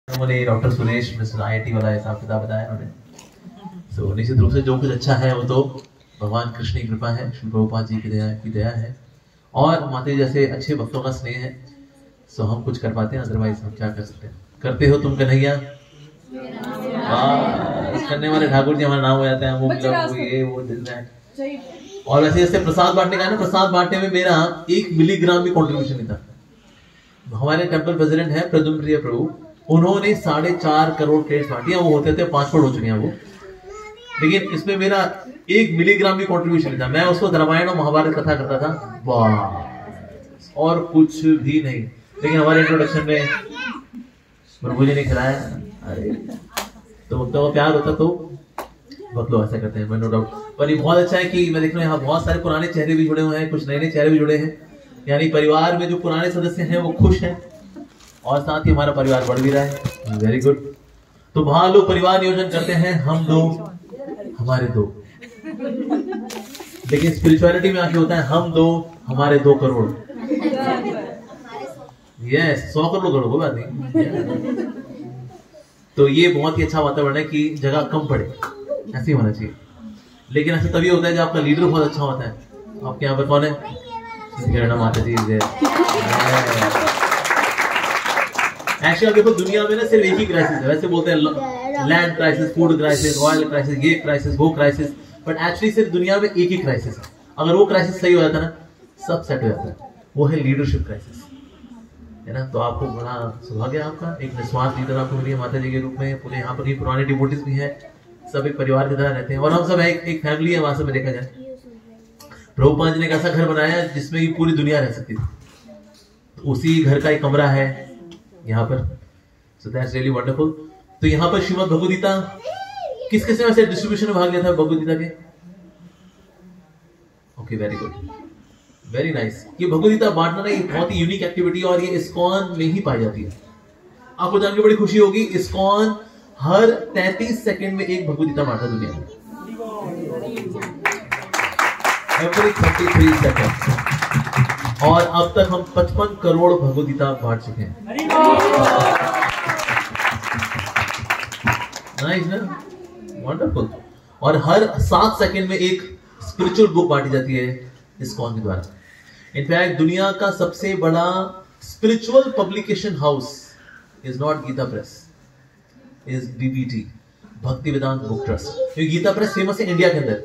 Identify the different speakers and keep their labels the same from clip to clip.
Speaker 1: उन्होंने doctor Suresh mister IIT वाला हिसाब किताब बताया उन्होंने। तो निश्चित रूप से जो कुछ अच्छा है वो तो भगवान कृष्ण की कृपा है, श्री प्रभुपाद जी की दया है और माता जी जैसे अच्छे भक्तों का स्नेह है। सो हम कुछ कर पाते हैं, अदरवाइज हम क्या कर सकते हैं। करते हो तुम कन्हैया, करने वाले ठाकुर जी हमारा नाम हो जाता है, वो ये वो दिस दैट। और वैसे जैसे प्रसाद बांटने का है ना, प्रसाद बांटने में मेरा 1 मिलीग्राम भी कंट्रीब्यूशन नहीं था। हमारे टेंपल प्रेसिडेंट है प्रद्युम्न प्रिय प्रभु, उन्होंने 4.5 करोड़ प्लेट्स बांटी है। वो होते थे 5 करोड़ हो चुके हैं वो, लेकिन इसमें मेरा 1 मिलीग्राम भी कंट्रीब्यूशन नहीं था। मैं उसको रामायण और महाभारत कथा करता था, वाह, और कुछ भी नहीं। लेकिन हमारे इंट्रोडक्शन में प्रभु जी ने खिलाया। अरे तो भक्तों का प्यार होता तो बहुत लोग ऐसा करते हैं, नो डाउट। पर ये बहुत अच्छा है कि मैं देख रहा हूँ यहाँ बहुत सारे पुराने चेहरे भी जुड़े हुए हैं, कुछ नए नए चेहरे भी जुड़े हैं। यानी परिवार में जो पुराने सदस्य हैं वो खुश हैं और साथ ही हमारा परिवार बढ़ भी रहा है। Very good. तो वहां लोग परिवार नियोजन करते हैं, हम 2 हमारे 2, लेकिन स्पिरिचुअलिटी में आके होता है हम 2 हमारे 2 करोड़। यस, 100 करोड़ कोई बात नहीं। तो ये बहुत ही अच्छा वातावरण है कि जगह कम पड़े, ऐसे ही होना चाहिए। लेकिन ऐसा तभी होता है जब आपका लीडर बहुत अच्छा होता है। आपके यहाँ पर कौन है? माता जी। एक्चुअली देखो दुनिया में ना सिर्फ एक ही क्राइसिस है। वैसे बोलते हैं land crisis, food crisis, oil crisis, ये क्राइसिस, वो क्राइसिस, बट एक्चुअली सिर्फ दुनिया में एक ही क्राइसिस है। अगर वो क्राइसिस सही हो जाता है ना, सब सेट हो जाता है। वो है लीडरशिप क्राइसिस, है ना। तो आपको बड़ा सौभाग्य है आपका, एक निस्वार्थ लीडर आपको मिली है माता जी के रूप में। पूरे यहाँ पर पुराने डिवोटीज भी हैं, सब एक परिवार की तरह रहते हैं और हम सब एक फैमिली है। वहां से में देखा जाए प्रभुपाद जी ने एक ऐसा घर बनाया जिसमें पूरी दुनिया रह सकती थी। तो उसी घर का एक कमरा है यहाँ पर। So that's really wonderful. तो यहाँ पर श्रीमद् भगवद गीता किस किस ने वैसे डिस्ट्रीब्यूशन में भाग लिया था भगवद गीता के? Okay, very good, very nice. ये भगवद गीता बांटना ना एक बहुत ही यूनिक एक्टिविटी और ये इस्कॉन में ही पाई जाती है। आपको जानकर बड़ी खुशी होगी, इस्कॉन हर 33 सेकंड में एक भगवद गीता बांटता दुनिया में। Every 33 second. और अब तक हम 55 करोड़ भगवद गीता बांट चुके हैं। नाइस ना, वंडरफुल। और हर 7 सेकंड में एक स्पिरिचुअल बुक बांटी जाती है इस्कॉन के द्वारा। इनफैक्ट दुनिया का सबसे बड़ा spiritual publication house is not Gita press, is BBT, Bhakti Vedanta book trust. क्योंकि गीता प्रेस फेमस है इंडिया के अंदर,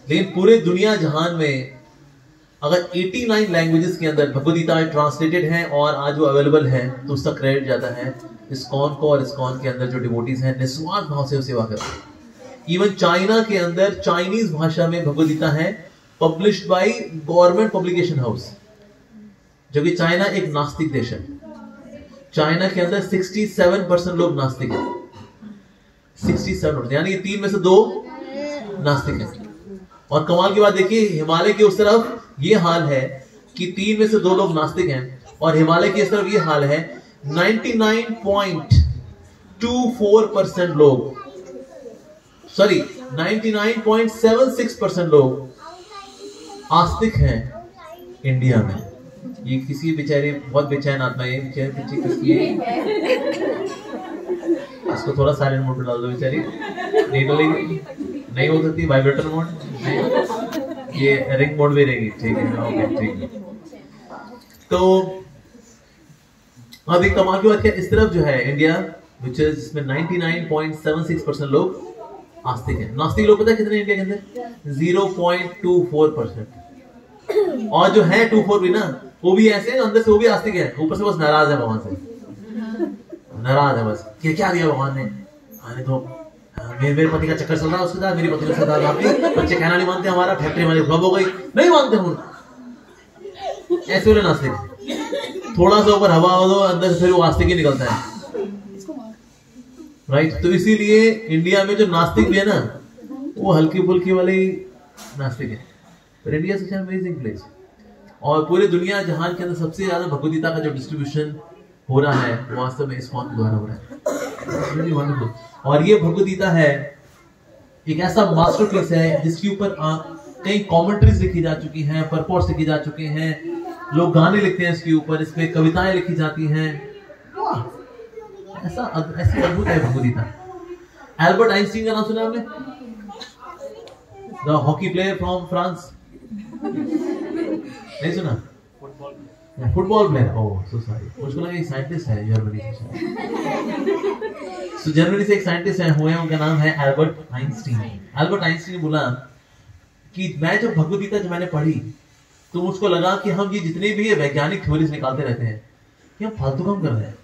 Speaker 1: लेकिन पूरे दुनिया जहान में अगर 89 लैंग्वेजेस के अंदर भगवद गीता ट्रांसलेटेड है और आज वो अवेलेबल है, तो उसका क्रेडिट जाता है इस्कॉन को। और इस्कॉन के अंदर जो डिवोटीज हैं निस्वार्थ भाव से सेवा करते हैं। इवन चाइना के अंदर चाइनीज भाषा में भगवद गीता है, published by government publication house, जो कि चाइना एक नास्तिक देश है। चाइना के अंदर 67% लोग नास्तिक हैं, 67%, यानी 3 में से 2 नास्तिक हैं। और कमाल की बात देखिए, हिमालय के उस तरफ ये हाल है कि 3 में से 2 लोग नास्तिक हैं, और हिमालय की इस तरफ ये हाल है 99.24% लोग, सॉरी 99.76% लोग आस्तिक हैं इंडिया में। ये किसी बेचारे बहुत बेचैन आत्मा है, बेचारे पीछे किसकी है, इसको थोड़ा साइलेंट मोड पे डाल दो बेचारी, नहीं डलेगी, नहीं हो सकती वाइब्रेटर मोड, ये रिंग मोड भी रहेगी, ठीक है, ओके ठीक है। तो अब एक कमाल की बात क्या, इस तरफ जो है इंडिया, विच इज इसमें 99.76% लोग आस्तिक हैं। नास्तिक लोग पता है कितने इंडिया के अंदर? 0.24%। और जो है 24 भी ना, वो भी ऐसे अंदर से वो भी आस्तिक है, ऊपर से बस नाराज है भगवान से, नाराज है बस कि क्या दिया भगवान ने, आने तो मेरे पति का चक्कर चल रहा है, उसके साथ मेरी पति के साथ बच्चे कहना नहीं मानते, हमारा फैक्ट्री हमारी फ्लॉप हो गई, नहीं मानते हम, ऐसे वाले नास्तिक। थोड़ा सा ऊपर हवा हो दो, अंदर से फिर वो आस्तिक ही निकलता है, राइट। तो इसीलिए इंडिया में जो नास्तिक भी है ना, वो हल्की फुल्की वाले नास्तिक है। पर India is an amazing place. और पूरे दुनिया जहान के अंदर सबसे ज्यादा भगवद गीता का जो डिस्ट्रीब्यूशन हो रहा है, वो वास्तव में इस्कॉन के द्वारा हो रहा है। और ये भगवद गीता है एक ऐसा मास्टरपीस है जिसके ऊपर कई कमेंट्रीज लिखी जा चुकी हैं, परपोर्ट्स लिखी जा चुके हैं, लोग गाने लिखते हैं इसके ऊपर, इसमें कविताएं लिखी जाती हैं। ऐसी अद्भुत है भगवद गीता। एल्बर्ट आइंस्टीन का नाम सुना आपने? The hockey player from France, नहीं सुना? फुटबॉल प्लेयर, ओह सो सॉरी, मुझको लगा ये साइंटिस्ट है जर्मनी से। तो जर्मनी से एक साइंटिस्ट है हुए, उनका नाम है एल्बर्ट आइंस्टीन। एल्बर्ट आइंस्टीन ने बोला कि मैं जब भगवद गीता जब मैंने पढ़ी तो मुझको लगा कि हम ये जितने भी वैज्ञानिक थ्योरीज निकालते रहते हैं कि हम फालतू काम कर रहे हैं।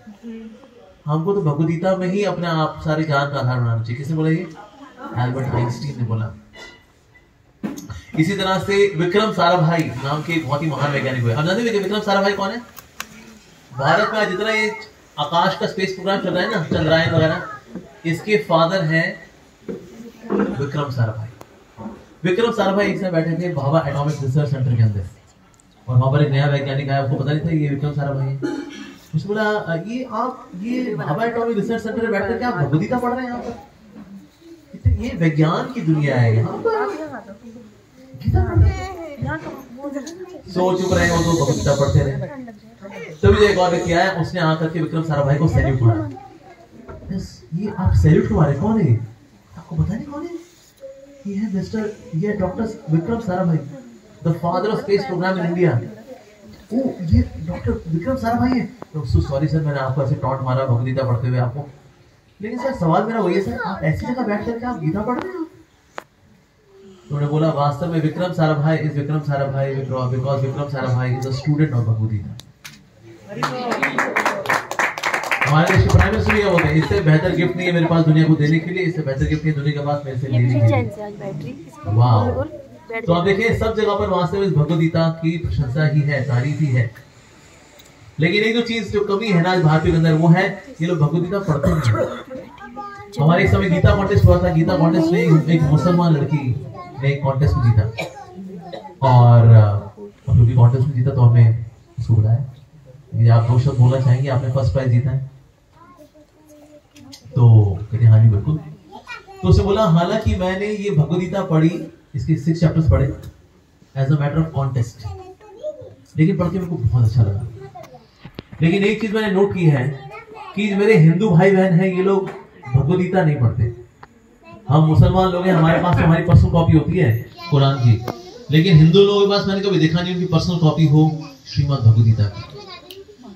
Speaker 1: हमको तो भगवद गीता में ही अपने आप सारे ज्ञान का आधार बनाना चाहिए। किसने बोला ये? एल्बर्ट आइंस्टीन ने बोला। इसी तरह से विक्रम साराभाई नाम के एक बहुत ही महान वैज्ञानिक हुए। अब जानते हैं विक्रम साराभाई कौन है? भारत में आज जितना ये आकाश का स्पेस प्रोग्राम चल रहा है ना, चंद्रयान वगैरह, इसके फादर हैं विक्रम साराभाई। विक्रम साराभाई एक साथ बैठे थे भाभा एटॉमिक रिसर्च सेंटर के अंदर, और वहां पर एक नया वैज्ञानिक आया, आपको पता नहीं था ये विक्रम साराभाई है। उसने बोला ये आप ये भाभा एटॉमिक रिसर्च सेंटर में बैठकर क्या आप भगवद गीता पढ़ रहे हैं यहाँ पर? ये विज्ञान की दुनिया है यहाँ पर, सो चुप रहे वो तो भगवद गीता पढ़ते रहे। तभी एक और व्यक्ति आया, उसने आकर के विक्रम साराभाई को सैल्यूट मारा। ये आप सैल्यूट क्यों मारे? कौन है? आपको पता नहीं कौन है? ये है मिस्टर, ये doctor Vikram Sarabhai, the father of space programme in India. ओ ये डॉक्टर विक्रम साराभाई है। तो सॉरी सर, मैंने आपको ऐसे टॉन्ट मारा भगवद गीता पढ़ते हुए आपको, लेकिन सर सवाल मेरा वही है सर, आप ऐसी जगह बैठ करके आप गीता पढ़ रहे हो? उन्होंने बोला वास्तव में Vikram Sarabhai is Vikram Sarabhai because Vikram Sarabhai is a student of Bhagavad Gita. हमारे देश के प्राइम मिनिस्टर ये बोलते हैं, इससे बेहतर गिफ्ट नहीं है मेरे पास दुनिया को देने के लिए, इससे बेहतर गिफ्ट नहीं दुनिया के पास मेरे से लेने के लिए। वाह। तो आप देखिए सब जगह पर वास्तव में भगवद गीता की प्रशंसा ही है, तारीफ ही है। लेकिन एक जो चीज जो कमी है ना आज भारतीय के अंदर, वो है ये लोग भगवद गीता पढ़ते नहीं। हमारे एक समय गीता कॉन्टेस्ट हुआ था, गीता कॉन्टेस्ट में एक मुसलमान लड़की ने एक कॉन्टेस्ट में जीता, और क्योंकि कॉन्टेस्ट में जीता तो हमने उसको बुलाया, आप 2 शब्द बोलना चाहेंगे, आपने फर्स्ट प्राइज जीता है। तो कहते हाँ जी बिल्कुल। तो उसे बोला हालांकि मैंने ये भगवद गीता पढ़ी, इसके 6 चैप्टर्स पढ़े as a matter of contest, लेकिन पढ़ के मेरे को बहुत अच्छा लगा। लेकिन एक चीज मैंने नोट की है कि मेरे हिंदू भाई बहन हैं, ये लोग भगवद गीता नहीं पढ़ते। हम मुसलमान लोग हैं, हमारे पास तो हमारी पर्सनल कॉपी होती है कुरान की, लेकिन हिंदू लोगों के पास मैंने कभी देखा नहीं उनकी पर्सनल कॉपी हो श्रीमद् भगवद गीता की।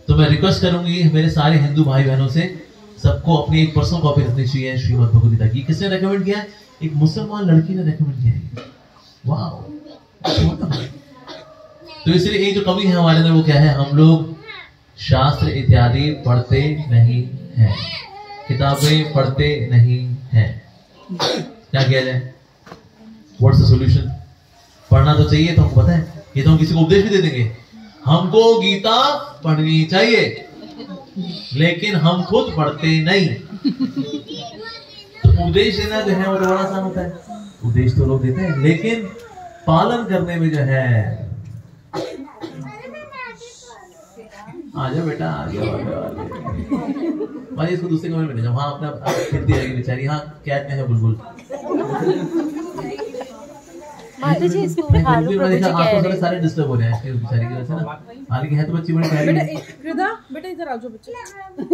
Speaker 1: तो मैं रिक्वेस्ट करूंगी मेरे सारे हिंदू भाई बहनों से, सबको अपनी एक पर्सनल कॉपी रखनी चाहिए श्रीमद् भगवद गीता की। किसने रेकमेंड किया है? एक मुसलमान लड़की ने रेकमेंड किया है। वाह। तो इसलिए एक जो कमी है हमारे अंदर वो क्या है? हम लोग शास्त्र इत्यादि पढ़ते नहीं हैं, किताबें पढ़ते नहीं हैं। क्या किया जाए? What's the solution? पढ़ना तो चाहिए, तो हमको पता है, ये तो हम किसी को उपदेश भी दे देंगे, हमको गीता पढ़नी चाहिए, लेकिन हम खुद पढ़ते नहीं। तो उपदेश देना जो है वो बड़ा आसान होता है, उपदेश तो लोग देते हैं, लेकिन पालन करने में जो है, आजा बेटा आ गया, इसको दूसरे कमरे में ले जाओ। हाँ अपना खेलती रहेगी बेचारी। हाँ कैट में है बुलबुल। सारे डिस्टर्ब हो रहे हैं बेचारी की वजह से ना, हालांकि है तो बच्ची बड़ी प्यारी।
Speaker 2: बेटा इधर आ जाओ बच्चे,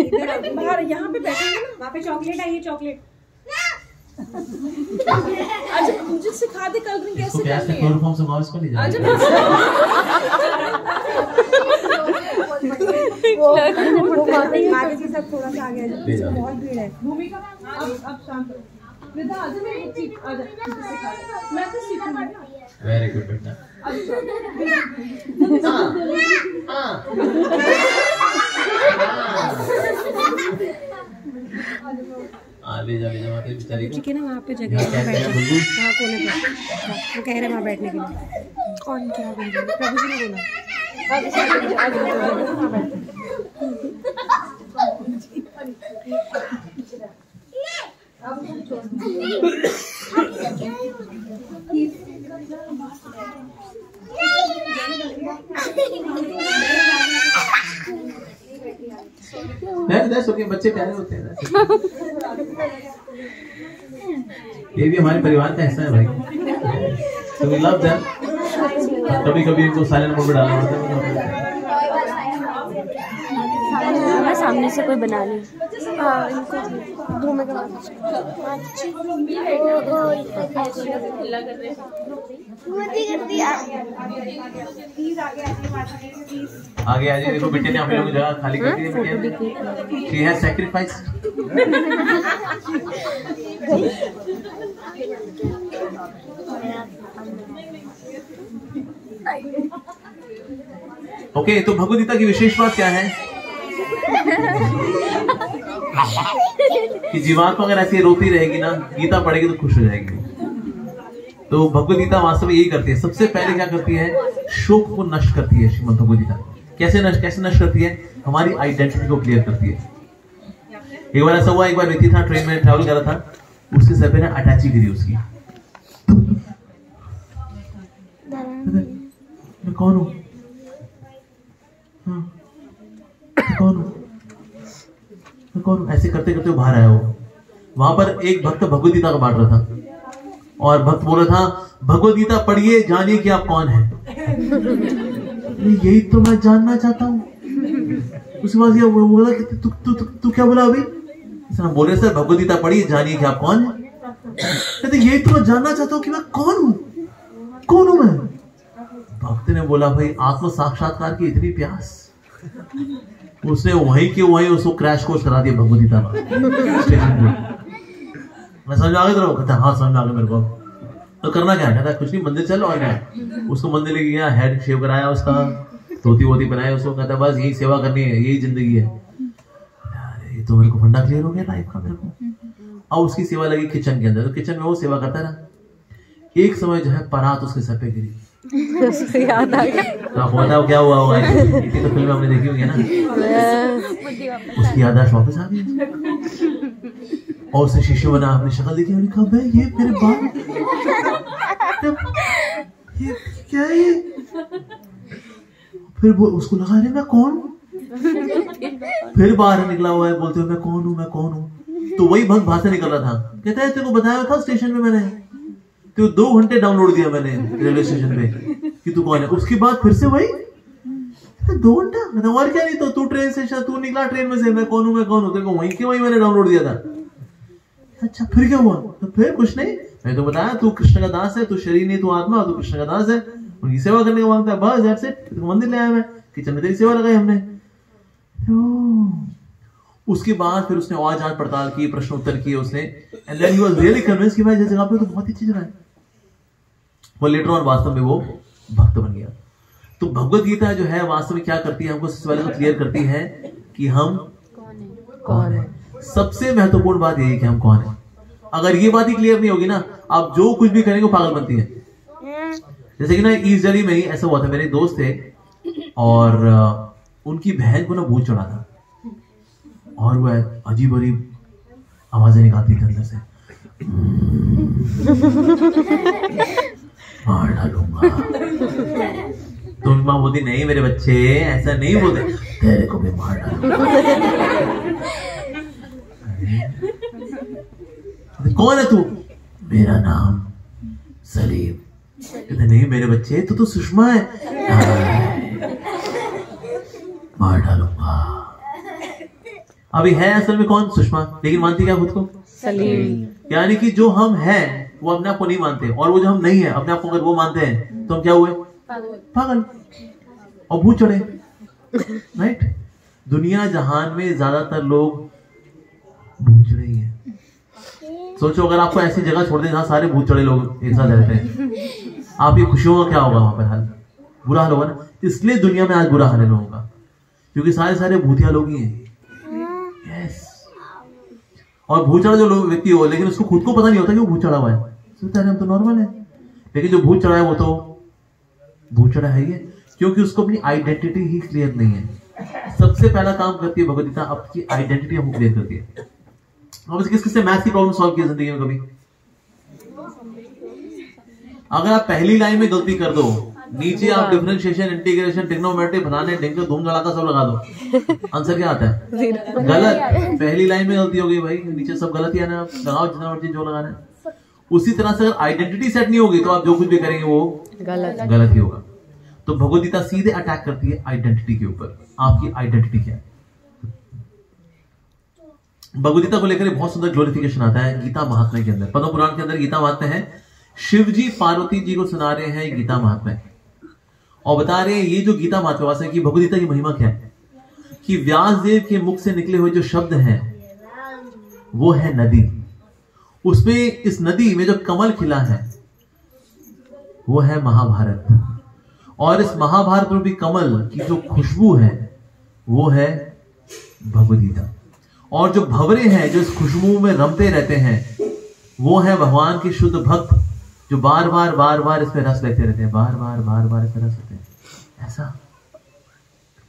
Speaker 2: इधर बाहर यहाँ पे बैठेंगे ना, वहाँ पे चॉकलेट है, ये चॉकलेट। अच्छा मुझे सिखा दे कलरिंग कैसे करनी है।
Speaker 1: क्लोरोफॉर्म से माउस को ले जाओ।
Speaker 2: आगे से सब थोड़ा सा आगे बहुत भीड़ है। भूमिका अब शांत रहो। विदा आज मैं आजा सिखा दे, मैं तो सीखूंगी।
Speaker 1: वेरी गुड बेटा। ले जा माता बेचारी को।
Speaker 2: ठीक है ना, वहाँ पे जगह है बैठने, वहाँ कोने पे वो कह रहे वहाँ बैठने के लिए। कौन क्या बोल रहा है? प्रभु जी ने बोला
Speaker 1: बच्चे प्यारे होते हैं। ये भी हमारे परिवार का हिस्सा है भाई, तो वी लव देम। कभी कभी इनको साइलेंट मोड में डालना होता है।
Speaker 3: सामने से कोई बना ले।
Speaker 1: आगे आगे देखो बेटे ने हम लोग जगह खाली कर दी है। She has sacrifice. ओके, तो भगवद गीता की विशेष बात क्या है कि जीवात्मा अगर ऐसी रोती रहेगी ना, गीता पढ़ेगी तो खुश हो जाएगी। तो भगवद गीता वास्तव में यही करती है। सबसे पहले क्या करती है, शोक को नष्ट करती है। श्रीमद् भगवद गीता कैसे नष्ट करती है, हमारी आइडेंटिटी को क्लियर करती है। एक बार ऐसा हुआ, एक बार व्यक्ति था ट्रेन में ट्रैवल कर रहा था, उसके सर पे ना अटैची गिरी उसकी। मैं कौन हूँ, मैं कौन हूँ, ऐसे करते करते बाहर आया वो। वहां पर एक भक्त भगवद गीता का बांट रहा था और भक्त बोल रहा था, भगवद गीता पढ़िए, जानिए कि आप कौन है। यही तो मैं जानना चाहता हूँ। उसके बाद ये बोला कि तू क्या बोला अभी? बोल रहे सर भगवद गीता पढ़िए, जानिए कि आप कौन है। कहते यही तो मैं जानना चाहता हूँ कि मैं कौन हूँ, कौन हूँ मैं। भक्त ने बोला, भाई आत्म साक्षात्कार की इतनी प्यास, उसने वहीं के वहीं उसको क्रैश कोर्स करा दिया भगवद गीता में। मैं समझ आ गया तेरे को? कहता हाँ समझ आ गया मेरे को। तो करना क्या है? कहता कुछ नहीं, मंदिर चल। और क्या, उसको मंदिर लेके गया, हेड शेव कराया उसका, धोती वोती बनाया उसको। कहता बस यही सेवा करनी है, यही जिंदगी है। यार ये तो मेरे को फंडा क्लियर हो गया लाइफ का मेरे को। अब उसकी सेवा लगी किचन के अंदर, तो किचन में वो सेवा करता रहा। एक समय जो है परात उसके सर पे गिरी। याद आ गया। तो आप बताओ क्या हुआ होगा? इतनी तो फिल्म हमने देखी होगी ना। उसकी याददाश्त वापस आ गई और उसे शिष्य बना, अपनी शक्ल देखी, मैंने कहा भाई ये मेरे बाल, ये क्या है ये? फिर वो उसको लगा रहे मैं कौन हूँ। फिर बाहर निकला हुआ है, बोलते हुए मैं कौन हूँ, मैं कौन हूँ। तो वही भक्त बाहर से निकल रहा था, कहता है तेरे को बताया था स्टेशन में मैंने, तो 2 घंटे डाउनलोड दिया मैंने रेलवे स्टेशन पे कि तू कौन है। उसके बाद फिर से वही 2 घंटा, और क्या नहीं तो तू ट्रेन स्टेशन, तू निकला ट्रेन में से, मैं कौन हूँ, मैं कौन हूँ। तेरे को वहीं के वहीं मैंने डाउनलोड दिया था। अच्छा फिर क्या हुआ? तो फिर कुछ नहीं, मैं तो बताया तू कृष्ण का दास है, तू शरीर नहीं, तू आत्मा, तू कृष्ण का दास है, उनकी सेवा करने का मांगता है, बस दैट्स इट। मंदिर ले आया मैं, किचन में तेरी सेवा लगाई हमने। उसके बाद फिर उसने और जांच पड़ताल की, प्रश्न उत्तर किए उसने, and then he was really convinced कि भाई जिस जगह पे तो बहुत अच्छी जगह है। वो लेटर ऑन वास्तव में वो भक्त बन गया। तो भगवद गीता जो है वास्तव में क्या करती है, हमको सबसे पहले तो क्लियर करती है कि हम कौन है। सबसे महत्वपूर्ण बात यही कि हम कौन है। अगर ये बात ही क्लियर नहीं होगी ना, आप जो कुछ भी करेंगे पागल बनती है। जैसे कि ना ईस्ट दिल्ली में ही ऐसा हुआ था, मेरे दोस्त थे और उनकी बहन को ना भूत चढ़ा था और वह अजीब अजीब आवाजें निकालती थी अंदर से, मार डालूंगा। तो उनकी माँ बोलती नहीं मेरे बच्चे ऐसा नहीं बोलते, तेरे को भी मार डालूंगा। कौन है तू? मेरा नाम सलीम। कहते नहीं मेरे बच्चे तू तो सुषमा है। मार डालूंगा। अभी है असल में कौन? सुषमा, लेकिन मानती क्या खुद को? सलीम। यानी कि जो हम हैं वो अपने आप को नहीं मानते, और वो जो हम नहीं है अपने आप को अगर वो मानते हैं तो हम क्या हुए? पागल और भूत चढ़े। राइट? दुनिया जहान में ज्यादातर लोग भूत चढ़े ही हैं। सोचो अगर आपको ऐसी जगह छोड़ दें जहां सारे भूत चढ़े लोग एक साथ रहते हैं, आपकी खुशियों का क्या होगा? वहां पर हाल बुरा हाल होगा ना। इसलिए दुनिया में आज बुरा हाल है लोगों का, क्योंकि सारे भूतिया लोग ही हैं। यस। और भूत चढ़ा जो लोग व्यक्ति हो, लेकिन उसको खुद को पता नहीं होता कि वो भूत चढ़ा हुआ है, सोचता है हम तो नॉर्मल है। लेकिन जो भूत चढ़ा है वो तो भूत चढ़ा है ही है, क्योंकि उसको अपनी आइडेंटिटी ही क्लियर नहीं है। सबसे पहला काम करती है भगवद गीता, आपकी आइडेंटिटी हमको क्लियर करती है। अब किस किससे मैथ्स की प्रॉब्लम सॉल्व की जिंदगी में कभी? अगर आप पहली लाइन में गलती कर दो, नीचे आप डिफरेंशिएशन, इंटीग्रेशन, ट्रिग्नोमेट्री, बनाने, ढंग धूम धड़ाका सब लगा दो, आंसर क्या आता है? गलत। पहली लाइन में गलती हो गई भाई, नीचे सब गलत ही आना, लगाओ जितना मर्जी जो लगाना है। उसी तरह से अगर आइडेंटिटी सेट नहीं होगी तो आप जो कुछ भी करेंगे वो गलत ही होगा। तो भगवद गीता सीधे अटैक करती है आइडेंटिटी के ऊपर। आपकी आइडेंटिटी क्या है? भगवद गीता को लेकर बहुत सुंदर ग्लोरिफिकेशन आता है गीता महात्म्य के अंदर। पद्म पुराण के अंदर गीता महात्म्य है, शिव जी पार्वती जी को सुना रहे हैं गीता महात्म्य और बता रहे हैं ये जो गीता महात्म्य वास्तव में की भगवद गीता की महिमा क्या है कि व्यास देव के मुख से निकले हुए जो शब्द हैं वो है नदी, उसमें इस नदी में जो कमल खिला है वो है महाभारत, और इस महाभारत रूपी कमल की जो खुशबू है वो है भगवद गीता, और जो भंवरे हैं जो इस खुशबू में रमते रहते हैं वो है भगवान के शुद्ध भक्त जो बार बार इसमें रस लेते रहते हैं, बार बार इसमें रस लेते हैं। ऐसा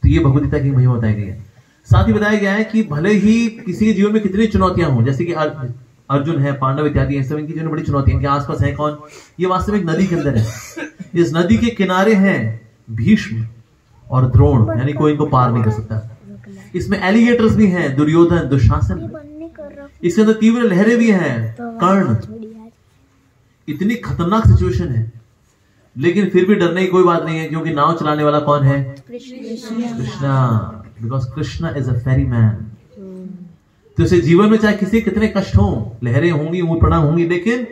Speaker 1: तो ये भगवद गीता की महिमा बताई गई है। साथ ही बताया गया है कि भले ही किसी के जीवन में कितनी चुनौतियां हों, जैसे कि अर्जुन है, पांडव इत्यादि हैं, सब इनकी जीवन में बड़ी चुनौतियां, इनके आसपास है कौन, ये वास्तव में एक नदी के अंदर है। इस नदी के किनारे हैं भीष्म और द्रोण, यानी कोई इनको पार नहीं कर सकता। इसमें एलिगेटर्स भी हैं, दुर्योधन, दुशासन, इसके अंदर तीव्र लहरें भी हैं, कर्ण। इतनी खतरनाक सिचुएशन है, लेकिन फिर भी डरने की कोई बात नहीं है, क्योंकि नाव चलाने वाला कौन है, Krishna, because Krishna is a ferry man. तो इसे जीवन में चाहे किसी कितने कष्ट हो, लहरें होंगी, ऊपड़ा होंगी, लेकिन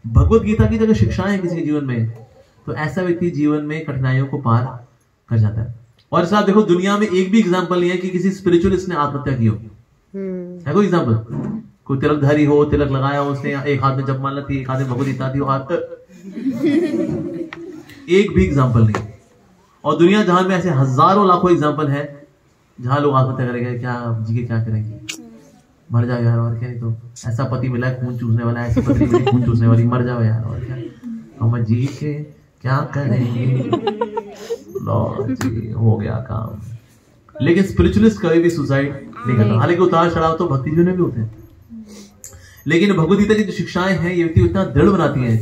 Speaker 1: भगवत गीता की जगह शिक्षाएं हैं किसी के जीवन में, तो ऐसा व्यक्ति जीवन में कठिनाइयों को पार कर जाता है। और इस देखो दुनिया में एक भी एग्जाम्पल नहीं है कि किसी स्पिरिचुअलिस्ट ने आत्महत्या की हो, है कोई एग्जाम्पल? कोई तिलकधारी हो, तिलक लगाया हो उसने, एक हाथ में जपमाला थी, एक हाथ में भगवत गीता थी, एक भी एग्जाम्पल नहीं। और दुनिया जहां में ऐसे हजारों लाखों एग्जाम्पल है जहां लोग आत्महत्या करेंगे, क्या जी के क्या करेंगे, मर जाओ यार, और क्या, नहीं तो ऐसा पति मिला है खून चूसने वाला, ऐसी पत्नी मिली खून चूसने वाली, मर जाओ यार, और क्या, हम जी के क्या करेंगे, लॉर्ड जी हो गया काम। लेकिन स्पिरिचुअलिस्ट कभी भी सुसाइड नहीं करता, हालांकि उतार चढ़ाव तो भक्ति जीवन में भी होते हैं, लेकिन भगवद गीता की जो शिक्षाएं हैं ये व्यक्ति इतना दृढ़ बनाती हैं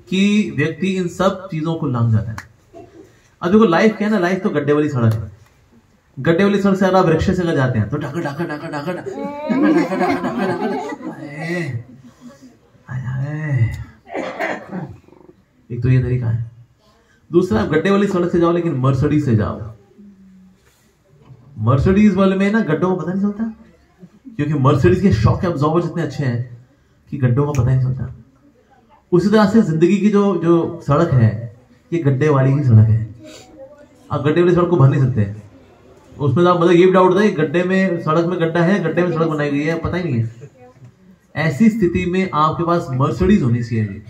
Speaker 1: कि व्यक्ति इन सब चीजों को लांघ जाता है। अब देखो लाइफ क्या है ना, लाइफ तो गड्ढे वाली सड़क है, गड्ढे वाली सड़क से अगर आप रिक्शे से अगर जाते हैं तो ढाका ढाका ढाका ढाका एक तो ये तरीका है। दूसरा, आप गड्ढे वाली सड़क से जाओ लेकिन मर्सिडीज से जाओ, मर्सिडीज वाले में ना गड्ढों का पता नहीं चलता, क्योंकि मर्सिडीज के शॉक एब्जॉर्बर इतने अच्छे हैं कि गड्ढों का पता नहीं चलता। उसी तरह से जिंदगी की जो सड़क है ये गड्ढे वाली ही सड़क है, आप गड्ढे वाली सड़क को भर नहीं सकते। उसमें आप मतलब ये भी डाउट होता है गड्ढे में सड़क में गड्ढा है, गड्ढे में सड़क बनाई गई है, पता ही नहीं है। ऐसी स्थिति में आपके पास मर्सिडीज होनी चाहिए,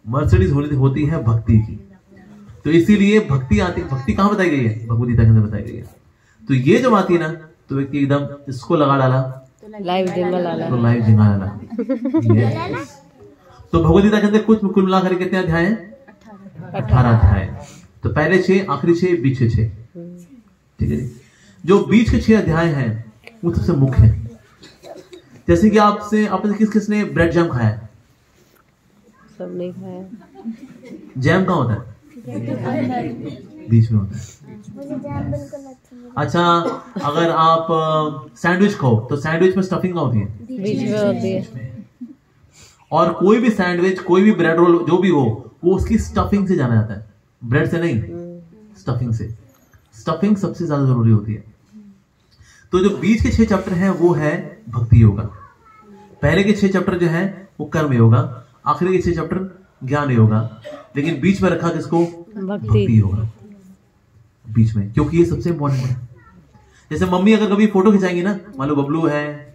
Speaker 1: मर्सिडीज होती है भक्ति की। तो इसीलिए भक्ति आती, भक्ति कहां बताई गई है, भगवद गीता के अंदर बताई गई है। तो ये जब आती है ना तो व्यक्ति एकदम इसको लगा डाला,
Speaker 2: लाइव जिंगल
Speaker 1: डाला। तो भगवद गीता के अंदर कुछ कुल मिलाकर कितने अध्याय हैं, 18 अध्याय। तो पहले 6, आखिरी 6, बीच के 6, ठीक है जी। जो बीच के 6 अध्याय हैं वो सबसे मुख्य है। जैसे कि आपने किसने ब्रेड जैम खाया है?
Speaker 2: सब नहीं खाया।
Speaker 1: जैम कहाँ होता है? बीच में होता है। अच्छा, अगर आप सैंडविच खाओ तो सैंडविच में स्टफिंग कहाँ होती है?
Speaker 2: बीच में होती है।
Speaker 1: और कोई भी सैंडविच, कोई भी ब्रेड रोल जो भी हो, वो उसकी स्टफिंग से जाना जाता है, ब्रेड से नहीं, स्टफिंग से। स्टफिंग सबसे ज्यादा जरूरी होती है। तो जो बीच के 6 चैप्टर हैं वो है भक्ति योगा। पहले के 6 चैप्टर जो है वो कर्म योगा, आखिरी के 6 चैप्टर ज्ञान योगा, लेकिन बीच में रखा किसको? भक्ति योगा बीच में, क्योंकि ये सबसे इंपॉर्टेंट है। जैसे मम्मी अगर कभी फोटो खिंचाएंगी ना, मान लो बबलू है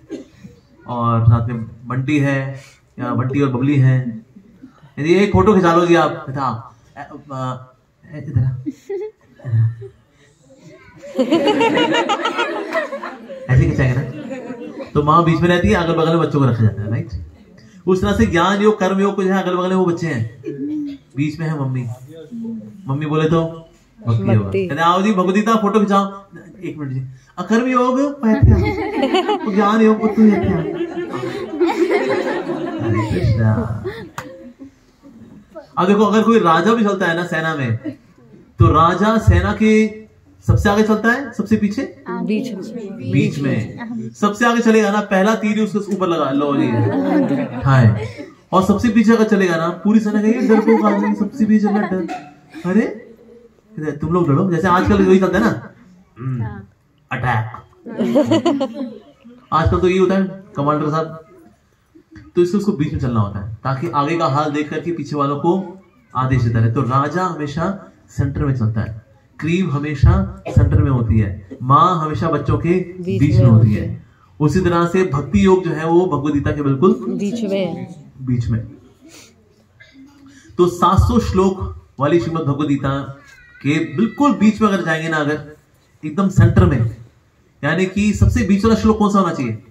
Speaker 1: और साथ में बंटी है, या बंटी और बबली है, यदि एक फोटो खिंचा लोगी आप, इधर ऐसे खिंचाएंगे ना, तो माँ बीच में रहती है, अगल बगल में बच्चों को रखा जाता है, राइट। उस तरह से ज्ञान योग, कर्म योग कुछ है, अगल बगल में वो बच्चे हैं, बीच में है मम्मी। मम्मी बोले तो भक्ति योग, आओ जी भगवद गीता फोटो खिंचाओ, 1 मिनट जी, कर्म योग, ज्ञान योग, अब देखो अगर कोई राजा भी चलता है ना सेना में, तो राजा सेना के सबसे आगे चलता है, सबसे पीछे बीच में। सबसे आगे चलेगा ना, पहला तीर उसके ऊपर लगा लो जी, हाय। और सबसे पीछे अगर चलेगा ना, पूरी सेना कहेगी डरपोक आदमी, सबसे पीछे चलना डर, अरे तुम लोग लड़ो। जैसे आजकल वही चलता है ना, अटैक। आजकल तो ये होता है कमांडर साहब, तो इससे उसको बीच में चलना होता है ताकि आगे का हाल देख करके पीछे वालों को आदेश देता रहे। तो राजा हमेशा सेंटर में चलता है, क्रीम हमेशा सेंटर में होती है, माँ हमेशा बच्चों के बीच में होती है। उसी तरह से भक्ति योग जो है वो भगवद गीता के बिल्कुल बीच में। तो 700 श्लोक वाली श्रीमद् भगवद गीता के बिल्कुल बीच में अगर जाएंगे ना, अगर एकदम सेंटर में, यानी कि सबसे बीच वाला श्लोक कौन सा होना चाहिए?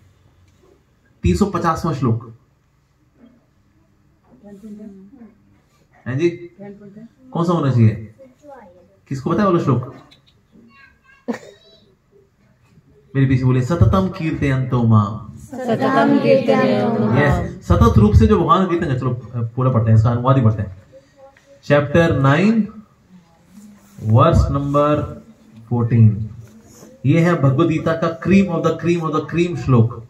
Speaker 1: 350वां श्लोक है जी, कौन सा होना चाहिए? किसको पता है वाला श्लोक? मेरे पीछे बोले सततम कीर्तयन्तो माम,
Speaker 3: सततम कीर्तयन्तो।
Speaker 1: यस, सतत रूप से जो भगवान कीर्तन है। चलो पूरा पढ़ते हैं, इसका अनुवाद ही पढ़ते हैं। चैप्टर 9 वर्स नंबर 14, ये है भगवद गीता का क्रीम ऑफ द क्रीम श्लोक,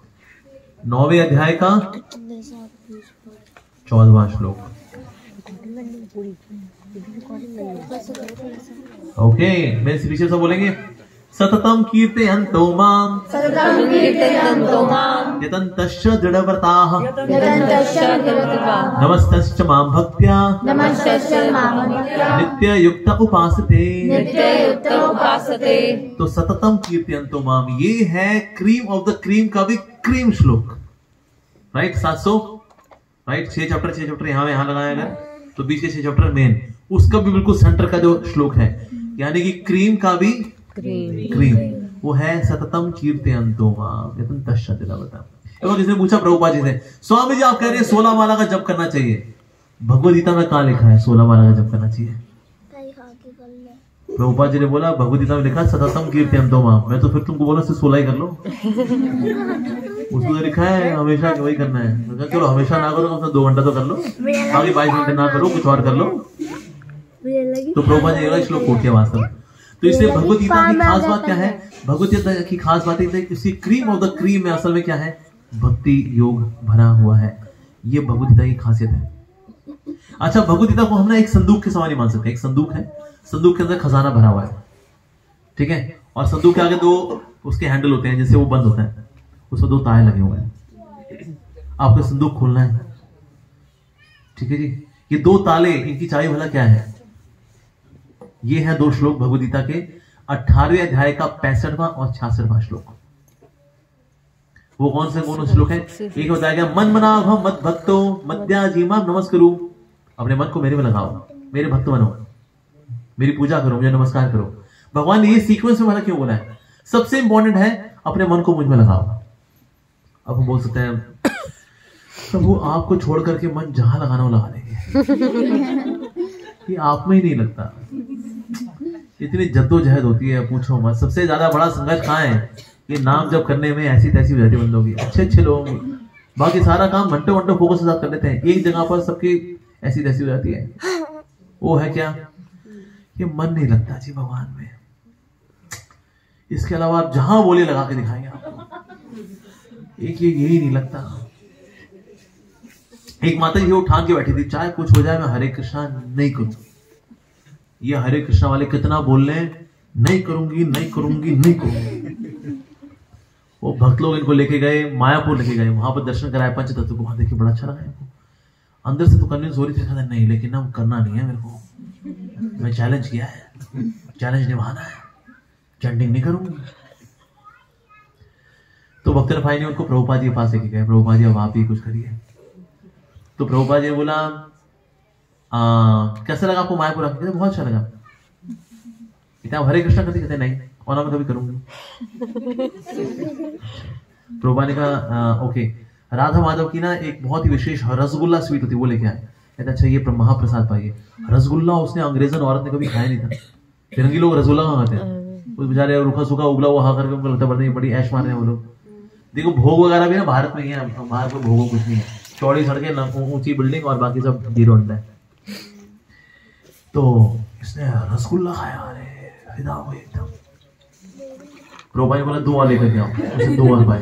Speaker 1: 9वें अध्याय का 14वां श्लोक। ओके, मेरे से पीछे सब बोलेंगे सततम कीर्तयन्तो माम, यतन्तश्च दृढव्रताः, नमस्तश्च मां भक्त्या, नित्ययुक्त उपासते। तो सततम कीर्तयन्तो माम, ये है क्रीम ऑफ द क्रीम का भी क्रीम श्लोक, राइट? 700, राइट? 6 चैप्टर यहाँ लगाया गया, तो बीच के 6 चैप्टर मेन, उसका भी बिल्कुल सेंटर का जो श्लोक है, यानी कि क्रीम का भी क्रीम वो है सततम कीर्तयन्तो माम यतन्तश्च दृढव्रताः। तो किसी ने पूछा प्रभुपाद जी से, स्वामी जी आप कह रहे हैं 16 माला का जप करना चाहिए, भगवद गीता में कहाँ लिखा है 16 माला का जप करना चाहिए? प्रभुपाद जी ने बोला भगवद गीता में लिखा सततम कीर्तयन्तो माम। मैं तो फिर तुमको बोला 16 ही कर लो, उसको लिखा है हमेशा वही करना है। चलो हमेशा ना करो, 2 घंटा तो कर लो, आगे 22 घंटे ना करो, कुछ और कर लो। तो प्रभुपाद जी ने श्लोक कोट किया वास्तव। तो इसलिए भगवद गीता की खास बात क्या है? भगवद गीता की खास बात है कि इसकी क्रीम ऑफ द क्रीम में असल में क्या है? भक्ति योग भरा हुआ है। ये भगवद गीता की खासियत है। अच्छा, भगवद गीता को हम ना एक संदूक के समान ही मान सकते हैं। एक संदूक है, संदूक के अंदर खजाना भरा हुआ है, ठीक है, और संदूक के आगे 2 उसके हैंडल होते हैं, जिससे वो बंद होता है, उसमें 2 ताले लगे हुए हैं। आपको संदूक खोलना है, ठीक है जी। ये 2 ताले, इनकी चाबी भला क्या है? ये है 2 श्लोक भगवद गीता के 18वें अध्याय का 65वां और 66वां श्लोक। वो कौन से श्लोक है? एक बताया गया मन मनाभम मत भक्तो मद्याजीमाम नमस्करू, अपने मन को मेरे में लगाओ, मेरे भक्त बनो, मेरी पूजा करो, मुझे नमस्कार करो। भगवान ने ये सीक्वेंस में वाला क्यों बोला है? सबसे इंपॉर्टेंट है अपने मन को मुझ में लगाओ। अब हम बोल सकते हैं प्रभु आपको छोड़ करके मन जहां लगाना वो लगा देंगे, ये आप में ही नहीं लगता। इतनी जद्दोजहद होती है, पूछो मत। सबसे ज्यादा बड़ा संघर्ष कहाँ है? ये नाम जब करने में ऐसी तैसी हो जाती है बंदों की, अच्छे लोगों की। बाकी सारा काम घंटों फोकस के साथ कर लेते हैं, एक जगह पर सबकी ऐसी तैसी हो जाती है। वो है क्या? ये मन नहीं लगता जी भगवान में। इसके अलावा आप जहां बोले लगा के दिखाएंगे आपको, एक यही नहीं लगता। एक माता जी वो ठान के बैठी थी, चाहे कुछ हो जाए मैं हरे कृष्णा नहीं करूं। ये हरे कृष्णा वाले कितना बोल रहे हैं, नहीं करूंगी नहीं करूंगी नहीं करूंगी। वो भक्त लोग इनको लेके गए, मायापुर लेके गए, वहां पर दर्शन कराए पंचतत्व को। वहां देखिए बड़ा अच्छा लगा इनको। अंदर से तो कन्विंस हो रही थी, नहीं लेकिन ना करना नहीं है मेरे को, मैं चैलेंज किया है, चैलेंज निभाना है, चैंटिंग नहीं करूंगी। तो भक्त रफाई ने उनको प्रभुपाद जी के पास लेके गए, प्रभुपाद जी अब आप ही कुछ करिए। तो प्रभुपाद जी ने बोला कैसा लगा आपको मायापुर आके? बहुत अच्छा लगा। कहते आप हरे कृष्णा करते? कहते नहीं, और ना मैं कभी करूंगी। प्रभुपाद ने कहा ओके। राधा माधव की ना एक बहुत ही विशेष रसगुल्ला स्वीट होती है, वो लेके आए। कहते अच्छा ये महाप्रसाद पाइए। रसगुल्ला उसने अंग्रेजन औरत ने कभी खाया नहीं था। फिरंगी लोग रसगुल्ला कहाँ खाते हैं? उस बेचारे रूखा सूखा उबला हुआ खा करके उनको लगता है बड़ी ऐश मार रहे हैं वो लोग। देखो भोग वगैरह भी ना भारत में ही है, बाहर कोई भोगो कुछ नहीं है। चौड़ी सड़कें, ऊंची बिल्डिंग और बाकी सब जीरो अंडा है। तो इसने रसगुल्ला खाया, अरे फिदा हुए एकदम। प्रभुपाद ने बोला 2 और लेकर के आओ। उसने 2 और पाए।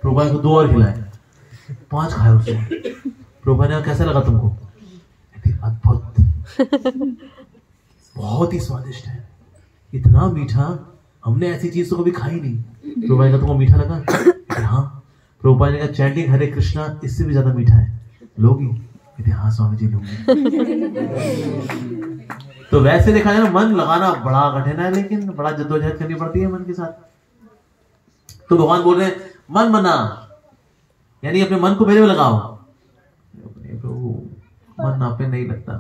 Speaker 1: प्रभुपाद को 2 और खिलाए, 5 खाए उसने। प्रभुपाद ने कैसा लगा तुमको? अद्भुत, बहुत ही स्वादिष्ट है, इतना मीठा, हमने ऐसी चीज तो कभी खाई नहीं। प्रभुपाद ने कहा तुमको मीठा लगा? हाँ। प्रभुपाद ने कहा चैंटिंग हरे कृष्णा इससे भी ज्यादा मीठा है, लोगी? कहते हाँ स्वामी जी लूंगी। तो वैसे देखा जाए मन लगाना बड़ा कठिन है, लेकिन बड़ा जद्दोजहद करनी पड़ती है मन के साथ। तो भगवान बोल रहे हैं मन बना, यानी अपने मन को मेरे में लगाओ। मन आप पे नहीं लगता,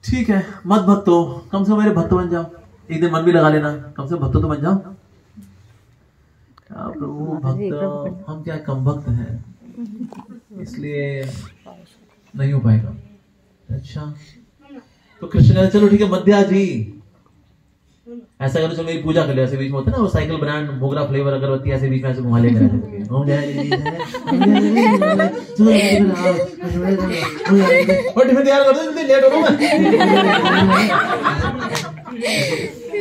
Speaker 1: ठीक है मत भक्तो, कम से कम मेरे भक्त बन जाओ। एक दिन मन भी लगा लेना, कम से कम भक्त तो बन जाओ। प्रभु भक्त हम क्या कम भक्त हैं, इसलिए नहीं हो पाएगा। अच्छा तो कृष्ण कहते चलो ठीक है मध्या जी, ऐसा करो चलो मेरी पूजा कर ले। ऐसे बीच में होता है ना वो साइकिल ब्रांड मोगरा फ्लेवर अगरबत्ती ऐसे बीच में ऐसे घुमा लेकर तैयार कर दो, लेट हो रहा हूं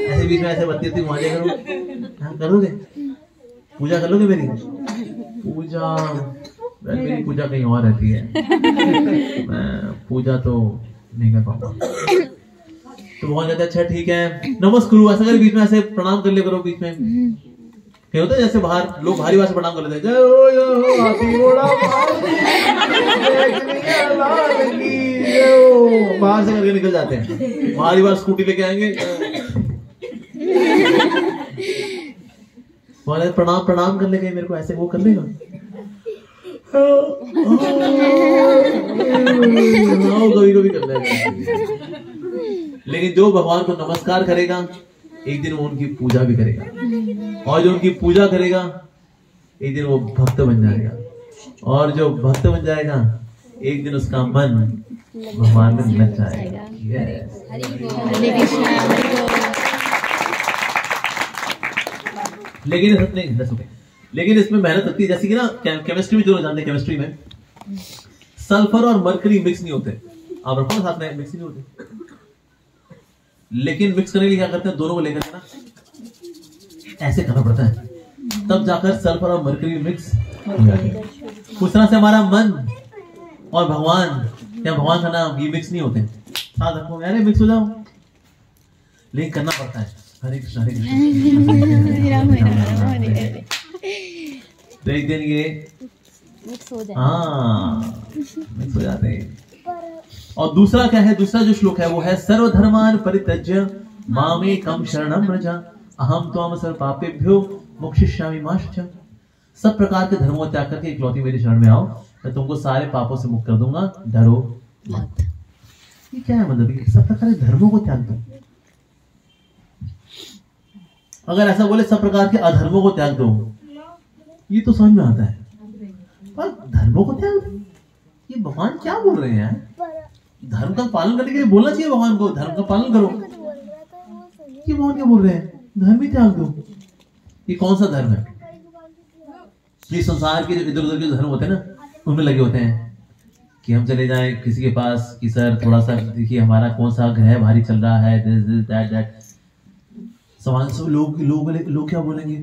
Speaker 1: ऐसे बीच में ऐसे बत्ती घुमा लिया करो। कर दोगे पूजा, कर लोगे मेरी पूजा? मेरी पूजा कहीं और रहती है, मैं पूजा तो नहीं कर पाऊंगा। तो बहुत ज्यादा अच्छा ठीक है नमस्कुरु, ऐसा कर बीच में ऐसे प्रणाम कर ले करो। बीच में क्या होता है जैसे बाहर लोग भारी बात से प्रणाम कर लेते हैं, जय हो हाथी घोड़ा बाहर से करके निकल जाते हैं। भारी बार स्कूटी लेके आएंगे, प्रणाम प्रणाम कर लेगा मेरे को, ऐसे वो कर लेगा। कभी कभी कर लेगा, लेकिन जो भगवान को नमस्कार करेगा एक दिन वो उनकी पूजा भी करेगा, और जो उनकी पूजा करेगा एक दिन वो भक्त बन जाएगा, और जो भक्त बन जाएगा एक दिन उसका मन भगवान में लग जाएगा। लेकिन इसमें मेहनत लगती है, जैसे कि ना केमिस्ट्री में जो लोग जानते हैं, केमिस्ट्री में सल्फर और मरकरी मिक्स नहीं होते। आप रखो ना साथ में, मिक्स नहीं होते, लेकिन मिक्स करने के लिए क्या करते हैं, दोनों को लेकर ना ऐसे करना पड़ता है, तब जाकर सल्फर और मरकरी मिक्स हो जाते हैं। उस तरह से हमारा मन और भगवान या भगवान का नाम ये मिक्स नहीं होते। साथ रखो, अरे मिक्स हो जाओ, लेकिन करना पड़ता है। हरे कृष्ण हरे कृष्ण। तो एक दिन ये मिक्स हो जाते हैं। और दूसरा क्या है, दूसरा जो श्लोक है वो है सर्वधर्मान परित्यज्य मामेकं शरणं व्रज अहम त्वां सर्व पापेभ्यो मोक्षयिष्यामि मा शुचः। सब प्रकार के धर्मों त्याग करके इकलौती मेरी शरण में आओ, मैं तुमको सारे पापों से मुक्त कर दूंगा, डरो मत। ये क्या है मतलब, सब प्रकार के धर्मों को त्याग दो। अगर ऐसा बोले सब प्रकार के अधर्मों को त्याग दो, ये तो समझ में आता है, पर धर्मों को त्याग दो, ये भगवान क्या बोल रहे हैं? धर्म का पालन करने के लिए बोलना चाहिए भगवान को, धर्म का पालन करो। ये भगवान क्या बोल रहे हैं, धर्म ही त्याग दो। ये कौन सा धर्म है? ये संसार के इधर उधर के धर्म होते हैं ना, उनमें लगे होते हैं कि हम चले जाएं किसी के पास कि सर थोड़ा सा देखिए हमारा कौन सा ग्रह भारी चल रहा है, दिस दैट। समाज से लोग क्या बोलेंगे,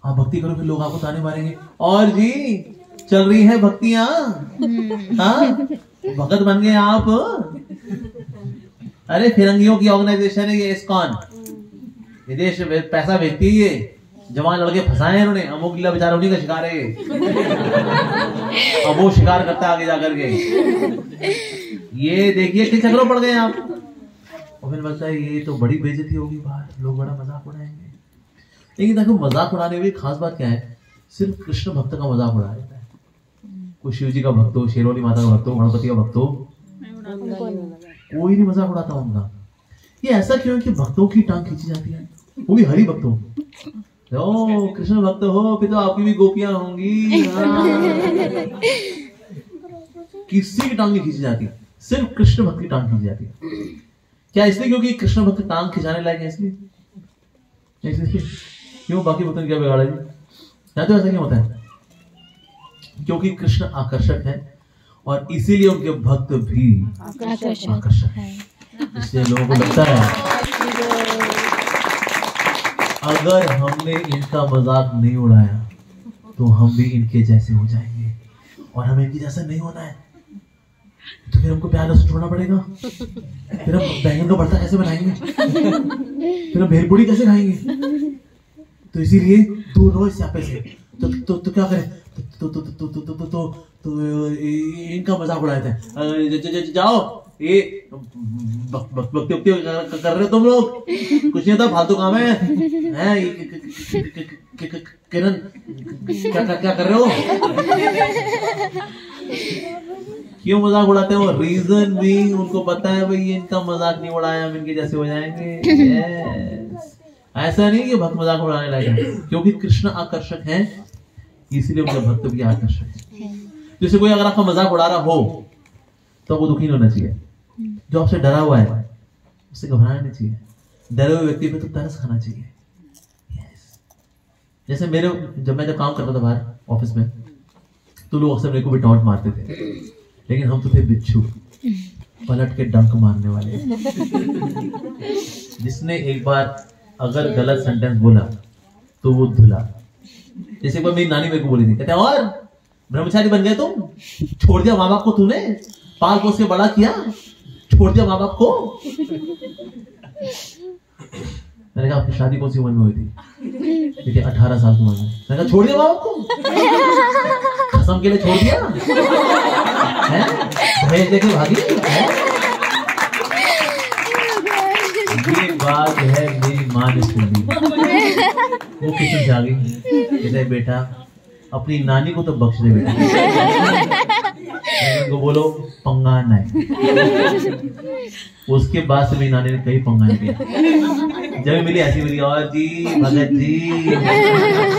Speaker 1: आप भक्ति करो फिर लोग आपको ताने मारेंगे। और जी चल रही है भक्तियां, हाँ भगत बन गए आप। अरे फिरंगियों की ऑर्गेनाइजेशन है ये इस्कॉन, ये देश पैसा भेजती है, ये जवान लड़के फंसाए हैं इन्होंने, अमोक लीला बेचारा उन्हीं का शिकार है, अब वो शिकार करता है आगे जाकर के। ये देखिए किस चक्रों पड़ गए आप। और फिर लगता है ये तो बड़ी बेइज्जती होगी बाहर, लोग बड़ा मजाक उड़ाएंगे। लेकिन देखो मजाक उड़ाने में खास बात क्या है, सिर्फ कृष्ण भक्त का मजाक उड़ाया जाता है। कोई शिव जी का भक्त हो, शेरोली माता का भक्त हो, गणपति का भक्त हो, कोई नहीं मजाक उड़ाता उनका। ये ऐसा क्यों है कि भक्तों की टांग खींची जाती है, वो भी हरि भक्तों। ओ कृष्ण भक्त हो फिर तो आपकी भी गोपियां होंगी। किसी की टांग नहीं खींची जाती, सिर्फ कृष्ण भक्त की टांग खींची जाती है। क्या इसलिए क्योंकि कृष्ण भक्त टांग खिंचाने लायक है इसलिए? क्यों बाकी भक्तों क्या बिगाड़ा जी? या तो ऐसा क्यों होता है? क्योंकि कृष्ण आकर्षक है और इसीलिए उनके भक्त भी आकर्षक है। इसलिए लोगों को लगता है अगर हमने इनका मजाक नहीं उड़ाया तो हम भी इनके जैसे हो जाएंगे, और हमें इनके जैसा नहीं होना है तो फिर हमको प्यार से छोड़ना पड़ेगा। फिर हम बैंगन का भरता कैसे बनाएंगे, फिर हम भेलपूरी कैसे खाएंगे? तो इसीलिए दूर रहो इस स्यापे से। तो क्या करें? तो इनका मजाक उड़ाए थे। जाओ ये भक्ति कर रहे हो तुम लोग, कुछ नहीं था, फालतू काम है। किरण क्या कर रहे हो? क्यों मजाक उड़ाते हैं? वो रीजन भी उनको पता है भाई इनका मजाक नहीं उड़ाया हम इनके जैसे हो जाएंगे। ऐसा नहीं कि भक्त मजाक उड़ाने लगे, क्योंकि कृष्ण आकर्षक हैं, इसलिए उनके भक्त भी आकर्षक है। जैसे कोई अगर आपका मजाक उड़ा रहा हो तो वो दुखी नहीं होना चाहिए। जो आपसे डरा हुआ है उससे घबराना नहीं चाहिए। डरे हुए व्यक्ति पे तो तरस खाना चाहिए। जैसे जब मैं काम करता था बाहर ऑफिस में, तो लोग अक्सर मेरे को भी टॉन्ट मारते थे, लेकिन हम तो थे बिच्छू, पलट के डंक मारने वाले। जिसने एक बार अगर गलत सेंटेंस बोला तो वो धुला। जैसे एक बार मेरी नानी मेरे को बोली थी, कहते और ब्रह्मचारी बन गए तुम, छोड़ दिया माँ बाप को, तूने पाल पोस के बड़ा किया, छोड़ दिया माँ बाप को। मैंने कहा आपकी शादी कौन सी उम्र में हुई थी? देखिए 18 साल की उम्र में। मैंने कहा छोड़ दिया माँ बाप को, कसम के लिए छोड़ दिया है? भेज देके भागी है? ये बात है मेरी माँ ने सुनी, वो किचन से आ गई, कहते बेटा अपनी नानी को तो बख्श दे बेटा, उनको बोलो पंगा नहीं। उसके बाद से मेरी नानी ने कहीं पंगा नहीं किया। जब मिली ऐसी मिली, और जी भगत जी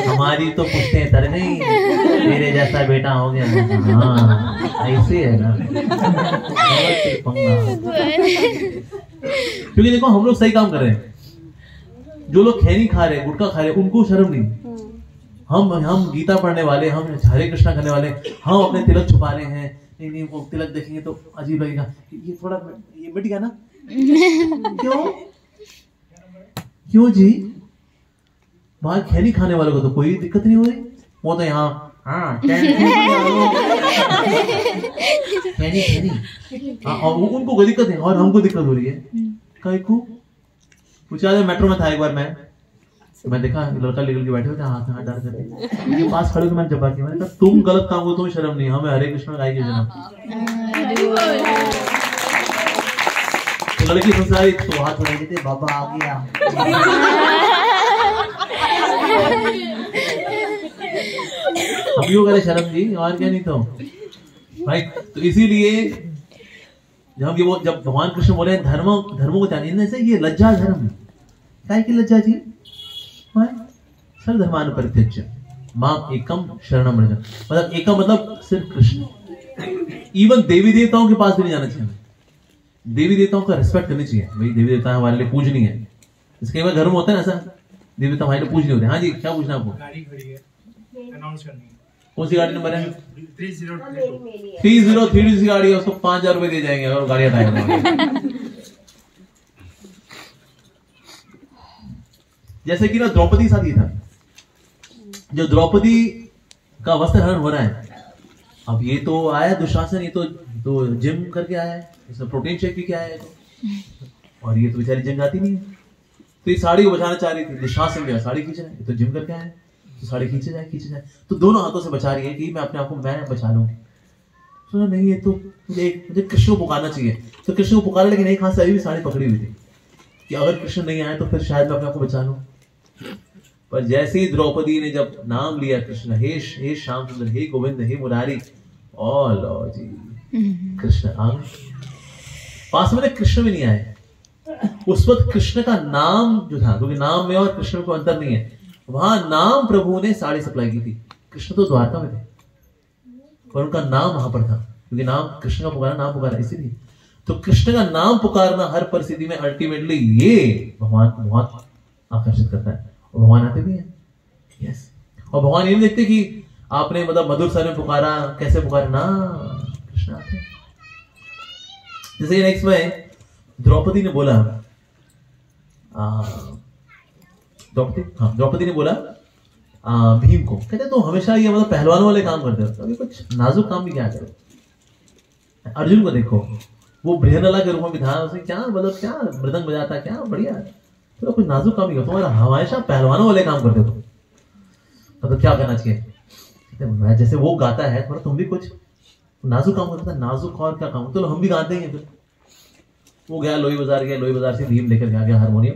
Speaker 1: हमारी तो पुश्ते तर गई, मेरे जैसा बेटा हो गया। हाँ ऐसे है ना, क्योंकि देखो हम लोग सही काम कर रहे हैं। जो लोग खैनी खा रहे, गुटखा खा रहे, उनको शर्म नहीं। हम गीता पढ़ने वाले, हम हरे कृष्णा करने वाले, हम अपने तिलक छुपा रहे हैं। नहीं वो तिलक देखेंगे तो अजीब लगेगा, ये थोड़ा ये मिट गया ना। क्यों जी? बाहर खैनी खाने वालों को तो कोई दिक्कत नहीं हो रही, वो तो यहाँ और उनको दिक्कत है और हमको दिक्कत हो रही है। कहीं को पूछा, मेट्रो में था एक बार मैं देखा लड़का निकल के बैठे हुए थे, हाथ डाल करके ये पास खड़े, मैंने जबा किया, मैंने कहा तुम गलत काम को तुम्हें शर्म नहीं, हमें हरे कृष्ण गाय के जन्म। तो लड़की फंसाई तो हाथ उठाए थे, बाबा आ गया। हम करे शर्म जी, और क्या नहीं तो भाई। तो इसीलिए जब भगवान कृष्ण बोले धर्मों को त्यागने से, ये लज्जा धर्म है। क्या की लज्जा जी? सर्वधर्मान् परित्यज्य माम एकम शरणम व्रज। मतलब एकम मतलब सिर्फ कृष्ण। इवन देवी देवताओं के पास भी नहीं जाना चाहिए। देवी देवताओं का रिस्पेक्ट करनी चाहिए। भाई देवी देवता हमारे लिए पूजनीय है। इसके बाद घर में होता है ना ऐसा, देवी देवता हमारे लिए पूजनीय होते हैं। हाँ जी, क्या पूछना आपको?
Speaker 4: गाड़ी खड़ी है, अनाउंस करनी है।
Speaker 1: कौन सी गाड़ी नंबर है?
Speaker 4: 3032।
Speaker 1: 3032 गाड़ी है, उसको 5000 रुपए दे जाएंगे अगर गाड़ी हटाएगा। जैसे कि ना द्रौपदी साथ ही था, जो द्रौपदी का वस्त्र हरण हो रहा है। अब ये तो आया दुशासन, ये तो जिम करके आया है, इसने प्रोटीन शेक पी के आया है और ये तो बेचारी जिम जाती नहीं है। तो ये साड़ी को बचाना चाह रही थी, दुशासन जो है साड़ी खींच रहा है, ये तो जिम करके आया है, तो साड़ी खींचे जाए, तो दोनों हाथों से बचा रही है कि मैं अपने आप को मैं बचा लूं। सुना नहीं, ये तो मुझे कृष्ण को पुकारना चाहिए। तो कृष्ण को पुकारा, लेकिन एक हाथ से अभी भी साड़ी पकड़ी हुई थी कि अगर कृष्ण नहीं आए तो फिर शायद मैं अपने आप को बचा लूं। पर जैसे ही द्रौपदी ने जब नाम लिया कृष्ण, हे श्याम सुंदर, हे गोविंद, हे मुरारी, और लो जी कृष्ण आ गए पास में। कृष्ण भी नहीं आए उस वक्त। कृष्ण का नाम जो था, क्योंकि नाम में और कृष्ण को अंतर नहीं है, वहां नाम प्रभु ने साड़ी सप्लाई की थी। कृष्ण तो द्वारका में थे पर उनका नाम वहां पर था, क्योंकि नाम कृष्ण का पुकारा, नाम पुकारा इसीलिए। तो कृष्ण का नाम पुकारना हर परिस्थिति में अल्टीमेटली ये भगवान को बहुत आकर्षित करता है, और भगवान आते भी हैं। यस, और भगवान ये नहीं देखते कि आपने मतलब मधुर स्वर में पुकारा, कैसे पुकारा ना, कृष्ण आते हैं। जैसे नेक्स्ट में द्रौपदी ने बोला, द्रौपदी ने बोला भीम को, कहते तो हमेशा ये मतलब पहलवानों वाले काम करते हो, अभी कुछ नाजुक काम भी क्या करो। अर्जुन को देखो, वो बृहनला के रूप में भी था, उसे क्या मतलब क्या मृदंग बजाता, क्या बढ़िया है, तो कुछ नाजुक काम ही करो। तुम्हारा हमेशा पहलवानों वाले काम करते हो, तो क्या करना चाहिए? मैं जैसे वो गाता है थोड़ा तुम भी कुछ नाजुक काम करता है, नाजुक और क्या काम, तो हम भी गाते हैं। फिर वो गया लोई बाजार गया, लोई बाजार से भीम लेकर गया हारमोनियम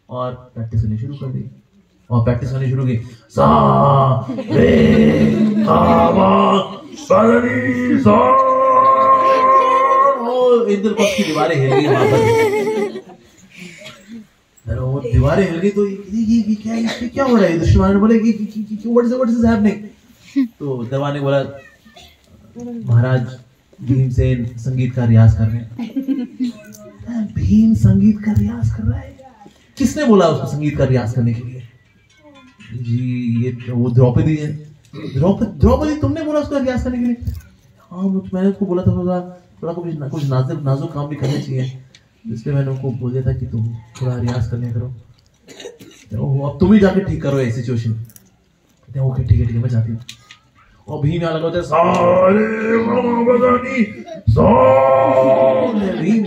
Speaker 1: और प्रैक्टिस करनी शुरू कर दी। और प्रैक्टिस करनी शुरू की, सा रे गा मा नी सा, और इंद्रप्रस्थ की दीवारें हिल गई वहां पर। वो दीवारें हिल गई तो ये क्या है, इसमें क्या हो रहा है? दुश्मन ने बोले कि व्हाट इज हैपनिंग? तो दरबार ने बोला महाराज भीमसेन संगीत का रियाज कर रहे हैं। भीम संगीत का रियाज कर रहा है? किसने बोला उसको संगीत का रियाज करने के लिए? जी ये वो द्रौपदी है। द्रौपदी तुमने बोला उसका रियाज करने के लिए? हाँ मैंने उसको बोला था थोड़ा कुछ नाजुक काम भी करने चाहिए, इसलिए मैंने उनको बोल दिया था कि तुम थोड़ा रियाज करने करो। अब तुम ही जाके ठीक करो ये सिचुएशन। ओके ठीक है मैं जाती हूँ। और भीम यहाँ लगा होता है सारे भीम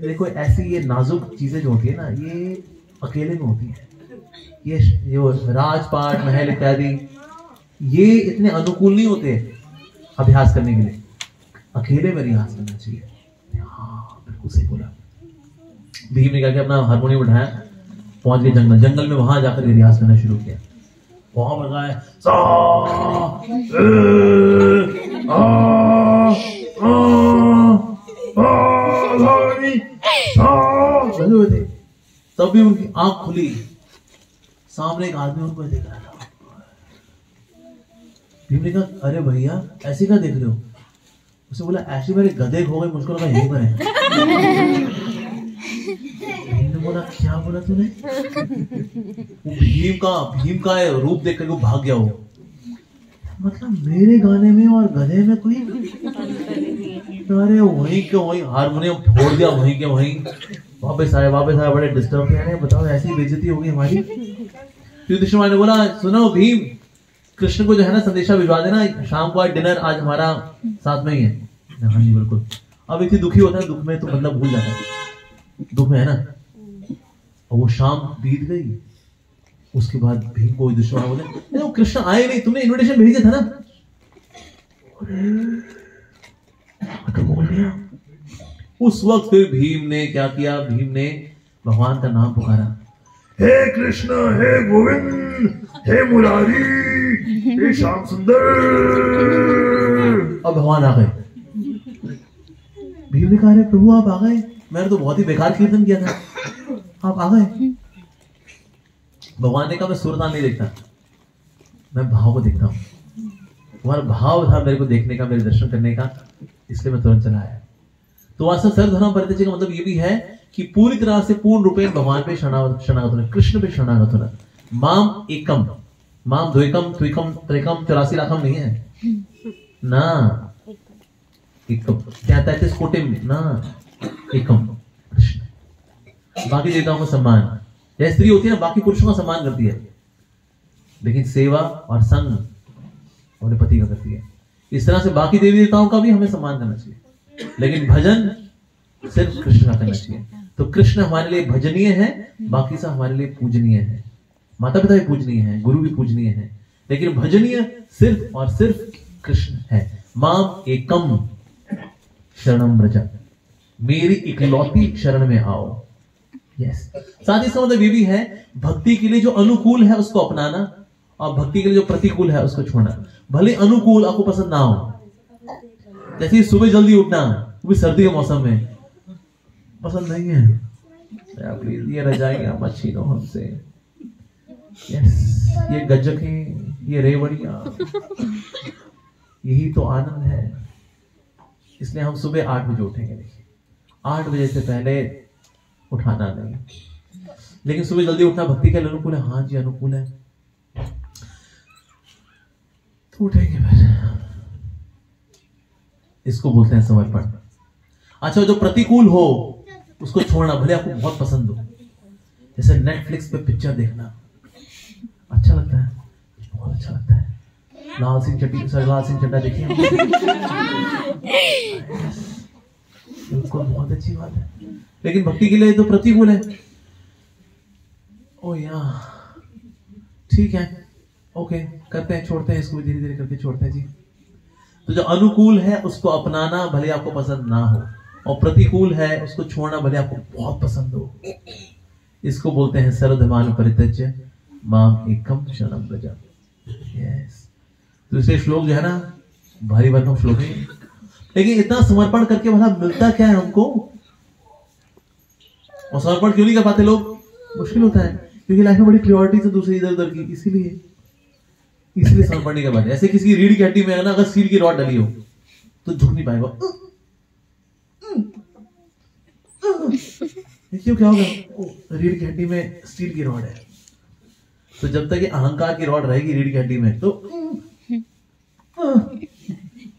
Speaker 1: देखो ऐसी ये नाजुक चीजें जो होती है ना, ये अकेले में होती है। ये जो राजपाट महल इत्यादि ये इतने अनुकूल नहीं होते अभ्यास करने के लिए, अकेले में रियाज करना चाहिए। हाँ बिल्कुल सही बोला। भीम ने क्या अपना हारमोनियम उठाया, पहुंच गए जंगल में, वहां जाकर रियाज करना शुरू किया। वहां लगाए सा तभी उनकी आंख खुली, सामने एक आदमी उनको देख रहा था। भीम ने कहा अरे भैया ऐसे क्या देख रहे हो? उसे बोला ऐसे मेरे गधे खो गए, मुझको लगा यहीं पर है। भीम ने बोला क्या बोला तूने? भीम का रूप देख करके वो भाग गया। वो मतलब मेरे गाने में और गधे में कोई, अरे वहीं के वहीं हारमोनियम फोड़ दिया, वहीं के वहीं वापस आए बड़े डिस्टर्ब किया। बताओ ऐसी बेइज्जती होगी हमारी। युधिष्ठिर ने बोला सुनो भीम, कृष्ण को जो है ना संदेशा भिजवा देना, शाम को आज डिनर आज हमारा साथ में ही है। हाँ जी बिल्कुल। अब इतनी दुखी होता है, दुख में तो मतलब भूल जाता है, दुख में है ना। और वो शाम बीत गई, उसके बाद भीम को युधिष्ठिर बोले वो कृष्ण आए नहीं, तुमने इनविटेशन भेजा था ना? तो बोल दिया। उस वक्त फिर भीम ने क्या किया? भीम ने भगवान का नाम पुकारा, हे कृष्ण, हे गोविंद, हे मुरारी, हे श्याम सुंदर। अब भगवान आ गए। भीम ने कहा अरे प्रभु आप आ गए, मैंने तो बहुत ही बेकार कीर्तन किया था, आप आ गए। भगवान ने कहा मैं सूरताल नहीं देखता, मैं भाव को देखता हूँ। तुम्हारा भाव था मेरे को देखने का, मेरे दर्शन करने का, इसलिए मैं तुरंत चला आया। तो वास्तव सर्वधर्म परित्यज्य का मतलब ये भी है कि पूरी तरह से पूर्ण रूपेण भगवान पे शरणागत होना, कृष्ण पे शरणागत होना। माम एकम, माम द्वैकम त्रिकम त्रिकम 84 लाखम नहीं है ना, एकम 33 कोटि ना, एकम कृष्ण। बाकी देवताओं का सम्मान, जैसे स्त्री होती है ना बाकी पुरुषों का सम्मान करती है, लेकिन सेवा और संग अपने पति का करती है। इस तरह से बाकी देवी देवताओं का भी हमें सम्मान करना चाहिए, लेकिन भजन सिर्फ कृष्ण का करना चाहिए। तो कृष्ण हमारे लिए भजनीय है, बाकी सब हमारे लिए पूजनीय है। माता पिता भी पूजनीय है, गुरु भी पूजनीय है, लेकिन भजनीय सिर्फ और सिर्फ कृष्ण है। माम एकम शरणम व्रज, मेरी इकलौती शरण में आओ। यस। साथ ही इसका मतलब ये भी है भक्ति के लिए जो अनुकूल है उसको अपनाना, और भक्ति के लिए जो प्रतिकूल है उसको छोड़ना। भले अनुकूल आपको पसंद ना हो, जैसे सुबह जल्दी उठना, वो भी सर्दी के मौसम में पसंद नहीं है, प्लीज ये रजाइयां मत छीनो हमसे। यस, ये गज्जके, ये रेवड़ियां, यही तो आनंद है। इसलिए हम सुबह 8 बजे उठेंगे। देखिए 8 बजे से पहले उठाना नहीं, लेकिन सुबह जल्दी उठना भक्ति के लिए अनुकूल है। हाँ जी अनुकूल है, तो उठेंगे फिर। इसको बोलते हैं समर्पण। अच्छा, जो प्रतिकूल हो उसको छोड़ना, भले आपको बहुत पसंद हो। जैसे नेटफ्लिक्स पे पिक्चर देखना अच्छा लगता है, बहुत अच्छा लगता है। लाल सिंह चड्ढा देखिए, बिल्कुल बहुत अच्छी बात है। लेकिन भक्ति के लिए तो प्रतिकूल है। ओ यार ठीक है, ओके करते हैं, छोड़ते हैं इसको, धीरे धीरे करके छोड़ते हैं जी। तो जो अनुकूल है उसको अपनाना भले आपको पसंद ना हो, और प्रतिकूल है उसको छोड़ना भले आपको बहुत पसंद हो। इसको बोलते हैं सर्वधर्मान परित्यज्य माम एकम शरणं व्रज। यस, तो इसलिए श्लोक जो है ना भारी भरकम श्लोक है, लेकिन इतना समर्पण करके भला मिलता क्या है हमको? और समर्पण क्यों नहीं कर पाते लोग? मुश्किल होता है, क्योंकि लाइफ में बड़ी प्रायोरिटी से दूसरी इधर उधर की, इसलिए समर्पण नहीं कर पाते। ऐसे किसी रीढ़ की हड्डी में है ना, अगर स्टील की रॉड डली हो तो झुक नहीं पाएगा। क्यों, क्या होगा? रीढ़ की हड्डी में स्टील की रॉड है, तो जब तक ये अहंकार की रॉड रहेगी रीढ़ की हड्डी में तो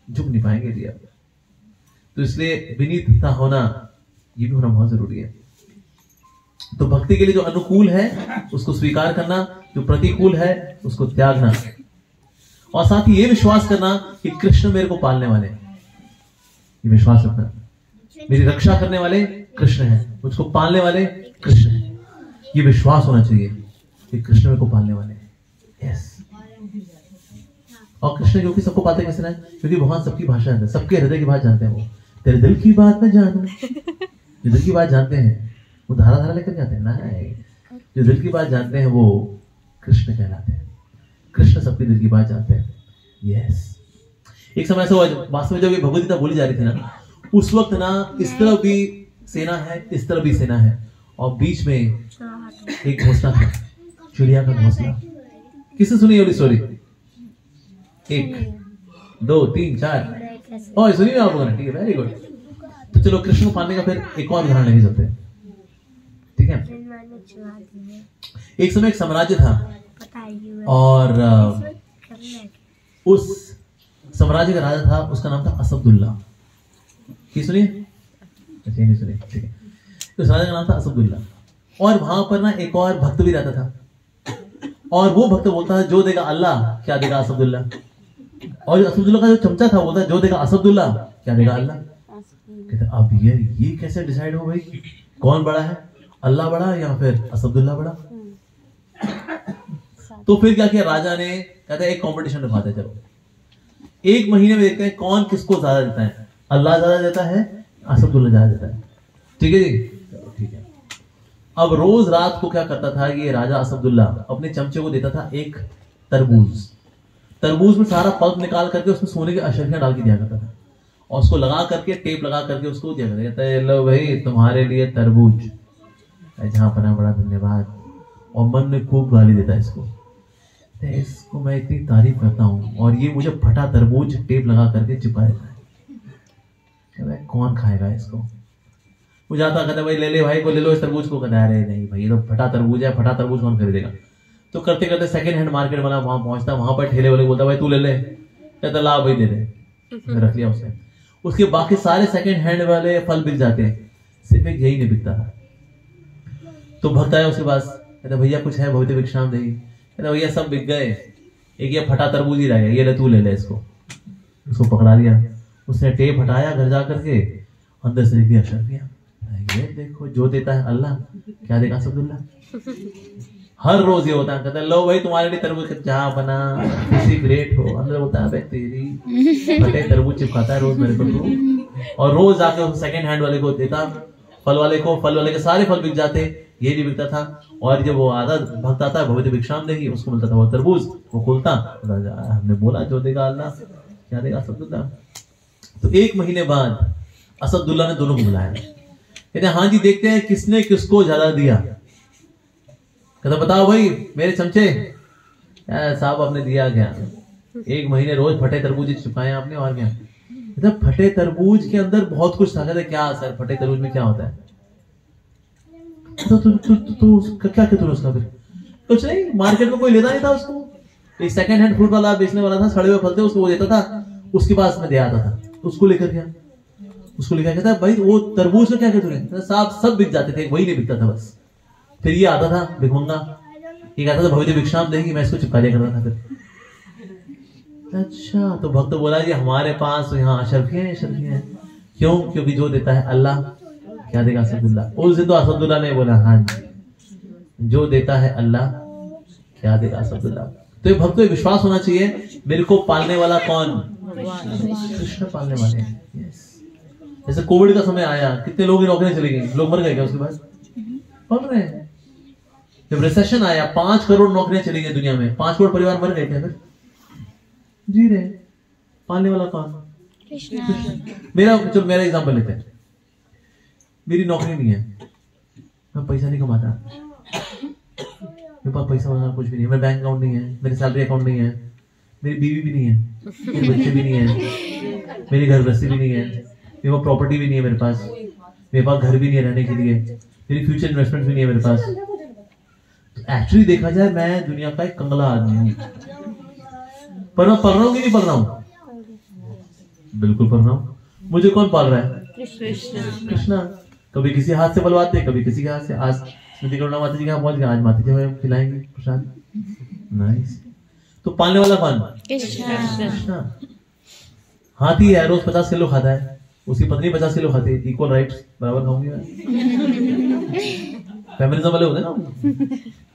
Speaker 1: झुक नहीं पाएंगे रिया। तो इसलिए विनीतता होना, ये भी होना बहुत जरूरी है। तो भक्ति के लिए जो अनुकूल है उसको स्वीकार करना, जो प्रतिकूल है उसको त्यागना, और साथ ही ये विश्वास करना कि कृष्ण मेरे को पालने वाले हैं। ये विश्वास रखना, मेरी रक्षा करने वाले कृष्ण हैं, मुझको पालने वाले कृष्ण हैं। ये विश्वास होना चाहिए कि कृष्ण मेरे को पालने वाले हैं। यस, और कृष्ण क्योंकि सबको पालते कैसे ना, क्योंकि भगवान सबकी भाषा जानते हैं, सबके हृदय की बात जानते हैं। वो तेरे दिल की बात मैं जानूं, जो दिल की बात जानते हैं वो धारा धारा लेकर जाते हैं ना, जो दिल की बात जानते हैं वो कृष्ण कहलाते हैं। कृष्ण सबके दिल की बात जानते हैं। यस, एक समय ऐसा हुआ, वास्तव में जब ये भगवद गीता बोली जा रही थी ना, उस वक्त ना इस तरफ भी सेना है, इस तरफ भी सेना है, और बीच में एक घोंसला था, चिड़िया का घोंसला। किसने सुनी ये स्टोरी? 1 2 3 4 और सुनिए आप लोगों ने, ठीक है, वेरी गुड। तो चलो कृष्ण को पालने का फिर एक और उदाहरण लेके चलते हैं, ठीक है। एक समय एक साम्राज्य था, और उस साम्राज्य का राजा था, उसका नाम था असदुल्ला। की सुनिए? अच्छा, नहीं सुनिए, ठीक है। तो उस राजा का नाम था असदुल्ला, और वहां पर ना एक और भक्त भी रहता था, और वो भक्त बोलता था जो देगा अल्लाह क्या देगा असदुल्ला, और असदुल्ला का जो चमचा था बोलता जो देगा असदुल्ला क्या देगा अल्लाह। कहते अब ये कैसे डिसाइड हो भाई, कौन बड़ा है, अल्लाह बड़ा या फिर असदुल्ला बड़ा? तो फिर क्या किया राजा ने, कहते एक कंपटीशन रखवाते हैं, चलो 1 महीने में देखते हैं कौन किसको ज्यादा देता है, अल्लाह ज्यादा देता है, असदुल्ला ज्यादा देता है। ठीक है जी, ठीक है। अब रोज रात को क्या करता था ये राजा असदुल्ला, अपने चमचे को देता था एक तरबूज, तरबूज में सारा पल्प निकाल करके उसमें सोने की अशर्फियां डाल के दिया करता था, और उसको लगा करके टेप लगा करके उसको दिया करता है, लो भाई तुम्हारे लिए तरबूज। जहां पना बड़ा धन्यवाद, और मन में खूब गाली देता है इसको मैं इतनी तारीफ करता हूँ, और ये मुझे फटा तरबूज टेप लगा करके चिपका देता है। कौन खाएगा इसको? वो जाता कहता भाई ले ले भाई को, ले लो इस तरबूज को। कहता अरे नहीं भाई ये तो फटा तरबूज है, फटा तरबूज कौन खरीदेगा? तो करते करते सेकंड हैंड मार्केट वाला वहां पहुंचता, वहां पर ठेले वाले बोलता भाई तू ले ले, कहता ला भाई दे दे, रख लिया उसने। उसके बाकी सारे सेकंड हैंड वाले फल बिक जाते हैं, सिर्फ एक यही नहीं बिकता था। तो भक्त आया उसके पास, कहता भैया कुछ है भविष्य भिक्षाम देगी? कहता भैया सब बिक गए, एक ये फटा तरबूज ही रह गया, ये ले तू ले ले इसको। उसको पकड़ा लिया, उसने टेप हटाया, घर जा करके अंदर से भी अशर्फियां, ये देखो जो देता है अल्लाह क्या देगा असदुल्ला। हर रोज ये होता है, कहता है लो भाई तुम्हारे लिए तरबूज जहाँ बना किसी ग्रेट हो, अंदर होता है तेरी फटे तरबूज चिपकाता है रोज मेरे को तू, और रोज आके सेकंड हैंड वाले को देता, फल वाले को, फल वाले के सारे फल बिक जाते, ये नहीं बिकता था। और जब वो आधा भक्त आता है भविष्य भिक्षाम देगी, उसको मिलता था वो तरबूज, वो खुलता, हमने बोला जो देगा अल्लाह क्या देगा असदुल्ला। तो 1 महीने बाद असदुल्ला ने दोनों को बुलाया, कहते हाँ जी देखते हैं किसने किसको ज्यादा दिया। कहता बताओ भाई मेरे चमचे, साहब आपने दिया क्या? 1 महीने रोज फटे तरबूज छुपाए आपने, और क्या? कहता फटे तरबूज के अंदर बहुत कुछ था। कहते क्या सर फटे तरबूज में क्या होता है? तो क्या कहते उसका? फिर कुछ नहीं, मार्केट में कोई लेता नहीं था उसको, एक सेकंड हैंड फ्रूट वाला बेचने वाला था, सड़े हुए फल थे उसको वो देता था, उसके पास में दे आता था, तो उसको लेकर गया, उसको लेकर कहता भाई वो तरबूज में क्या कहते हैं? साहब सब बिक जाते थे, वही नहीं बिकता था बस। फिर ये आता था भिखमंगा, ये कहता था भविष्य भिक्षाम देगी, मैं इसको चिपका दिया करता था। फिर अच्छा, तो भक्त बोला जी हमारे पास यहाँ अशर्फियां हैं। क्यों? क्योंकि जो देता है अल्लाह क्या देगा असदुल्ला। उस दिन तो असदुल्ला ने बोला हाँ जी, जो देता है अल्लाह क्या देगा असदुल्ला। तो ये भक्त को विश्वास होना चाहिए, मेरे को पालने वाला कौन? कृष्ण पालने वाले हैं। yes. जैसे कोविड का समय आया, कितने लोग नौकरियां चली गई, लोग मर गए क्या उसके बाद? मर रहे हैं। जब रिसेशन आया 5 करोड़ नौकरियां चली गई दुनिया में, 5 करोड़ परिवार मर गए क्या? फिर जी रहे, पालने वाला कौन? मेरा एग्जांपल लेते हैं, मेरी नौकरी नहीं है, मैं पैसा नहीं कमाता, मेरे पास पैसा वगैरह कुछ भी नहीं है, मेरा बैंक अकाउंट नहीं है, मेरी सैलरी अकाउंट नहीं है, मेरी बीवी भी नहीं है, मेरे बच्चे भी नहीं है, मेरी घर गृहस्थी भी नहीं है, मेरे पास प्रॉपर्टी भी नहीं है, मेरे पास घर भी नहीं है रहने के लिए, मेरी फ्यूचर इन्वेस्टमेंट भी नहीं है मेरे पास। तो एक्चुअली देखा जाए मैं दुनिया का एक कंगला आदमी हूँ। पर मैं पढ़ रहा हूँ कि नहीं पढ़ रहा हूँ? बिल्कुल पढ़ रहा हूँ। मुझे कौन पाल रहा है? कृष्णा। कभी किसी हाथ से बलवाते, कभी किसी के हाथ से। आज स्मृति करुणा माता जी के यहाँ पहुंच गए, आज माता जी हमें खिलाएंगे प्रसाद। नाइस। तो पालने वाला कौन? कृष्णा। हाथी है, रोज 50 किलो खाता है, उसकी पत्नी 50 किलो खाती है, इक्वल राइट्स, बराबर खाऊंगी मैं। फेमिनिज्म वाले होते ना,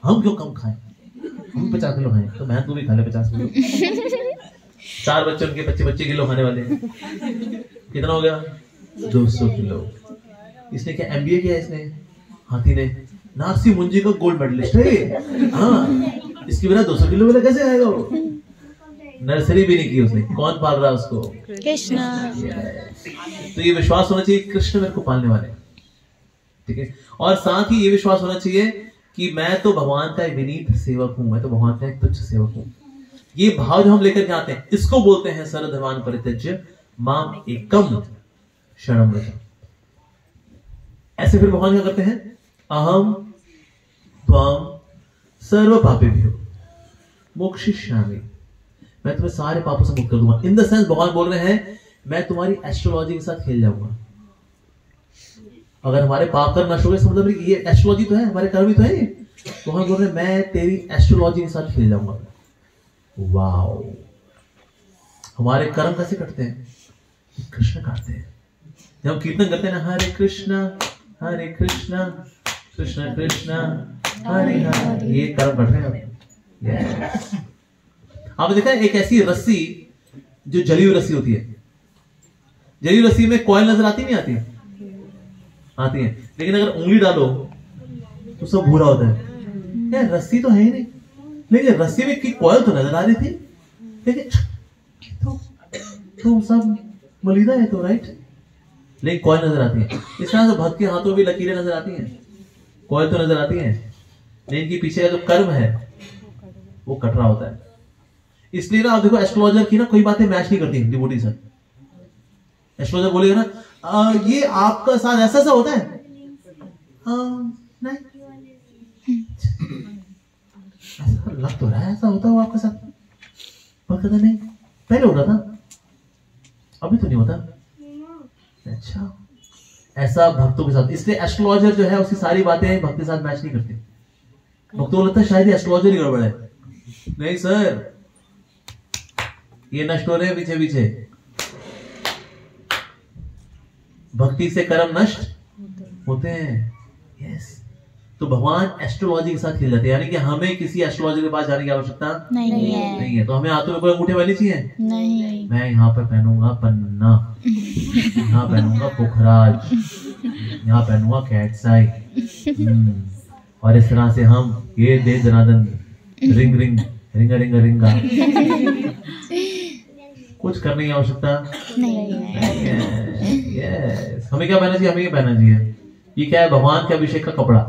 Speaker 1: हम क्यों कम खाएं, हम 50 किलो खाएं, तो मैं तू भी खा ले 50 किलो। 4 बच्चे, उनके बच्चे किलो खाने वाले हैं, कितना हो गया? 200 किलो। इसने क्या MBA किया? इसने हाथी ने नारसी मुंजी का गोल्ड मेडलिस्ट है। हाँ, इसकी बिना 200 किलो वाला कैसे आएगा वो? नर्सरी भी नहीं की उसने। कौन पाल रहा है उसको?
Speaker 3: कृष्णा।
Speaker 1: तो ये विश्वास होना चाहिए कृष्ण मेरे को पालने वाले, ठीक है। और साथ ही ये विश्वास होना चाहिए कि मैं तो भगवान का एक विनीत सेवक हूं, मैं तो भगवान का एक तुच्छ सेवक हूं। ये भाव जो हम लेकर के आते हैं, इसको बोलते हैं सर्वधर्मान् परित्यज्य माम एकम शरणं व्रज। ऐसे फिर भगवान क्या करते हैं? अहम त्वाम सर्व पापेभ्यो मोक्षयिष्यामि, मैं तुम्हें सारे पापों से मुक्त कर दूंगा। इन द सेंस भगवान बोल रहे हैं मैं तुम्हारी एस्ट्रोलॉजी के साथ खेल जाऊंगा। अगर हमारे पाप कर्म नष्ट हो गए, मतलब ये एस्ट्रोलॉजी तो है, हमारे कर्म भी तो है। भगवान बोल रहे हैं मैं तेरी एस्ट्रोलॉजी के साथ खेल जाऊंगा। वाओ, हमारे कर्म कैसे कटते हैं? कृष्ण काटते हैं। जब हम कीर्तन करते हैं ना, हरे कृष्णा कृष्ण कृष्ण हरे हरे, ये कर्म कट रहे हैं। आपने देखा है एक ऐसी रस्सी जो जली हुई रस्सी होती है, जली हुई रस्सी में कॉइल नजर आती नहीं आती? आती है, लेकिन अगर उंगली डालो तो सब भूरा होता है। यार रस्सी तो है ही नहीं, लेकिन रस्सी में की कॉइल तो नजर आ रही थी, लेकिन तो सब मलिदा है तो, राइट, लेकिन कॉइल नजर आती है। इस तरह से भक्त के हाथों में लकीरें नजर आती हैं, कॉइल तो नजर आती है, लेकिन इनके पीछे का जो कर्म है वो कट रहा होता है। इसलिए ना आप देखो एस्ट्रोलॉजर की ना कोई बातें मैच नहीं करती डिवोटी से। एस्ट्रोलॉजर बोलेगा ना ये आपका साथ ऐसा ऐसा होता है, नहीं ऐसा लग तो रहा है ऐसा होता हो आपके साथ, पर कहता नहीं पहले होता था, अभी तो नहीं होता। अच्छा, ऐसा भक्तों के साथ। इसलिए एस्ट्रोलॉजर जो है उसकी सारी बातें भक्त के साथ मैच नहीं करती। भक्तों को लगता है शायद एस्ट्रोलॉजर ही गड़बड़ है। नहीं सर, ये नष्ट हो रहे हैं पीछे पीछे। भक्ति से कर्म नष्ट होते हैं। यस, तो भगवान एस्ट्रोलॉजी के साथ खेल जाते हैं, यानी कि हमें किसी एस्ट्रोलॉजर के पास जाने की आवश्यकता नहीं है। तो हमें हाथों में कोई अंगूठे वाली चाहिए? नहीं। मैं यहाँ पर पहनूंगा पन्ना, यहाँ पहनूंगा पुखराज, यहाँ पहनूंगा कैटसाई, और इस तरह से हम ये दे दनादन रिंग रिंग रिंगा रिंगा रिंगा कुछ करने की आवश्यकता नहीं है। यस, हमें क्या पहनना चाहिए? हमें ये पहनना चाहिए, ये क्या है? भगवान के अभिषेक का कपड़ा,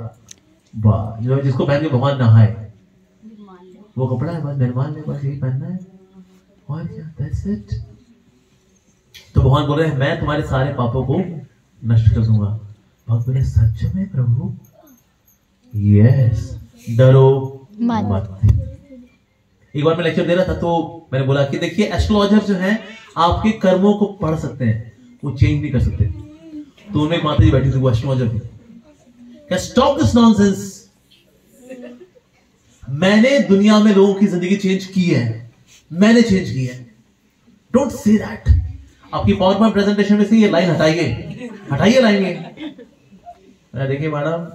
Speaker 1: जो जिसको पहन के भगवान नहाए वो कपड़ा है, बस निर्माण में बस यही पहनना है, और क्या? That's it. तो भगवान बोल रहे हैं मैं तुम्हारे सारे पापों को नष्ट कर दूंगा। भक्त बोले सच में प्रभु? यस, डरो मत। एक बार मैं लेक्चर दे रहा था तो मैंने बोला कि देखिए एस्ट्रोलॉजर जो है आपके कर्मों को पढ़ सकते हैं, वो चेंज नहीं कर सकते। तो उनमें एक माता जी बैठी थी, वो एस्ट्रोलॉजर थी। क्या स्टॉप दिस नॉनसेंस, मैंने दुनिया में लोगों की जिंदगी चेंज की है, मैंने चेंज की है, डोंट से दैट। आपकी पावर पॉइंट प्रेजेंटेशन में से ये लाइन हटाइए, हटाइए लाइन ये। देखिए मैडम,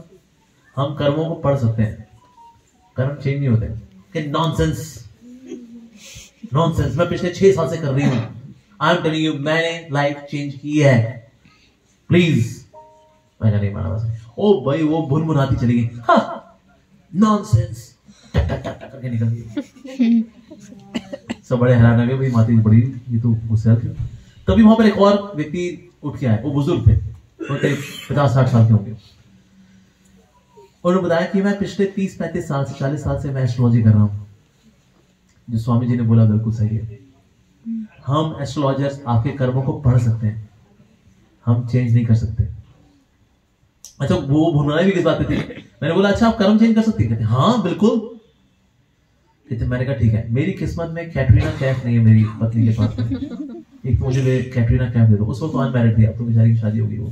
Speaker 1: हम कर्मों को पढ़ सकते हैं, कर्म चेंज नहीं होते। कि नॉनसेंस, नॉनसेंस, मैं पिछले 6 साल से कर रही हूं। आई एम टेलिंग यू, मैंने लाइफ चेंज की है, प्लीज। मैंने नहीं माना बस। ओ भाई वो भुनभुनाती चली गई, नॉनसेंस, टक टक टक करके निकल गई। सब बड़े हैरान हो गए, भाई माती बड़ी, ये तो गुस्सा क्यों। तभी वहां पर एक और व्यक्ति उठ के आए, वो बुजुर्ग थे, वो 50-60 साल के होंगे। उन्होंने बताया कि मैं पिछले 30-35 साल से 40 साल से मैं एस्ट्रोलॉजी कर रहा हूं। जो स्वामी जी ने बोला बिल्कुल सही है। हम एस्ट्रोलॉजर्स आपके कर्मों को पढ़ सकते हैं, हम चेंज नहीं कर सकते। अच्छा, वो भुनाई भी किस बात पे थी? मैंने बोला अच्छा आप कर्म चेंज कर सकती हैं? कहते हाँ बिल्कुल। कहते मैंने कहा ठीक है, मेरी किस्मत में कैटरीना कैफ नहीं है मेरी पत्नी के पास में। एक तो मुझे कैटरीना कैफ दे दो। उस वक्त तो अनमैरिड थी, अब तो बेचारी की शादी होगी। वो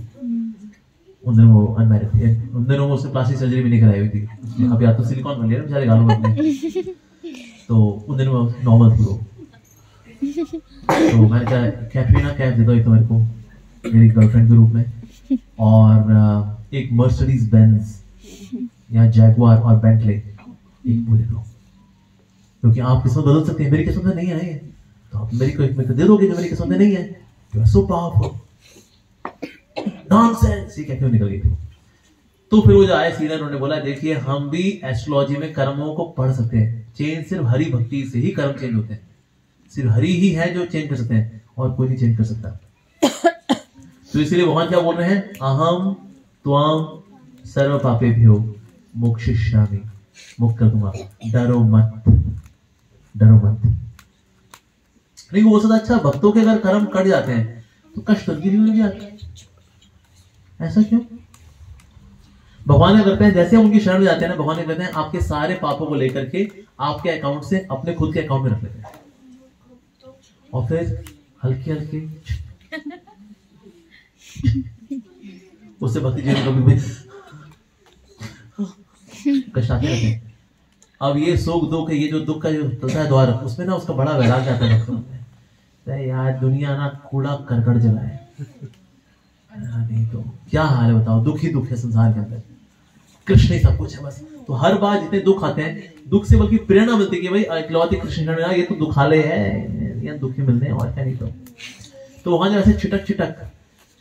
Speaker 1: उन दिनों वो अनमैरिड थी, उन दिनों वो उसने प्लास्टिक सर्जरी भी नहीं कराई हुई थी। अब या तो सिलिकॉन बन लिया बेचारे गालों में अपने, तो उन दिनों वो नॉर्मल थी वो। तो मैंने कहा कैटरीना कैफ दे दो एक तो मेरे को मेरी गर्लफ्रेंड के रूप में, और एक मर्सिडीज बेंज या जैगुआर और बेंटले एक पूरे दो, क्योंकि आप किस्मत बदल सकते हैं। मेरी किस्मत में नहीं है तो आप मेरी को दे दोगे जो मेरी किस्मत में नहीं है। You are so powerful. Nonsense, ये क्यों निकल गई थी। तो फिर वो जो आए सीनियर, उन्होंने बोला देखिए हम भी एस्ट्रोलॉजी में कर्मों को पढ़ सकते हैं। चेंज सिर्फ हरि भक्ति से ही कर्म चेंज होते हैं, सिर्फ हरि ही है जो चेंज कर सकते हैं, और कोई नहीं चेंज कर सकता। तो इसलिए भगवान क्या बोल रहे हैं? अहम त्वाम सर्व पापेभ्यो मोक्षयिष्यामि, मुक्त कर दूंगा, डरो मत, डरो मत। नहीं वो सदा अच्छा, भक्तों के अगर कर्म कट जाते हैं तो कष्ट उनकी नहीं लग जाता। ऐसा क्यों? भगवान ने करते हैं जैसे हम उनकी शरण में जाते हैं ना, भगवान ने कहते हैं आपके सारे पापों को लेकर के आपके अकाउंट से अपने खुद के अकाउंट में रख लेते हैं, और फिर हल्के हल्के उससे भक्ति जीवन कभी कष्ट आते रहते हैं। अब ये सुख दुख, ये जो दुख का जो चलता है द्वार, उसमें ना उसका बड़ा वैराग आता है। यार दुनिया ना कूड़ा करकट जगह है, नहीं तो क्या हाल है बताओ, दुख ही दुख है संसार के अंदर, कृष्ण ही सब कुछ है बस। तो हर बार जितने दुख आते हैं, दुख से बल्कि प्रेरणा मिलती है कि भाई इकलौती कृष्ण, ये तो दुखालय है, ये दुखी मिलने हैं और क्या नहीं। तो वहां जैसे छिटक छिटक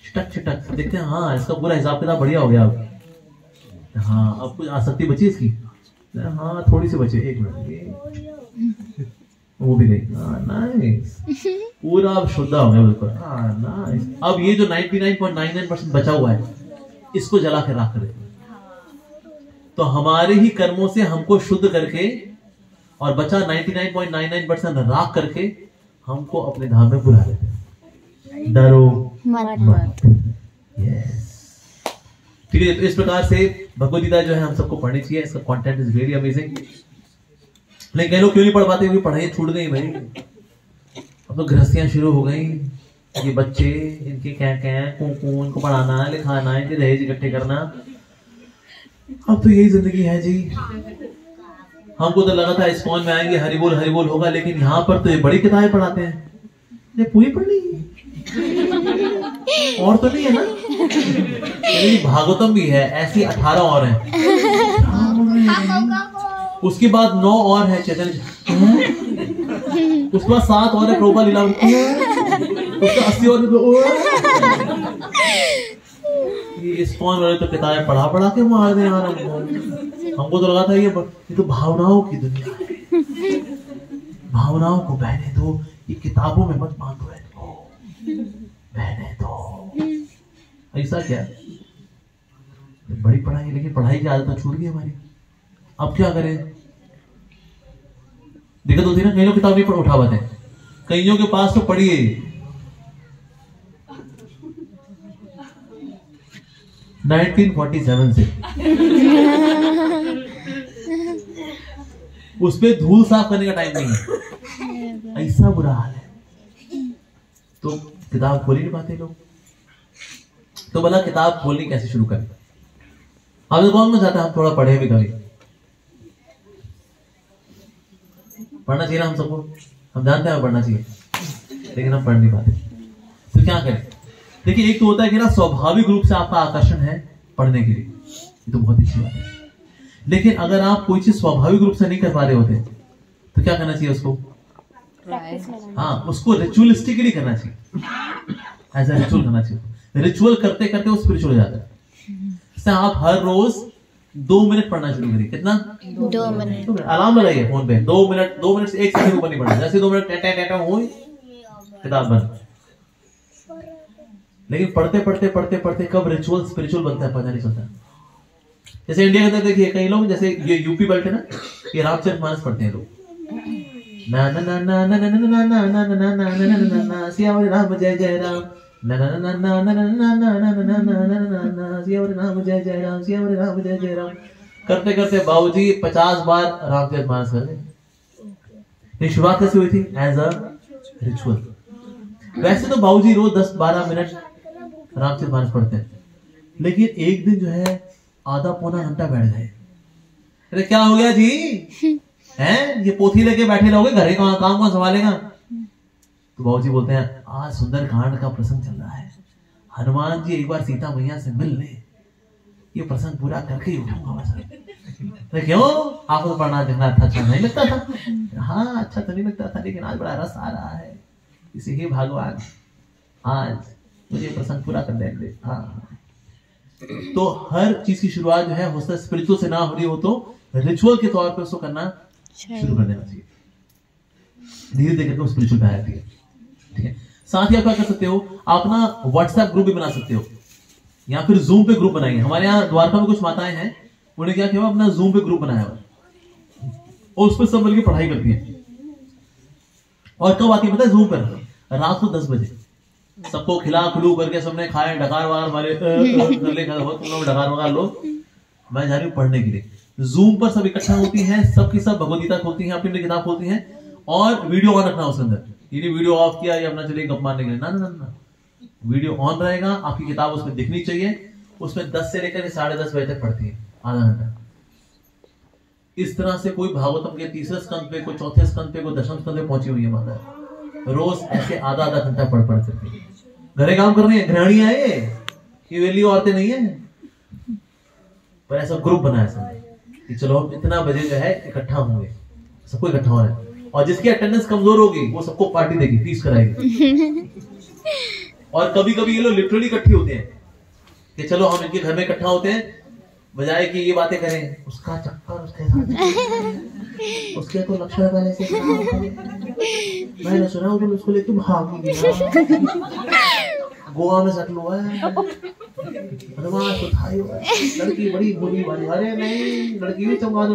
Speaker 1: छिटक छिटक देखते हैं, हाँ इसका पूरा हिसाब किताब बढ़िया हो गया अब। हाँ अब कुछ आसक्ति बची इसकी, हाँ थोड़ी सी बची, 1 मिनट वो भी गई। हाँ नाइस, पूरा अब शुद्ध हो गया बिल्कुल। हाँ नाइस। अब ये जो 99.99% बचा हुआ है, इसको जला के राख कर देते हैं। तो हमारे ही कर्मों से हमको शुद्ध करके और बचा 99.99% राख करके हमको अपने धाम में बुला लेते हैं। डरो मत। यस, ठीक है। तो इस प्रकार से भगवद गीता जो है हम सबको पढ़नी चाहिए। इसका कंटेंट इज वेरी अमेजिंग। लेकिन कई लोग क्यों नहीं पढ़ पाते? क्योंकि पढ़ाई छूट गई भाई। अब तो गृहस्थियां शुरू हो गई, ये बच्चे इनके क्या क्या कूकू, इनको पढ़ाना लिखाना, इनके दहेज इकट्ठे करना। अब तो यही जिंदगी है जी। हमको तो लगा था इस्कॉन में आएंगे हरि बोल होगा, लेकिन यहाँ पर तो ये बड़ी किताबें पढ़ाते हैं। ये पूरी पढ़नी और तो नहीं है ना? भागवतम भी है, ऐसी 18 और हैं। उसके बाद 9 और है चैतन्य, उसके बाद 7 और है प्रभुपाद लीला, उसका 80 और इस्कॉन वाले तो किताबें पढ़ा के मार दे यार हमको तो लगा था ये तो भावनाओं की दुनिया है, भावनाओं को बहने दो, ये किताबों में मत बांधो, बहने दो। ऐसा क्या बड़ी पढ़ाई, लेकिन पढ़ाई की आदत तो छूट गई हमारी। अब क्या करें? देखो तो ना, कईयों किताब नहीं पढ़ उठा पाते, कईयों के पास तो पढ़ी है 1947 से उस पे धूल साफ करने का टाइम नहीं है, ऐसा बुरा हाल है। तो किताब खोल ही नहीं पाते लोग। तो भला किताब खोलनी कैसे शुरू करें? आप तो कौन में चाहता है हम थोड़ा पढ़े भी कभी? पढ़ना चाहिए ना हम सबको, हम जानते हैं पढ़ना चाहिए, लेकिन हम पढ़ नहीं पाते। तो क्या करें? देखिए, एक तो होता है कि ना स्वाभाविक रूप से आपका आकर्षण है पढ़ने के लिए, ये तो बहुत अच्छी बात है। लेकिन अगर आप कोई चीज स्वाभाविक रूप से नहीं कर पा रहे होते तो क्या करना चाहिए? उसको हाँ, उसको रिचुअलिस्टिकली करना चाहिए, एज अ रिचुअल करना चाहिए। रिचुअल करते करते वो स्पिरिचुअल हो जाता है। जैसे आप हर रोज 2 मिनट पढ़ना शुरू करिए। कितना?
Speaker 3: 2 मिनट।
Speaker 1: अलार्म लगाइए फोन पे, 2 मिनट से 1 सेकंड ऊपर नहीं पढ़ना। जैसे 2 मिनट टेटा हो किताब बंद। लेकिन पढ़ते पढ़ते पढ़ते पढ़ते कब रिचुअल स्पिरिचुअल बनता है पता नहीं चलता। जैसे इंडिया के अंदर देखिए कई लोग, जैसे ये यूपी बेल्ट है ना, ये रामचरितमानस पढ़ते हैं लोग, ना ना ना ना ना ना ना ना ना ना ना ना ना ना ना सियावर राम जय जय राम, ना ना ना ना ना ना ना ना ना ना ना ना ना सियावर राम जय जय राम, सियावर राम जय जय राम करते करते बाबूजी 50 बार रामचरितमानस कर ले। ये शुरुआत कैसे हुई थी? As a ritual. वैसे तो बाबूजी रोज 10-12 मिनट रामचरितमानस पढ़ते हैं, लेकिन एक दिन जो है आधा पौना घंटा बैठ गए। अरे क्या हो गया जी, हैं ये पोथी लेके बैठे रहोगे, घर का काम कौन संभालेगा? तो बाबूजी बोलते हैं आज सुंदरकांड का प्रसंग चल रहा है, हनुमान जी एक बार सीता मैया से मिल ले, ये प्रसंग पूरा करके ही उठाऊंगा बस। तो क्यों, आपको पढ़ना देखना अच्छा नहीं लगता था? हाँ अच्छा तो नहीं लगता था, लेकिन आज बड़ा रस आ रहा है, इसे ही भगवान आज मुझे प्रसंग पूरा कर देंगे। हाँ, तो हर चीज की शुरुआत जो है हो सकता है स्पिरिचुअल से ना हो रही हो तो रिचुअल के तौर पर उसको करना शुरू कर देना चाहिए। धीरे धीरे करके स्पिरिचुअल पे आ जाती है। ठीक है, साथ ही आप क्या कर सकते हो, आप ना व्हाट्सएप ग्रुप भी बना सकते हो, या फिर जूम पे ग्रुप बनाएंगे। हमारे यहाँ द्वारका में कुछ माताएं हैं, उन्हें क्या किया, अपना जूम पे ग्रुप बनाया हुआ और उस पर सब मिलकर पढ़ाई करती है। और कब आती है पता है? जूम पर रात को 10 बजे सबको खिला खिलू करके सबने खाए, डकार वकार मारे, तुम लोग डकार वकार लो, मैं जा रही हूँ पढ़ने के लिए। जूम पर सब इकट्ठा होती हैं, सबकी सब भगवदगीता खोलती हैं, अपनी किताब खोलती हैं, और वीडियो ऑन रखना उसके अंदर। ये वीडियो ऑफ किया या अपना चलिए गप मारने के लिए, ना ना ना, वीडियो ऑन रहेगा, आपकी किताब उसमें दिखनी चाहिए। उसमें 10 से लेकर 10:30 बजे तक पढ़ती है, आधा घंटा। इस तरह से कोई भागवतम के 3रे स्कंद पे, कोई 4थे स्कंद पे, कोई 10वें स्कंद पे पहुंची हुई है माता, रोज ऐसे आधा घंटा पढ़ करके घरे काम कर रही है। गृहणी है ये वेली औरतें नहीं है, पर ऐसा ग्रुप बनाया सब कि चलो हम इतना बजे जो है इकट्ठा होंगे, सबको इकट्ठा होना है, और जिसकी अटेंडेंस कमजोर होगी वो सबको पार्टी देगी, फीस कराएगी। और कभी कभी ये लोग लिटरली इकट्ठे होते हैं कि चलो हम इनके घर में इकट्ठा होते हैं, बजाय कि ये बातें करें उसका चक्कर उसके साथ उसके तो लक्षण पहले से मैंने सुना वो उसको लेके भाग गया, गोवा में सेटल हुआ है, बदमाश उठाई हुआ है, लड़की बड़ी बुरी वाली, अरे नहीं लड़की भी चमका दो,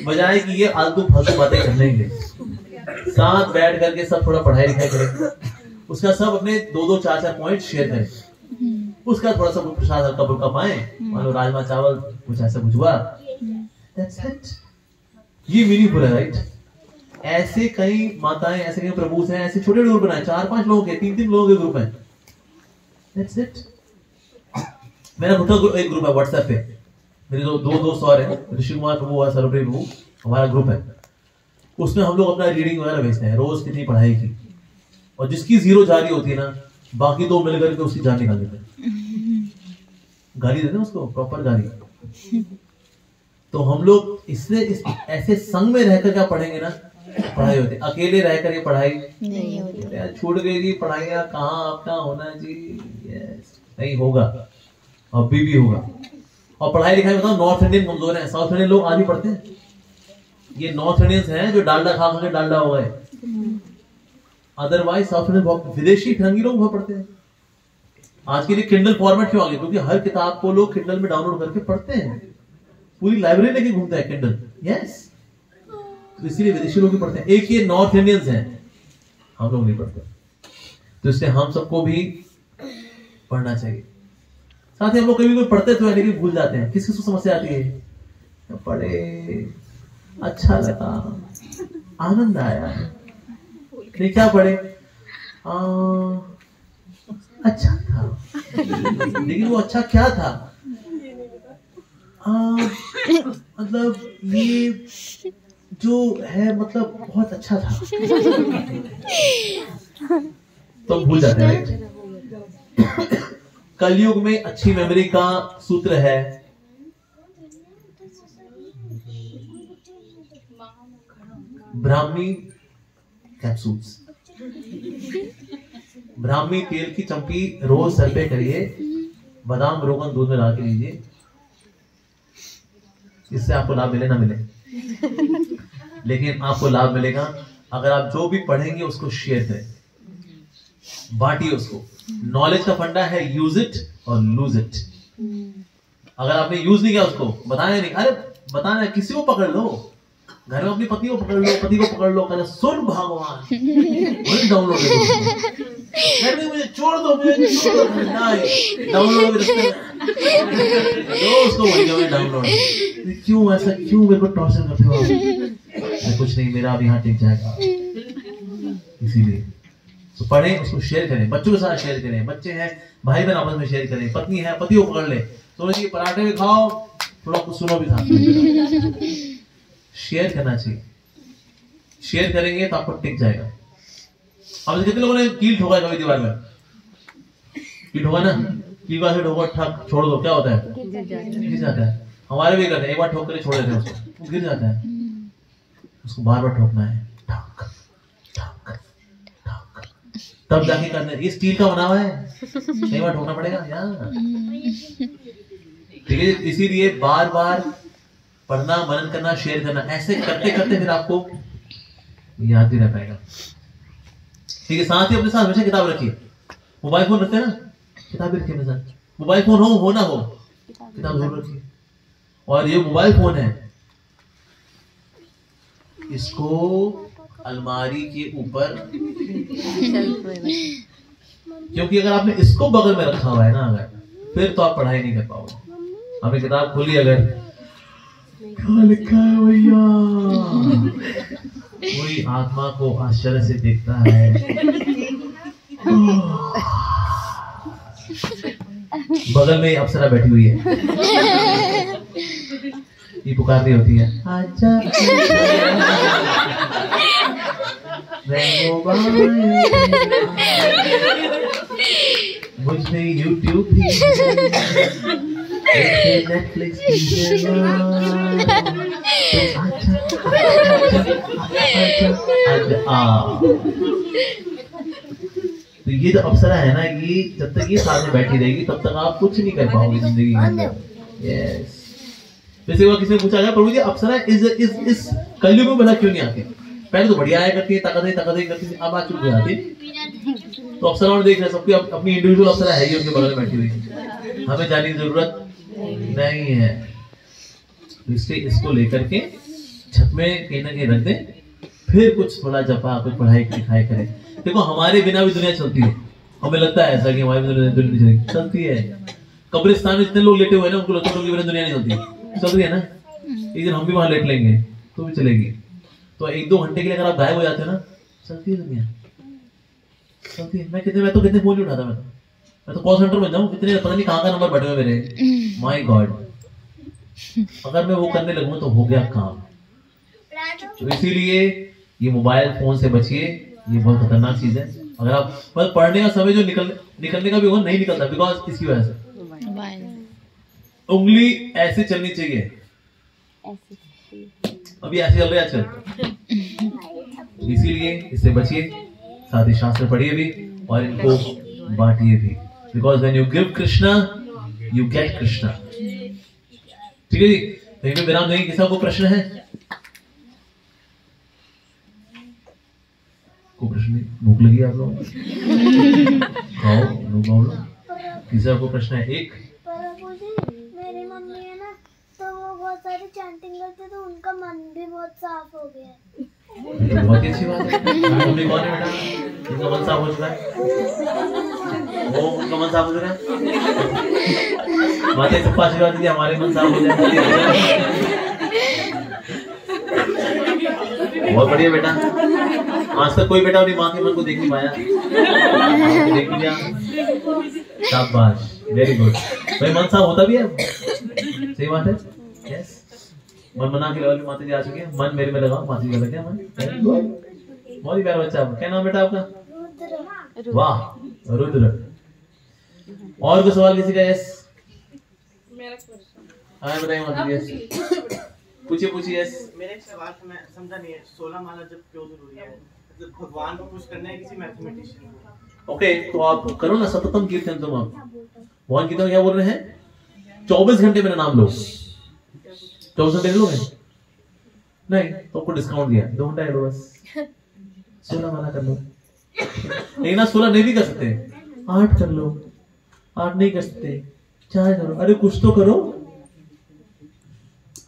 Speaker 1: बजाय कि ये आलतू फालतू बातें कर लेंगे। साथ बैठ करके सब थोड़ा पढ़ाई लिखाई करें, उसका सब अपने 2-2, 4-4 पॉइंट शेयर करें, उसका थोड़ा सा प्रसाद हल्का फुल्का पाए, मान लो राजमा चावल कुछ ऐसा भुजवा, दैट्स इट। ये मीनिंगफुल है, राइट? ऐसे कई माताएं, ऐसे कई प्रभु हैं, ऐसे छोटे ग्रुप बनाए, 4-5 लोगों के, 3-3 लोगों के ग्रुप हैं, दैट्स इट। मेरा खुद का एक ग्रुप है व्हाट्सएप पे, मेरे दो दोस्त और हैं, ऋषि कुमार प्रभु और सर्वप्रिय प्रभु, हमारा ग्रुप है। उसमें हम लोग अपना रीडिंग वगैरह भेजते हैं, रोज कितनी पढ़ाई की, और जिसकी 0 जारी होती है ना, बाकी 2 मिलकर के उसकी जान निकाल देते हैं, गाली देते हैं उसको, प्रॉपर गाली। तो हम लोग इससे ऐसे संग में रहकर क्या पढ़ेंगे ना, पढ़ाई होती है। अकेले रहकर ये पढ़ाई नहीं होती यार, छूट गई जी पढ़ाइयाँ, कहाँ आपका होना जी, यस नहीं होगा, अभी भी होगा। और पढ़ाई लिखाई बताओ, नॉर्थ इंडियन कमजोर है, साउथ इंडियन लोग आज भी पढ़ते हैं। ये नॉर्थ इंडियंस हैं जो डालडा खा के डालडा हो गए, अदरवाइज साउथ इंडियन बहुत, विदेशी फिरंगी लोग बहुत पढ़ते हैं। आज के लिए किंडल फॉर्मेट क्यों आ गया? क्योंकि हर किताब को लोग किंडल में डाउनलोड करके पढ़ते हैं, पूरी लाइब्रेरी लेके घूमता है किंडल, यस। तो इसीलिए विदेशी लोग भी पढ़ते हैं। एक ये नॉर्थ इंडियंस हैं, हम लोग नहीं पढ़ते, तो इसलिए हम सबको भी पढ़ना चाहिए। साथ ही हम लोग कभी कोई पढ़ते तो है लेकिन भूल जाते हैं। किस किस को समस्या आती है? पढ़े, अच्छा लगा, आनंद आया, नहीं क्या पढ़े, अच्छा था, लेकिन वो अच्छा क्या था? मतलब ये जो है, मतलब बहुत अच्छा था, तो भूल जाते हैं, राइट? कलयुग में अच्छी मेमोरी का सूत्र है, ब्राह्मी कैप्सूल्स, ब्राह्मी तेल की चम्पी रोज सर पे करिए, बादाम रोगन दूध में ला के लीजिए, इससे आपको लाभ मिले ना मिले, लेकिन आपको लाभ मिलेगा अगर आप जो भी पढ़ेंगे उसको शेयर करें, बांटिए उसको। नॉलेज का फंडा है यूज इट और लूज इट। अगर आपने यूज नहीं किया उसको, बताया नहीं, अरे बताना, किसी को पकड़ लो, घर में अपनी पत्नी को पकड़ लो, पति को पकड़ लो, कहना सुन भगवान, डाउनलोड घर में मुझे छोड़ दो, डाउनलोड उसको डाउनलोड। क्यों ऐसा, क्यों मेरे को टॉर्चर करते हो आप? कुछ नहीं, मेरा अब यहाँ टिक जाएगा, इसीलिए तो पढ़ें, उसको शेयर करें, बच्चों के साथ शेयर करें, बच्चे हैं भाई बहन आपस में शेयर करें, पत्नी है पति को पकड़ ले, तो जी पराठे भी खाओ, थोड़ा कुछ सुनो भी साथ में। शेयर करना चाहिए, शेयर करेंगे तो आपको टिक जाएगा। अब कितने लोगों ने कील ठोका है कभी दीवार में? कील ठोका ना, कील का से ठोका, ठक छोड़ दो, क्या होता है? गिर जाता है। हमारे भी करते हैं, एक बार ठोक कर छोड़ देते हैं उसको, गिर जाता है, उसको बार बार ठोकना है, ठक ठक ठक, तब जाके करना है। ये स्टील का बना हुआ है, कई बार ठोकना पड़ेगा यार, ठीक है। इसीलिए बार बार पढ़ना, मनन करना, शेयर करना, ऐसे करते करते फिर आपको याद भी रह पाएगा, ठीक है। साथ ही अपने साथ हमेशा किताब रखिए, मोबाइल फोन रखते हैं ना, किताब भी रखिए अपने साथ, मोबाइल फोन हो ना हो, किताब जरूर रखिए। और ये मोबाइल फोन है, इसको अलमारी के ऊपर, क्योंकि अगर आपने इसको बगल में रखा हुआ है ना, अगर फिर तो आप पढ़ाई नहीं कर पाओगे। आपने किताब खोली, अगर क्या लिखा है भैया, कोई आत्मा को आश्चर्य से देखता है, बगल में अप्सरा बैठी हुई है, ये पुकार रही होती है, आजा मुझे यूट्यूब भी, नेटफ्लिक्स भी, तो ये जो अप्सरा है ना, ये जब तक ये साथ में बैठी रहेगी तब तक आप कुछ नहीं कर पाओगे जिंदगी में। यस, जैसे वो किसी ने पूछा है, प्रभु जी अप्सरा इस कलयुग में भला क्यों नहीं आते? पहले तो बढ़िया आया करती है, ताकत करती थी, अब आ चुकी आती। तो अप्सरा और देख रहे, सबकी अपनी इंडिविजुअल अप्सरा है, ये उनके बगल में बैठी हुई, हमें जाने की जरूरत नहीं है। इसलिए इसको लेकर के छत में कहीं ना कहीं रख दें, फिर कुछ थोड़ा जपा, कुछ पढ़ाई लिखाई करें। देखो हमारे बिना भी दुनिया चलती है, हमें लगता है ऐसा कि हमारे बिना दुनिया चलती है। कब्रिस्तान में इतने लोग लेटे हुए हैं ना, उनको लगता है उनके बिना दुनिया नहीं चलती, चल रही है ना। एक दिन हम भी वहां लेट लेंगे तो भी चलेगी। तो 1-2 घंटे के लिए अगर आप गायब हो जाते हो ना, चलती है दुनिया, चलती है। मैं तो कितने फोन नहीं उठाता, मैं तो कॉल सेंटर में जाऊँ, कितने पता नहीं कहाँ का नंबर बैठे हुए मेरे, माय गॉड। अगर मैं वो करने लगूँ तो हो गया काम। तो इसीलिए ये मोबाइल फोन से बचिए, ये बहुत खतरनाक चीज है। अगर आप मतलब पढ़ने का समय जो निकलने का भी होगा नहीं निकलता, बिकॉज इसकी वजह से उंगली ऐसे चलनी चाहिए, अभी ऐसे चल रही है आजकल, इसीलिए इससे बचिए। साथ ही शास्त्र पढ़िए भी और इनको बांटिए भी, because when you give Krishna you get Krishna. ठीक है जी, तो यहीं पे विराम देंगे। किसी को प्रश्न है? को प्रश्न नहीं? भूख लगी आप लोगों को? खाओ, नो प्रॉब्लम। किसी को प्रश्न है? एक
Speaker 5: मेरी मम्मी है ना, तो वो बहुत सारी चैंटिंग करते, तो उनका मन भी बहुत साफ हो गया है।
Speaker 1: तो बहुत अच्छी बात है। मम्मी कौन है बेटा? उनका मन साफ हो चुका है, वो उनका मन साफ हो चुका है। माता सबको आशीर्वाद दीजिए, हमारे मन साफ हो जाए। बहुत बढ़िया बेटा, आज तक कोई बेटा अपनी माँ के मन को देख नहीं पाया, देख लिया, शाबाश, वेरी गुड। भाई मन साफ होता भी है, सही बात है। यस, मन मना के लेवल में माता जी आ चुके हैं। मन मेरे में लगाओ, माता जी का लग गया मन। बहुत ही प्यारा बच्चा। क्या नाम बेटा आपका? वाह, रुद्र। और कोई सवाल किसी का? यस, हाँ बताइए माता जी। पूछिए यस।
Speaker 6: मेरे एक सवाल था, मैं समझा नहीं है 16 माला जब क्यों जरूरी है? मतलब भगवान को खुश करना है किसी मैथमेटिशियन को?
Speaker 1: ओके, तो आप करो ना सततम कीर्तन। तुम आप भगवान कीर्तन क्या बोल रहे हैं? 24 घंटे मेरा नाम लो। 24 घंटे लोगे नहीं तो आपको डिस्काउंट दिया, 2 घंटा लो बस। 16 माला कर लो। नहीं ना 16 नहीं भी कर सकते, 8 कर लो। 8 नहीं कर सकते 4 करो। अरे कुछ तो करो।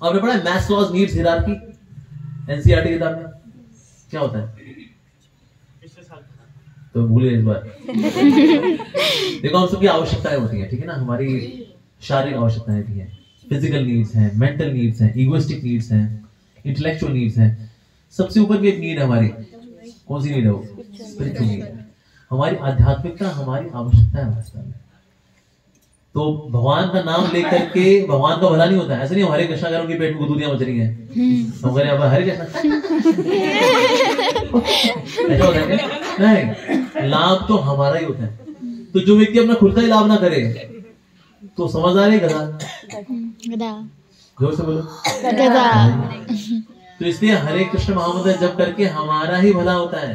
Speaker 1: आपने पढ़ा है मैस्लोज नीड्स हायरार्की एनसीईआरटी किताब में? क्या होता है?
Speaker 6: पिछले साल
Speaker 1: तो भूलिए इस बार। देखो हम सबकी आवश्यकताएं होती हैं, ठीक है ना? हमारी शारीरिक आवश्यकताएं भी हैं, फिजिकल नीड्स हैं, मेंटल नीड्स हैं, इगोइस्टिक नीड्स हैं, इंटेलेक्चुअल नीड्स हैं। सबसे ऊपर भी एक नीड है हमारी। कौन सी नीड है वो? Spiritual need. हमारी आध्यात्मिकता हमारी आवश्यकता है वास्तव में। तो भगवान का नाम लेकर के भगवान का भला नहीं होता है। ऐसा नहीं हरे कृष्णा करो कि पेट में गुदगुदियां मच रही हैं, हम करें अब हरे कृष्णा ऐसा होता है क्या? नहीं, लाभ तो हमारा ही होता है। तो जो व्यक्ति अपना खुद का ही लाभ ना करे तो समझदार है गधा। जोर से बोलो
Speaker 3: गधा।
Speaker 1: तो इसलिए हरे कृष्ण महामंत्र जप करके हमारा ही भला होता है।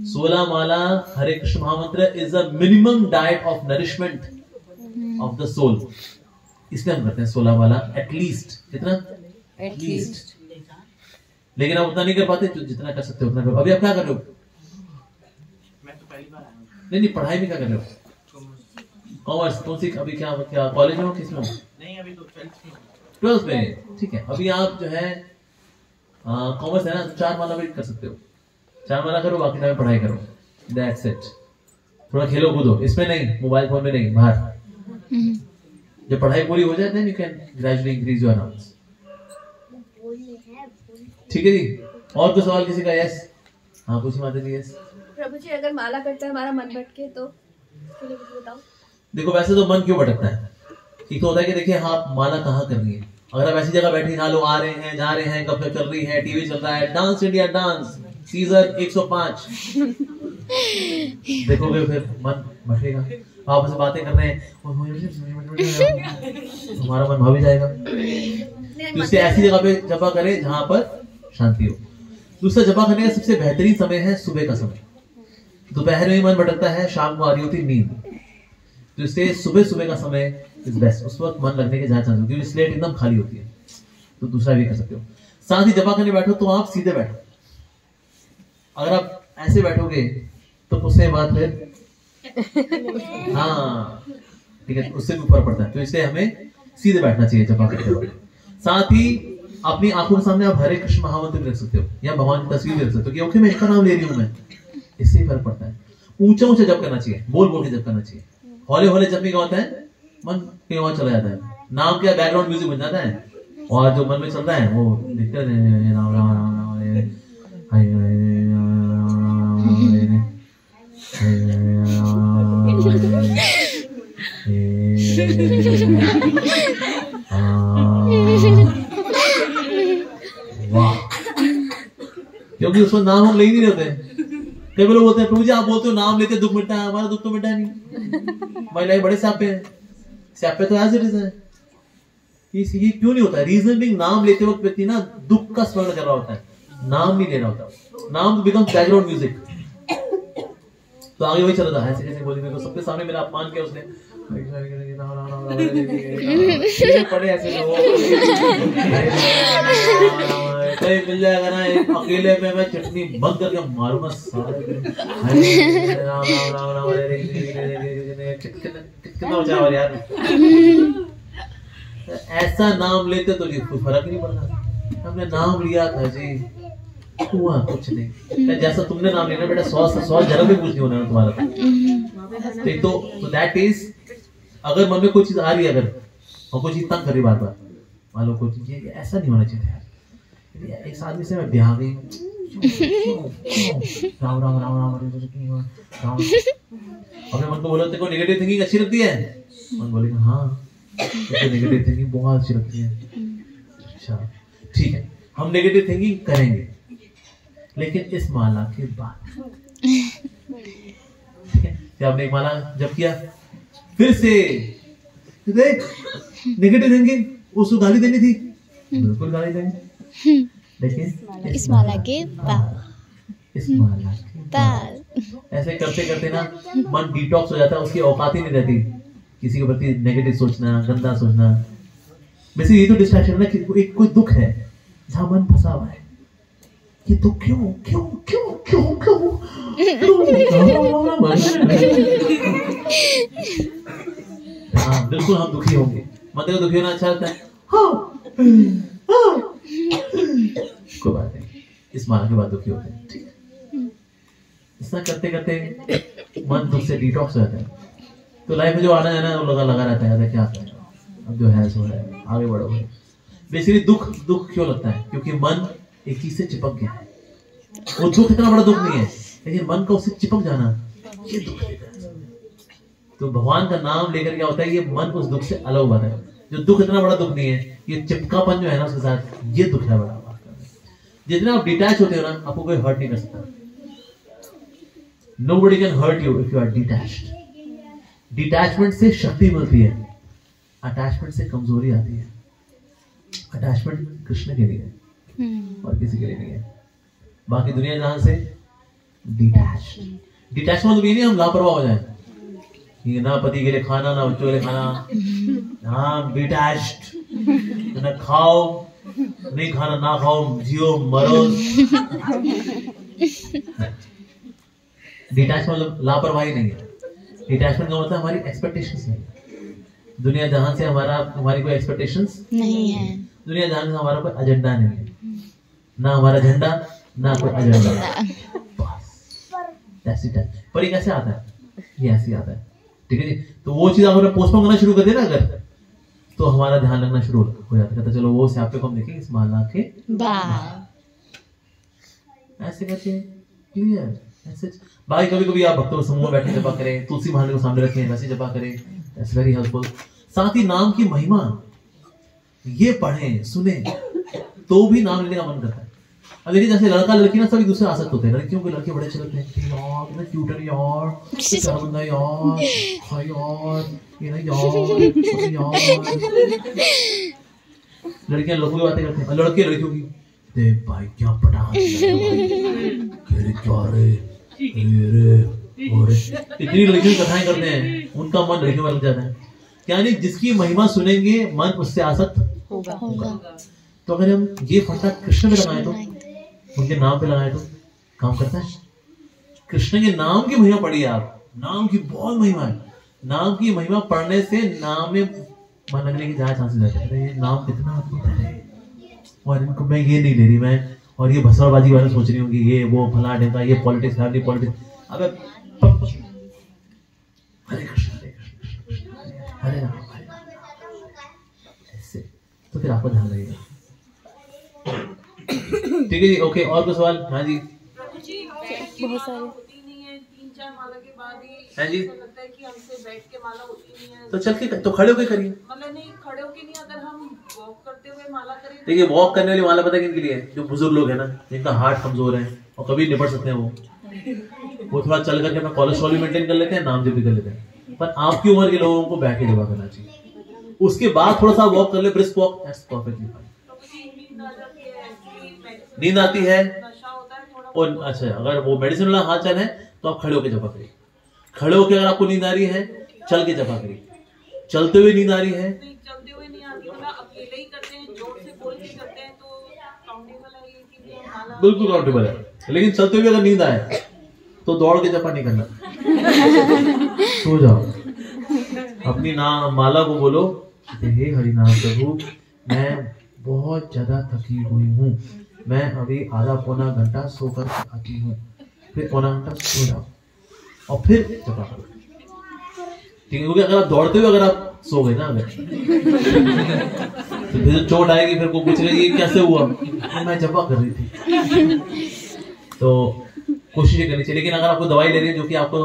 Speaker 1: 16 माला हरे कृष्ण महामंत्र is a minimum diet of nourishment of the soul. इसलिए हम करते हैं 16 माला एटलीस्ट। कितना? एटलीस्ट। लेकिन आप उतना नहीं कर पाते, तो जितना कर सकते हो उतना करो। अभी आप क्या कर रहे हो?
Speaker 6: मैं तो पहली बार आया हूँ।
Speaker 1: नहीं पढ़ाई में क्या कर रहे हो? कॉमर्स। कौन सी? अभी क्या कॉलेज में हो? किस में हो?
Speaker 6: नहीं अभी तो
Speaker 1: 12th में। ठीक है, अभी आप जो है कॉमर्स है ना, 4 माला भी कर सकते हो। 4 माला करो, बाकी टाइम पढ़ाई करो। That's it. थोड़ा खेलो कूदो, इसमें नहीं, मोबाइल फोन में नहीं, बाहर। जब पढ़ाई पूरी हो जाए then you can gradually increase your amounts. ठीक है जी। और कोई सवाल किसी का? यस। हाँ पूछिए माता जी। यस।
Speaker 2: प्रभु जी अगर माला करते हैं हमारा मन भटके तो उसके लिए कुछ बताओ।
Speaker 1: देखो वैसे तो मन क्यों भटकता है? एक तो होता है कि देखिए हाँ माला कहाँ करनी है। अगर आप ऐसी जगह बैठे, हाँ लोग आ रहे हैं जा रहे हैं, गप चल रही है, टीवी चल रहा है, डांस इंडिया डांस सीजन 105 देखोगे फिर मन भटकेगा। आपस में बातें कर रहे हैं, हमारा मन भाभी जाएगा। तो इसलिए ऐसी जगह पे जपा करें जहां पर शांति हो। दूसरा, जपा करने का सबसे बेहतरीन समय है सुबह का समय। दोपहर में मन भटकता है, शाम को आ रही होती नींद। तो इसलिए सुबह का समय इज बेस्ट। उस वक्त मन लगने के जहाँ चांस, क्योंकि स्लेट एकदम खाली होती है। तो दूसरा भी कर सकते हो। साथ ही जपा करने बैठो तो आप सीधे बैठो। अगर आप ऐसे बैठोगे तो उससे बात फिर हाँ ठीक है, उससे भी ऊपर पड़ता है। तो इसलिए हमें सीधे बैठना चाहिए जपा करते वक्त। साथ ही अपनी आंखों के सामने आप हरे कृष्ण महामंत्र भी रख सकते हो या भगवान की तस्वीर भी रख सकते हो कि ओके मैं इनका नाम ले रही हूँ मैं। इससे फर्क पड़ता है। ऊंचा ऊंचा जप करना चाहिए, बोल बोल के जप करना चाहिए। हौले हौले जब भी क्या होता है, मन कहीं और चला जाता है, नाम क्या बैकग्राउंड म्यूजिक बन जाता है, और जो मन में चल रहा है वो दिखते हैं राम राम राम वाह, क्योंकि उसमें नाम हम ले ही नहीं रहते। कई लोग बोलते हैं प्रभु जी आप बोलते हो नाम लेते दुख मिटता है, हमारा दुख तो मिटा नहीं। हमारी लाइफ बड़े स्यापे हैं, स्यापे तो एज इट इज है। ये क्यों नहीं होता? रीजन बिंग नाम लेते वक्त व्यक्ति ना दुख का स्मरण कर रहा होता है, नाम नहीं ले रहा होता। नाम बिकम बैकग्राउंड म्यूजिक। तो आगे वही चल रहा है, ऐसे कैसे बोली मेरे को सबके सामने मेरा अपमान किया उसने, पड़े ऐसे लोग कहीं मिल जाएगा ना एक अकेले में मैं चटनी बंद करके मारूंगा सारे। कितना बचाओ यार। ऐसा नाम लेते तो जी कुछ फर्क नहीं पड़ता। हमने नाम लिया था जी, हुआ कुछ नहीं। जैसा तुमने नाम लेना बेटा 100 जरा भी कुछ नहीं होना तुम्हारा। तो दैट इज, अगर मन में कोई चीज आ रही है, अगर और कोई चीज तंग कर रही बार बार, मान लो कोई चीज, ये ऐसा नहीं होना चाहिए यार। एक आदमी से मैं ब्याह गई, राम राम राम राम राम। अपने मन को बोलो तेरे को नेगेटिव थिंकिंग अच्छी लगती है? मन बोलेगा हाँ नेगेटिव थिंकिंग बहुत अच्छी लगती है। अच्छा ठीक है, हम नेगेटिव थिंकिंग करेंगे लेकिन इस माला के बाद। ठीक है, जब आपने एक माला जब किया फिर से देख नेगेटिव थिंकिंग, उसको गाली देनी थी, बिल्कुल गाली देंगे। देखिए
Speaker 3: इस माला के बाल,
Speaker 1: इस माला के
Speaker 3: बाल।
Speaker 1: ऐसे करते करते ना मन डिटॉक्स हो जाता है, उसकी औकात ही नहीं रहती किसी के प्रति नेगेटिव सोचना, गंदा सोचना। वैसे ये तो डिस्ट्रैक्शन है ना कि कोई दुख है जहां मन फंसा हुआ है, ये दुख क्यों क्यों क्यों क्यों क्यों हाँ बिल्कुल हम दुखी होंगे, मतलब दुखी होना अच्छा लगता है। कोई बात नहीं, इस माला के बाद दुखी होते हैं, ठीक है। ऐसा करते करते मन दुख से डिटॉक्स हो जाता है, तो लाइफ में जो आना जाना है वो लगा रहता है, क्या करें अब जो है सो है, आगे बढ़ो। बेसिकली दुख क्यों लगता है? क्योंकि मन एक चीज से चिपक गया है। वो दुख इतना बड़ा दुख नहीं है, लेकिन मन का उससे चिपक जाना ये दुख देता है। तो भगवान का नाम लेकर क्या होता है, ये मन उस दुख से अलग हुआ है। जो दुख इतना बड़ा दुख नहीं है, ये चिपकापन जो है ना उसके साथ, ये दुख है बड़ा। जितना आप डिटैच होते हो ना, आपको कोई हर्ट नहीं कर सकता। Nobody can hurt you if you are detached. Detachment से शक्ति मिलती है, अटैचमेंट से कमजोरी आती है। अटैचमेंट कृष्ण के लिए है और किसी के लिए नहीं है। बाकी दुनिया जहां से डिटैचमेंट मतलब ये नहीं हम लापरवाह हो जाए कि ना पति के लिए खाना, ना बच्चों के लिए खाना, हाँ डिटैच्ड, ना खाओ नहीं खाना, ना खाओ, जियो मरो। डिटैचमेंट मतलब लापरवाही नहीं है। डिटैचमेंट का मतलब हमारी एक्सपेक्टेशंस नहीं है। दुनिया जहां से हमारी कोई एक्सपेक्टेशंस नहीं है, दुनिया जहां से हमारा कोई एजेंडा नहीं है, ना हमारा झंडा ना कोई एजेंडा, बस पर ये कैसे आता है? ये ऐसे आता है, ठीक है जी। तो वो चीज अगर पोस्टपोन करना शुरू कर दे ना अगर, तो हमारा ध्यान लगना शुरू हो जाता है। चलो वो स्यापे को हम देखेंगे, इस माला के बाल, ऐसे करके क्लियर ऐसे। भाई कभी कभी आप भक्तों समूह बैठे जपा करें, तुलसी महाराज को सामने रखें, वैसे जपा करें, दैट्स वेरी हेल्पफुल। साथ ही नाम की महिमा ये पढ़ें सुने तो भी नाम लेने का मन करता है। अब देखिए जैसे लड़का लड़की ना सभी दूसरे आसक्त होते हैं, लड़कियों के लड़के बड़े अच्छे लगते हैं, यार कितना क्यूट है यार, क्या बंदा यार, हाय यार, ये ना यार, लड़कियां लड़कों की बातें करते हैं, लड़के लड़कियों की, देख भाई क्या पटाखा, क्या रे इतनी लड़कियों की कथाएं करते हैं, उनका मन लड़कियों में लग जाता है। क्या नहीं, जिसकी महिमा सुनेंगे मन उससे आसक्त होगा। तो अगर हम ये फंडा कृष्ण में लगाए तो, उनके नाम पे लगाए तो काम करता है। कृष्ण के नाम की महिमा पढ़िए आप, नाम की बहुत महिमा है। नाम की महिमा पढ़ने से नाम में मन लगने की ज्यादा चांसेस रहते हैं। ये नाम कितना अद्भुत है, और इनको मैं ये नहीं ले रही मैं, और ये भसड़बाजी वाले सोच रही हूँ कि ये वो फला ढेका, ये पॉलिटिक्स फैमिली पॉलिटिक्स। अबे हरे कृष्ण हरे राम ऐसे, तो फिर आपको ध्यान लगेगा। ठीक है जी, ओके। और कोई सवाल? हाँ जी
Speaker 2: बहुत सारे
Speaker 7: होती नहीं है, 3-4 माला के बाद ही
Speaker 1: हाँ जी
Speaker 7: लगता है कि हमसे बैठ के माला होती नहीं है।
Speaker 1: तो चल के तो खड़े होके करिए,
Speaker 7: मतलब नहीं खड़े होके नहीं, अगर हम वॉक करते हुए माला करें।
Speaker 1: देखिए वॉक करने वाली माला पता है किनके लिए है? जो बुजुर्ग लोग हैं ना, जिनका हार्ट कमजोर है और कभी निपट सकते हैं, वो थोड़ा चल करके अपना कोलेस्ट्रॉल भी मेंटेन कर लेते हैं, नाम जप भी कर लेते हैं। पर आपकी उम्र के लोगों को बैठ के जमा करना चाहिए, उसके बाद थोड़ा सा वॉक कर ले, brisk walk, that's perfectly fine. नींद आती है और अच्छा, अगर वो मेडिसिन वाला हाथ चल है तो आप खड़े होकर जपा करिए। खड़े होकर अगर आपको नींद आ रही है, चल के जपा करिए। चलते हुए नींद आ रही है,
Speaker 7: चलते हुए नहीं आती, मतलब अकेले ही करते हैं, जोर से बोल के करते हैं, तो काउंटेबल है ये कि माला
Speaker 1: बिल्कुल काउंटेबल है। लेकिन चलते हुए अगर नींद आए तो दौड़ के जपा नहीं करना, सो जाओ। अपनी नाम माला को बोलो, हे हरिनाम प्रभु, मैं बहुत ज्यादा थकी हुई हूँ, मैं अभी आधा पौना घंटा सोकर आती हूँ, फिर पौना घंटा सो जाओ और फिर जपा करो। ठीक है, क्योंकि अगर आप दौड़ते हुए अगर आप सो गए ना अगर, तो फिर चोट आएगी, फिर को पूछेगा ये कैसे हुआ, तो मैं जपा कर रही थी। तो कोशिश करनी चाहिए। लेकिन अगर आपको दवाई ले रही है जो कि आपको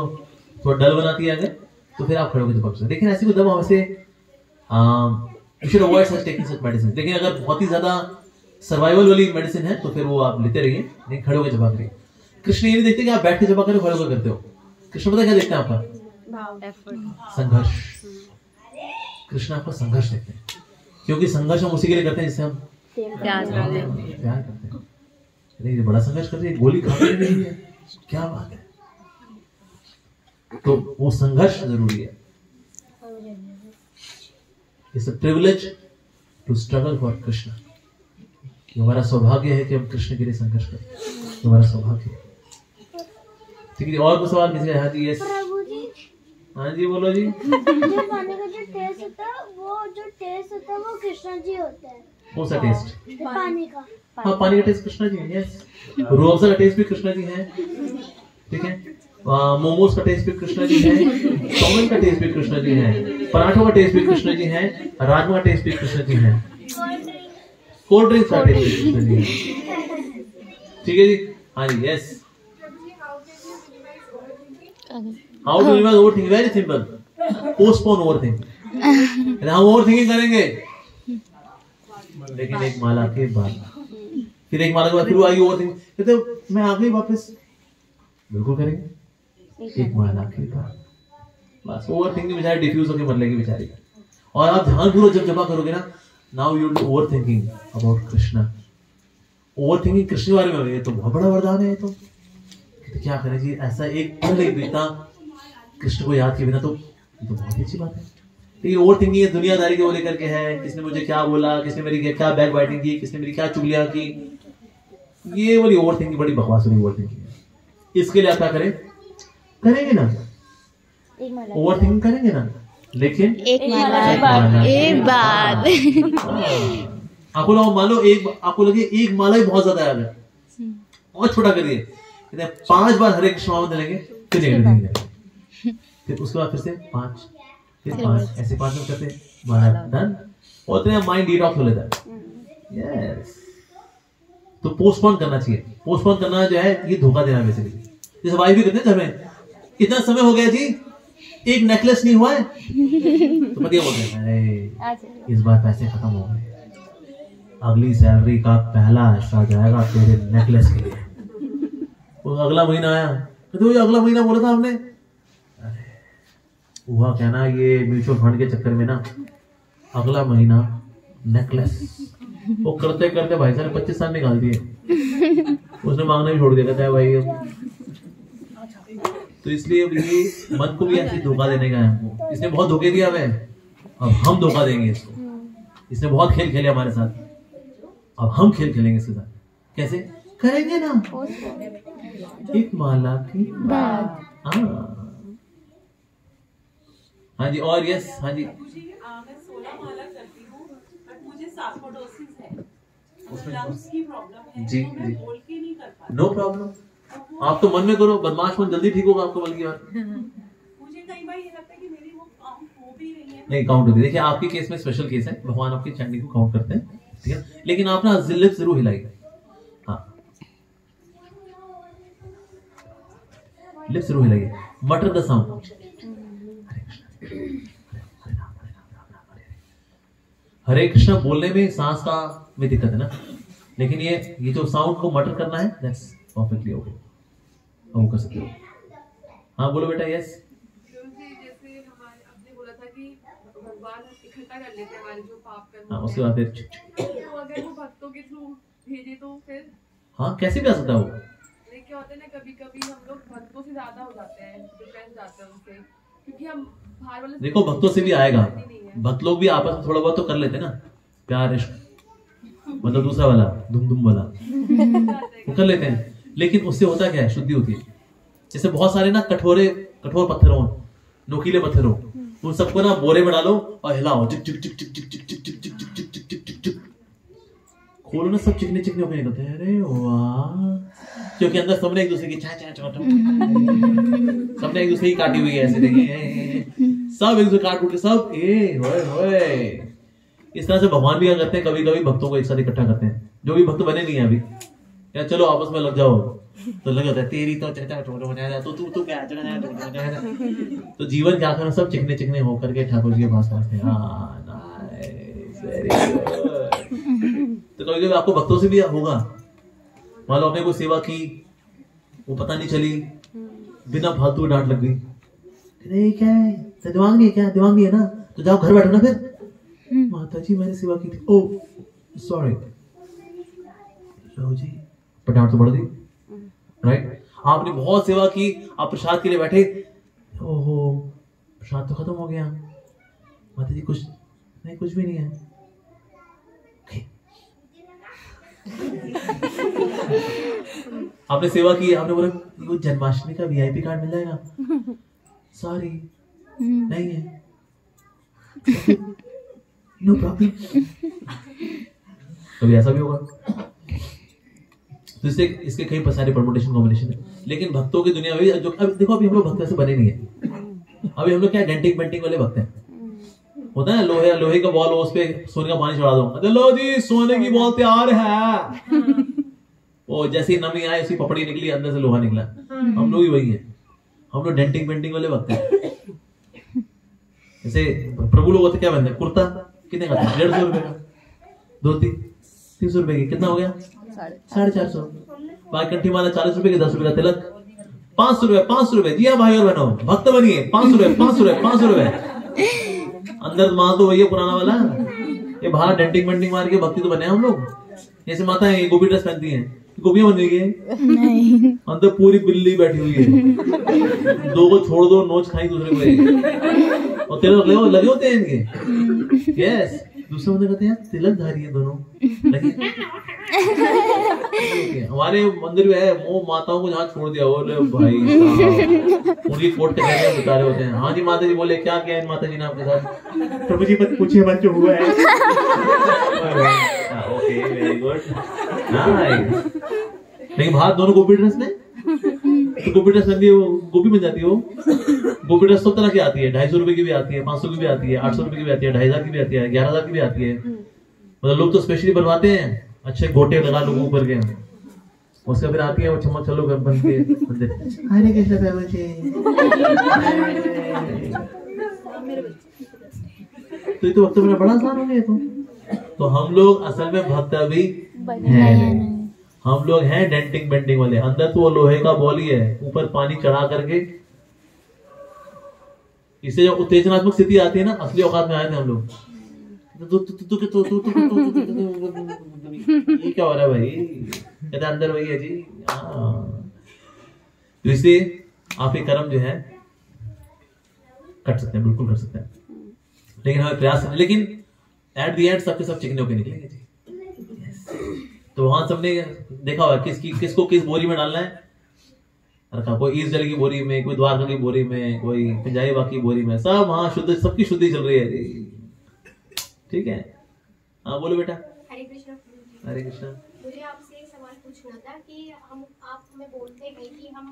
Speaker 1: थोड़ा डल बनाती है अगर, तो फिर आप खड़े होकर जपा कर सकते। लेकिन ऐसी कोई दवा वैसे you should avoid such taking such medicine। लेकिन अगर बहुत ही ज्यादा सर्वाइवल वाली मेडिसिन है तो फिर वो आप लेते रहिए, लेकिन खड़े होकर जपा करिए। कृष्ण ये नहीं देखते कि आप बैठ के जपा करें, खड़े होकर करते हो। कृष्ण पता क्या देखते हैं आपका? संघर्ष। कृष्ण आपका संघर्ष देखते हैं, क्योंकि संघर्ष हम उसी के लिए करते हैं जिससे हम प्यार करते हैं। अरे ये बड़ा संघर्ष कर रही है, गोली खा रही है, क्या बात है। तो वो संघर्ष जरूरी है। It's a privilege to struggle for Krishna. हमारा सौभाग्य है कि हम कृष्ण के लिए संघर्ष करें, हमारा सौभाग्य है। ठीक है, और कुछ सवाल किसी का? हाँ जी, यस।
Speaker 5: प्रभु जी,
Speaker 1: हाँ जी, बोलो जी।
Speaker 5: जो पानी का जो टेस्ट होता है, वो जो टेस्ट होता है वो कृष्ण जी होते हैं।
Speaker 1: कौन सा टेस्ट?
Speaker 5: पानी का।
Speaker 1: हाँ, पानी का टेस्ट कृष्णा जी है, यस। रूह अफ़ज़ा का टेस्ट भी कृष्णा जी है, ठीक है। मोमोज का टेस्ट भी कृष्णा जी है, चाउमीन का टेस्ट भी कृष्णा जी है, पराठों का टेस्ट भी कृष्णा जी है, राजमा का टेस्ट भी कृष्णा जी है, कोल्ड ड्रिंक्स का टेस्ट भी कृष्णा जी है। ठीक है जी, हाँ जी, yes. How to minimise overthinking? Very simple, postpone overthinking. हम ओवरथिंकिंग करेंगे, लेकिन एक माला के बाद, फिर एक माला के बाद फिर आई ओवरथिंकिंग, कहते मैं आ गई वापस। बिल्कुल करेंगे, एक माला के बाद बस। ओवरथिंकिंग बेचारी डिफ्यूज होकर मर लेगी बेचारी। और आप ध्यानपूर्वक जब जमा करोगे ना, now you will overthinking about Krishna. Overthinking Krishna के बारे में हो रही है, तो बहुत बड़ा वरदान है। तो क्या करें जी, ऐसा एक पल एक बीता कृष्ण को याद किए बिना, तो बहुत अच्छी बात है। तो ये ओवर थिंकिंग दुनियादारी को लेकर के है, किसने मुझे क्या बोला, किसने मेरी क्या बैक बाइटिंग की, किसने मेरी क्या चुगलियां की, ये वाली ओवर थिंकिंग बड़ी बकवास वाली ओवर थिंकिंग है। इसके लिए आप क्या करें? करेंगे ना, ओवर थिंकिंग करेंगे ना, लेकिन
Speaker 3: एक माला एक बार।
Speaker 1: आपको लोग मान लो आपको लगे एक माला ही बहुत ज्यादा है, और छोटा करिए, 5 बार हरे कृष्ण नाम लेंगे, फिर उसके बाद फिर से 5, फिर 5, ऐसे 5 में करते हैं, डन। और इतने माइंड डिटॉक्स हो लेता है। यस, तो पोस्टपोन करना चाहिए। पोस्टपोन करना जो है ये धोखा देना बेसिकली। जैसे वाइफ भी कहते हैं हमें, इतना समय हो गया जी, एक नेकलेस नहीं हुआ है, तो पति बोलते हैं अरे इस बार पैसे खत्म हो गए, अगली सैलरी का पहला हिस्सा जाएगा तेरे नेकलेस के लिए। वो अगला महीना आया, तो ये अगला महीना बोला था हमने, हुआ क्या ना, ये म्यूचुअल फंड के चक्कर में ना अगला महीना नेकलेस वो करते करते भाई साहब 25 साल निकाल दिए। उसने मांगना भी छोड़ दिया, कहता है भाई। तो इसलिए ये मन को भी ऐसे धोखा देने का है हमको। इसने बहुत धोखे दिया हमें, अब हम धोखा देंगे इसको। इसने बहुत खेल खेले हमारे साथ, अब हम खेल खेलेंगे इसके साथ। कैसे करेंगे ना, एक माला की बात। हाँ जी, और यस, हाँ जी।
Speaker 7: मैं 16 माला करती हूँ, बट मुझे सार्कोइडोसिस है, लंग्स की प्रॉब्लम है,
Speaker 1: जी,
Speaker 7: तो मैं बोल के नहीं कर पाती।
Speaker 1: नो प्रॉब्लम, आप तो मन में करो, बदमाश मन जल्दी ठीक होगा आपको। बल्कि
Speaker 7: मुझे कई बार ये लगता है कि मेरी वो काउंट हो भी रही है।
Speaker 1: नहीं, काउंट होगी। देखिए आपके केस में स्पेशल केस है, भगवान आपकी चंडी को काउंट करते हैं, ठीक है। लेकिन आप ना लिप जरूर हिलाइए, हाँ, लिप जरूर हिलाइए, मटर द साउंड। हरे कृष्णा बोलने में सांस का में दिक्कत है ना, लेकिन ये जो साउंड को मटर करना है, दैट्स परफेक्टली ओके, हम कर सकते हो। हाँ बोलो बेटा, यस।
Speaker 2: जैसे हमारे आपने बोला था कि भगवान इकट्ठा कर लेते हैं हमारे जो पाप कर्म।
Speaker 1: हाँ, उसके बाद फिर
Speaker 2: तो अगर वो भक्तों के थ्रू भेजे तो फिर
Speaker 1: हाँ कैसे भी आ सकता है वो।
Speaker 2: क्या होता है ना, कभी कभी हम लोग भक्तों से ज्यादा हो जाते हैं, डिपेंड जाते हैं उनसे, क्योंकि हम बाहर वाले।
Speaker 1: देखो भक्तों से भी आएगा, भक्त लोग भी आपस में थोड़ा बहुत तो कर लेते हैं ना, प्यार इश्क, मतलब दूसरा वाला दुम वाला वो कर लेते हैं। लेकिन उससे होता क्या है, शुद्धि होती है। जैसे बहुत सारे ना कठोर पत्थर हो, नोकीले पत्थर हो, उन सबको ना बोरे में डालो और हिलाओ, चिक चिक चिक चिक चिक चिक चिक चिक चिक चिक चिक चिक चिक चिक, खोलो ना, सब चिकने चिकने होकर निकलते हैं। अरे वाह, क्योंकि अंदर सबने एक दूसरे की सबने एक दूसरे की काटी हुई है, ऐसे देखिए सब एक दूसरे काट के सब होए। इस तरह से भगवान भी क्या करते हैं, कभी कभी भक्तों को एक साथ इकट्ठा करते हैं, जो भी भक्त बने नहीं है अभी, या चलो आपस में लग जाओ, तो लग जाता है तेरी तो तू क्या, तो जीवन क्या करना, सब चिकने चिकने होकर के ठाकुर जी के पास पहुंचते हैं। तो कभी कभी आपको भक्तों से भी होगा, मान लो आपने कोई सेवा की, वो पता नहीं चली, बिना फालतू डांट लग गई, क्या है, दिमाग नहीं है क्या, दिमाग नहीं है ना, तो जाओ घर बैठो ना। फिर माता जी मैंने सेवा की थी, ओ सॉरी, लो जी, पटाट तो बढ़ गई, राइट। आपने बहुत सेवा की, आप प्रसाद के लिए बैठे, ओहो प्रसाद तो खत्म हो गया, माता जी कुछ नहीं, कुछ भी नहीं है। आपने सेवा की, आपने बोला वो जन्माष्टमी का वीआईपी कार्ड मिल जाएगा, सॉरी नहीं है, नो प्रॉब्लम। कभी ऐसा भी होगा। तो इसके कई सारे परमुटेशन कॉम्बिनेशन है, लेकिन भक्तों की दुनिया में जो अब देखो, अभी हम लोग भक्त ऐसे बने नहीं है। अभी हम लोग क्या डेंटिंग पेंटिंग वाले भक्त हैं। होता है लोहे का बॉल हो, उस पे सोने का पानी चढ़ा दो, लो जी सोने की बॉल तैयार है। वो जैसी नमी आए उसी पपड़ी निकली, अंदर से लोहा निकला। हम लोग ही वही है, हम लोग डेंटिंग पेंटिंग वाले भक्त हैं। जैसे प्रभु लोग होते क्या बनते हैं, कुर्ता कितने का था, 150 रुपए का, धोती 300 रुपए की, कितना हो गया 450। बाकी माला 40 रुपए की, 10 रुपए का तिलक, 500 रुपए। जी हाँ भाई और बहनों, भक्त बनिए, 500 रुपए। अंदर माल तो वही है पुराना वाला, ये बाहर डेंटिंग पेंटिंग मार के भक्ति तो बने हम लोग। जैसे माता है गोभी ड्रेस पहनती है, गोपियां बन गई है नहीं, अंदर पूरी बिल्ली बैठी हुई है, 2 को छोड़ दो, नोच खाई दूसरे को, और तिलक लगे होते हैं इनके, यस। दूसरे बंदे कहते हैं तिलक धारी है दोनों लगे। हमारे मंदिर में है, वो माताओं को जहाँ छोड़ दिया, और भाई उनकी कोट के उतारे होते हैं। हाँ जी माता जी बोले, क्या किया माता जी ने आपके साथ? प्रभु जी मत पूछिए, मत जो हुआ है। ओके वेरी गुड, लेकिन बाहर दोनों गोपी ड्रेस में, तो गोपी ड्रेस पहनती है, वो गोपी बन जाती है। वो गोपी ड्रेस सब तरह की आती है, 250 रुपए की भी आती है, 500 की भी आती है, 800 रुपए की भी आती है, 2500 की भी आती है, 11,000 की भी आती है। मतलब लोग तो स्पेशली बनवाते हैं, अच्छे गोटे लगा लोगों ऊपर के, उसके फिर आती है वो चम्मच चलो बन के मंदिर, हरे कृष्ण प्रभु जी। तो ये तो वक्त मेरा बड़ा आसान हो गया। तो हम लोग असल में भक्त अभी हैं, हम लोग हैं डेंटिंग बेंटिंग वाले। अंदर तो वो लोहे का बॉल ही है, ऊपर पानी चढ़ा करके, इससे जो उत्तेजनात्मक स्थिति आती है ना, असली औकात में आए थे हम लोग। ये क्या हो रहा है भाई, कहते अंदर वही है जी। तो इसलिए आप ये कर्म जो है कर सकते हैं, बिल्कुल कर सकते हैं, लेकिन हमें प्रयास, लेकिन एट द एंड सबके सब चिकने होके निकलेंगे जी। तो वहां सबने देखा हुआ किसको किस बोरी में डालना है रखा, कोई ईस्ट जल की बोरी में, कोई द्वारका की बोरी में, कोई पंजाबी की बोरी में, सब वहां शुद्ध, सबकी शुद्धि चल रही है जी। ठीक है, हाँ बोलो बेटा।
Speaker 8: हरे कृष्ण।
Speaker 1: हरे कृष्ण।
Speaker 8: मुझे आपसे एक सवाल पूछना था कि आप हमें बोलते हैं कि हम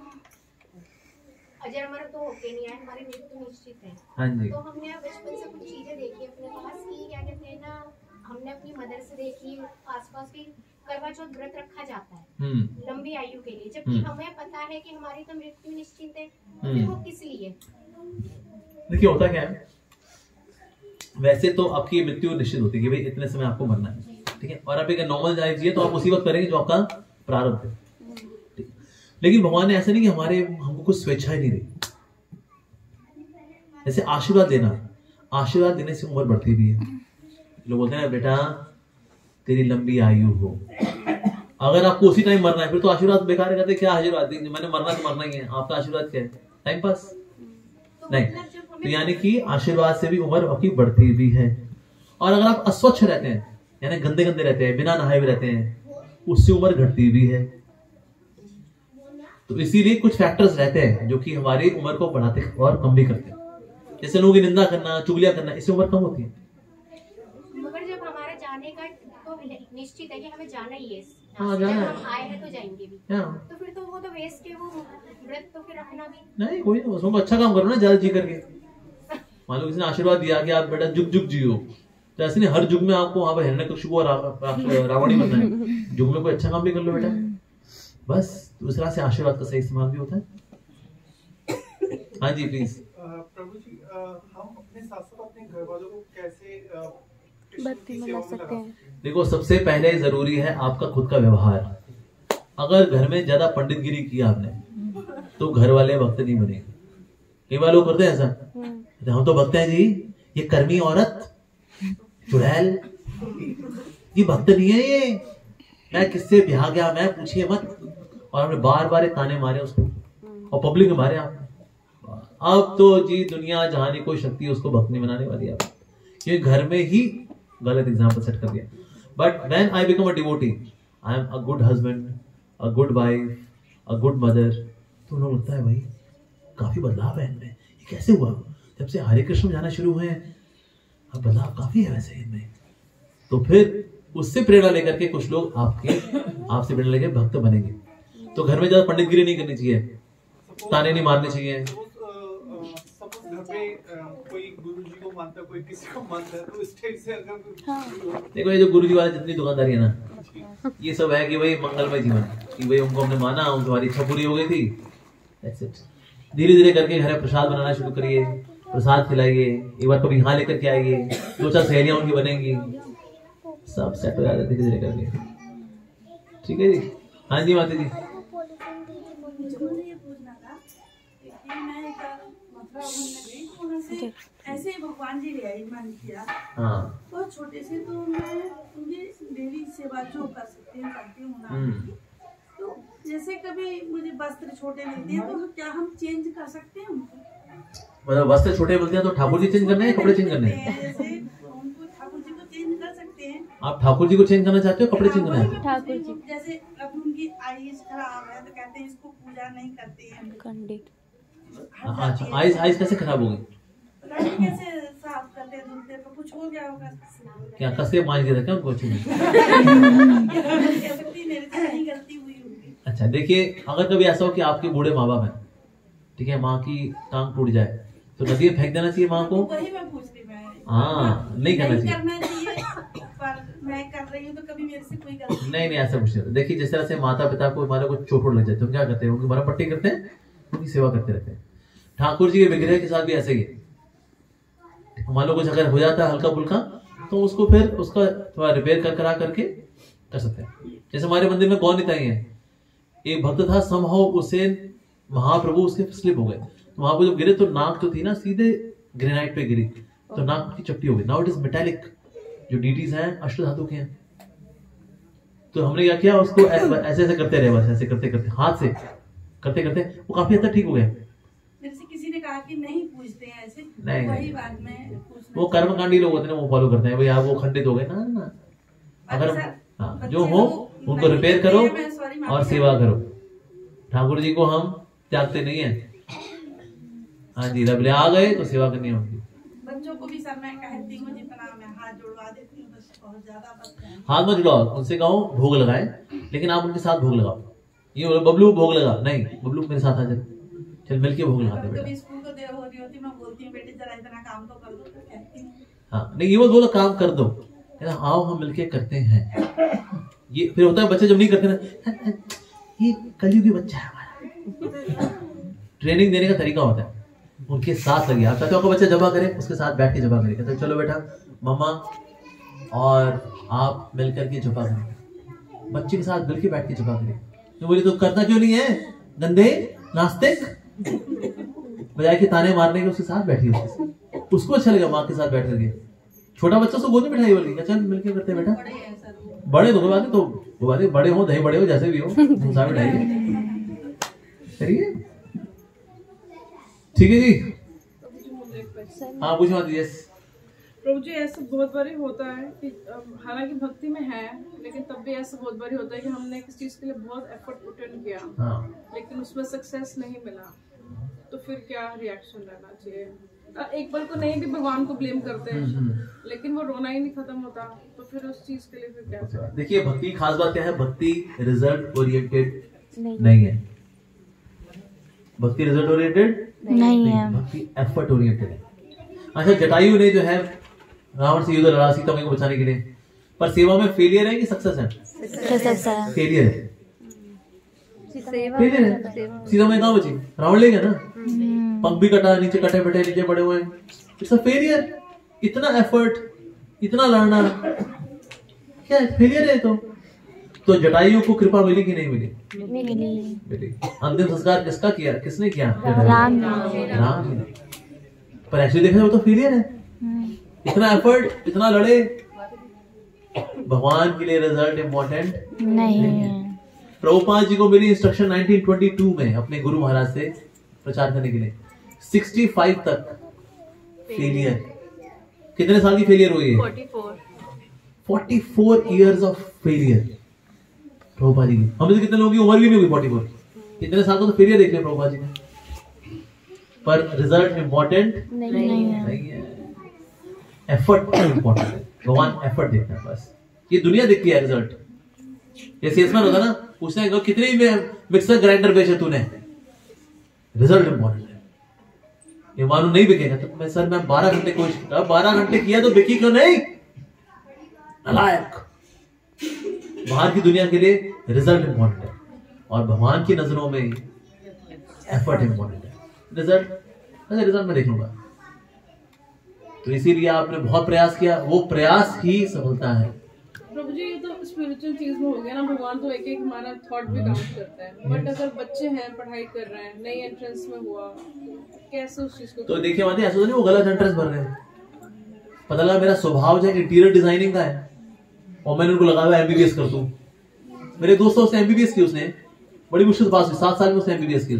Speaker 8: अजर अमर तो होके नहीं आए, हमारी मृत्यु निश्चित है।
Speaker 1: हाँ जी।
Speaker 8: तो हमने बचपन से कुछ चीजें देखी अपने पास की, क्या कहते हैं ना, हमने अपनी मदर से देखी, आसपास भी करवा चौथ व्रत रखा जाता है लंबी आयु के लिए, जबकि हमें पता है कि हमारी तो मृत्यु निश्चित है, फिर वो किस लिए?
Speaker 1: देखिए होता क्या है, वैसे तो आपकी मृत्यु निश्चित होती है कि भाई इतने समय आपको मरना है, ठीक है, और आप एक नॉर्मल लाइफ जिए तो आप उसी वक्त करेंगे जो आपका प्रारब्ध है। लेकिन भगवान ने ऐसा नहीं कि हमको कुछ स्वेच्छा ही नहीं दी। जैसे आशीर्वाद देने से उम्र बढ़ती भी है। लोग बोलते हैं बेटा तेरी लंबी आयु हो, अगर आपको उसी टाइम मरना है फिर तो आशीर्वाद बेकार है। कहते क्या आशीर्वाद, मैंने मरना तो मरना ही है, आपका आशीर्वाद क्या है, टाइम पास नहीं। तो यानी कि आशीर्वाद से भी उम्र आपकी बढ़ती भी है। और अगर आप अस्वच्छ रहते हैं, यानी गंदे रहते हैं, बिना नहाए हुए रहते हैं, उससे उम्र घटती भी है। तो इसीलिए कुछ फैक्टर्स रहते हैं जो कि हमारी उम्र को बढ़ाते और कम भी करते हैं। जैसे लोगों की निंदा करना, चुगलियां करना, इससे उम्र कम होती है।
Speaker 8: मगर जब हमारा जाने का तो निश्चित है कि हमें जाना ही है,
Speaker 1: हाँ जाना है,
Speaker 8: हम आए हैं तो जाएंगे भी, तो फिर तो वो तो वेस्ट है, वो व्रत तो फिर रखना भी
Speaker 1: नहीं, कोई नहीं, उसमें अच्छा काम करो ना, ज्यादा जी करके। मान लो किसी ने आशीर्वाद दिया कि आप बेटा जुग जियो, तो ऐसे नहीं हर युग में आपको वहां पर हिरण्यकशिपु और रावण ही बनना है। युग में कोई अच्छा काम भी कर लो बेटा, बस दूसरा से आशीर्वाद का सही इस्तेमाल भी होता है। हाँ जी प्लीज।
Speaker 6: प्रभु जी, हम अपने साथ साथ अपने घर वालों को कैसे
Speaker 2: भक्ति में लगा सकते हैं?
Speaker 1: देखो सबसे पहले जरूरी है आपका खुद का व्यवहार। अगर घर में ज्यादा पंडितगिरी की आपने तो घर वाले भक्त नहीं बनेंगे। कई बार लोग करते हैं ऐसा, हम तो भक्त हैं जी, ये कर्मी औरत चुड़ैल, ये भक्त नहीं है, ये मैं किससे ब्याह गया, मैं पूछिए मत। और हमने बार बार ताने मारे उसको और पब्लिक में मारे आप। अब तो जी दुनिया जहां कोई शक्ति है उसको भक्त नहीं बनाने वाली है, क्योंकि घर में ही गलत एग्जाम्पल सेट कर दिया। But when I become a devotee, I am a good husband, a good wife, a good mother. तो उन्हें लगता है भाई काफी बदलाव है इनमें, ये कैसे हुआ? जब से हरे कृष्ण में जाना शुरू हुए हैं अब बदलाव काफी है वैसे इनमें। तो फिर उससे प्रेरणा लेकर के कुछ लोग आपसे प्रेरणा लेकर भक्त बनेंगे। तो घर में ज्यादा पंडितगिरी नहीं करनी चाहिए, ताने नहीं मारने चाहिए।
Speaker 6: सपोज घर पे कोई गुरुजी को मानता, कोई किसी को मानता है, तो इस टाइप से अगर
Speaker 1: देखो ये जो गुरुजी वाले जितनी दुकानदारी है ना, ये सब है कि भाई मंगलमय जीवन, कि भाई उनको हमने माना, तुम्हारी इच्छा पूरी हो गई थी, दैट्स इट। धीरे धीरे करके घर में प्रसाद बनाना शुरू करिए, प्रसाद खिलाइए, एक बार कभी यहाँ लेकर के आइए, 2-4 सहेलियां उनकी बनेंगी, सब सेट हो जाता है धीरे धीरे करके। ठीक है जी। हाँ जी माता जी।
Speaker 7: ऐसे ही भगवान जी ले आई मन किया।
Speaker 1: हाँ।
Speaker 7: तो छोटे से तो मैं उनकी डेली सेवा जो कर सकती हूँ करती हूँ ना। तो जैसे कभी मुझे वस्त्र छोटे मिलते हैं तो क्या हम चेंज कर सकते हैं उनको?
Speaker 1: मतलब वस्त्र छोटे मिलते हैं तो ठाकुर जी चेंज करने हैं, कपड़े चेंज करने हैं?
Speaker 7: जैसे उनको ठाकुर जी को चेंज कर सकते हैं।
Speaker 1: आप ठाकुर जी को चेंज करना चाहते हो, कपड़े चेंज करना है?
Speaker 7: ठाकुर जी जैसे अब उनकी आईज खराब है तो कहते हैं इसको पूजा नहीं करते हैं।
Speaker 1: अच्छा, आइस कैसे खराब हो गई?
Speaker 7: कैसे साफ करते धुलते तो कुछ हो गया होगा।
Speaker 1: क्या कसे मांझ दिया था क्या उनको?
Speaker 7: गलती हुई होगी।
Speaker 1: अच्छा देखिए, अगर कभी ऐसा हो कि आपके बूढ़े माँ बाप हैं, ठीक है, माँ की टांग टूट जाए तो नदी में फेंक देना चाहिए माँ को?
Speaker 7: वही मैं पूछ रही मैं।
Speaker 1: हाँ, नहीं करना चाहिए।
Speaker 7: पर मैं कर रही हूँ तो कभी मेरे से कोई गलती
Speaker 1: नहीं ऐसा कुछ नहीं होता। देखिए जिस तरह से माता पिता को हमारे को चोट लग जाए तो क्या करते हैं, उनकी मरहम पट्टी करते हैं, उनकी सेवा करते रहते हैं। ठाकुर जी के विग्रह के साथ भी ऐसे ही है। मान लो कुछ अगर हो जाता है हल्का फुल्का तो उसको फिर उसका थोड़ा रिपेयर करा करके कर सकते हैं। जैसे हमारे मंदिर में गौ निताई है, एक भक्त था, समहाउ उसे महाप्रभु उसके स्लिप हो गए, तो वहां पर जब गिरे तो नाक जो थी ना सीधे ग्रेनाइट पे गिरी, तो नाक की चपटी हो गई। नाउ इट इज मेटालिक, जो डीटीज हैं अष्ट धातु के हैं। तो हमने क्या किया, उसको ऐसे ऐसे करते रहे, बस ऐसे करते करते हाथ से करते करते वो काफी हद तक ठीक हो गया।
Speaker 7: मेरे से किसी ने कहा कि नहीं पूछते हैं ऐसे,
Speaker 1: नहीं,
Speaker 7: वही बात में
Speaker 1: वो कर्मकांडी लोग होते हैं वो फॉलो करते हैं, भाई आप वो खंडित हो गए ना। अगर हाँ, जो हो उनको रिपेयर करो और सेवा करो। ठाकुर जी को हम त्यागते नहीं है। हाँ जी, रब ले आ गए तो सेवा करनी होगी।
Speaker 7: बच्चों को भी सर मैं कहती हूँ जितना मैं हाथ जुड़वा देती हूँ, बस बहुत ज्यादा बस
Speaker 1: हाथ मत जुड़ाओ, उनसे कहो भोग लगाए, लेकिन आप उनके साथ भोग लगाओ। ये बोलो बबलू भोग लगा, नहीं बबलू मेरे साथ आ जा, चल मिलके भोग लगाते हैं।
Speaker 7: कभी स्कूल को देर हो रही होती मैं बोलती हूँ बेटे जरा इतना काम तो कर दो, तो कहती हूँ
Speaker 1: हाँ, नहीं ये मत बोलो काम कर दो, आओ हम मिलके करते हैं। ये फिर होता है बच्चे जब नहीं करते ना, ये कलयुगी बच्चा है हमारा। ट्रेनिंग देने का तरीका होता है, उनके साथ लगे। आप चाहते हो आपका बच्चा जबा करे, उसके साथ बैठ के जबा करे, कहते चलो बेटा मम्मा और आप मिलकर के जबा करें, बच्चे के साथ मिलकर बैठ के जबा करें। तो बोले तो करना क्यों नहीं है गंदे नास्तिक, बजाय के ताने मारने के उसके साथ बैठी, उसको अच्छा लगा माँ के साथ बैठ करके। छोटा बच्चा उसको गोद में बिठाई, बोली चल मिलके करते बेटा। बड़े तो कोई बात नहीं, तो बड़े हो दही बड़े हो जैसे भी हो, मुंह बिठाइए, करिए। ठीक है जी, हाँ पूछो मत। यस
Speaker 2: प्रभु जी, ऐसा बहुत बारी होता है कि हालांकि भक्ति में है, लेकिन तब भी ऐसा बहुत बारी होता है कि हमने किसी चीज के लिए बहुत एफर्ट पुट इन किया, लेकिन उसमें सक्सेस नहीं मिला, तो फिर क्या रिएक्शन रहना चाहिए? एक बार को नहीं भी भगवान को ब्लेम करते हैं, लेकिन वो रोना ही नहीं खत्म होता, तो फिर उस चीज के लिए फिर क्या?
Speaker 1: देखिए भक्ति की खास बात क्या है, भक्ति रिजल्ट ओरिएंटेड नहीं है। भक्ति रिजल्ट ओरिएंटेड नहीं है, भक्ति एफर्ट ओरिएंटेड है। अच्छा, जटायु ने जो है रावण से युद्ध लड़ा सीता मैया को बचाने के लिए, पर सेवा में फेलियर है कि सक्सेस है? फेलियर है, फेलियर है। सीता मैया कहाँ बची? रावण ले गया ना, पंख भी कटा, नीचे कटे बैठे, नीचे पड़े हुए, इट्स अ फेलियर। इतना एफर्ट, इतना लड़ना, क्या फेलियर है? तो जटायु को कृपा मिली कि नहीं मिली? मिली। अंतिम संस्कार किसका किया, किसने किया? राम जी ने। पर एक्चुअली देखा जाए वो तो फेलियर है। इतना एफर्ट, इतना लड़े, भगवान के लिए रिजल्ट इम्पोर्टेंट
Speaker 3: नहीं है।
Speaker 1: प्रभुपाद जी को मेरी इंस्ट्रक्शन 1922 में अपने गुरु महाराज से प्रचार करने के लिए 65 तक फेलियर। कितने साल की फेलियर हुई है? 44 years of failure Prabhupada ji की। हम कितने लोगों की उम्र भी नहीं होगी 44। इतने साल का तो फेलियर देख रहे प्रभुपाद जी ने, पर रिजल्ट इम्पोर्टेंट नहीं है। एफर्ट इम्पोर्टेंट है। भगवान एफर्ट देखता है बस। ये दुनिया देखती है रिजल्ट। ये सेल्समैन होता ना, पूछना है कितने मिक्सर ग्राइंडर बेचे तूने, रिजल्ट इम्पोर्टेंट है। ये मानो नहीं बिकेगा तो मैं 12 घंटे कोशिश किया, 12 घंटे किया तो बिकी क्यों नहीं? नालायक। बाहर की दुनिया के लिए रिजल्ट इम्पोर्टेंट है और भगवान की नजरों में एफर्ट इम्पोर्टेंट है। रिजल्ट मैं देख लूंगा। तो इसीलिए आपने बहुत प्रयास किया, वो प्रयास ही सफलता है।
Speaker 2: प्रभु जी, ये तो स्पिरिचुअल चीज में हो गया ना। भगवान तो एक हमारा थॉट भी काउंट करता है, बट अगर बच्चे हैं पढ़ाई कर रहे हैं, नई एंट्रेंस में हुआ, कैसे उस चीज को? तो
Speaker 1: देखिए माते, ऐसा तो नहीं वो गलत एंट्रेंस भर रहे हैं। पता लगा मेरा स्वभाव जो है इंटीरियर डिजाइनिंग का है और मैंने उनको लगा हुआ एमबीबीएस कर दूं। मेरे दोस्तों उसने एमबीबीएस की, उसने बड़ी मुश्किल से पास हुई, 7 साल में उसने एमबीबीएस की।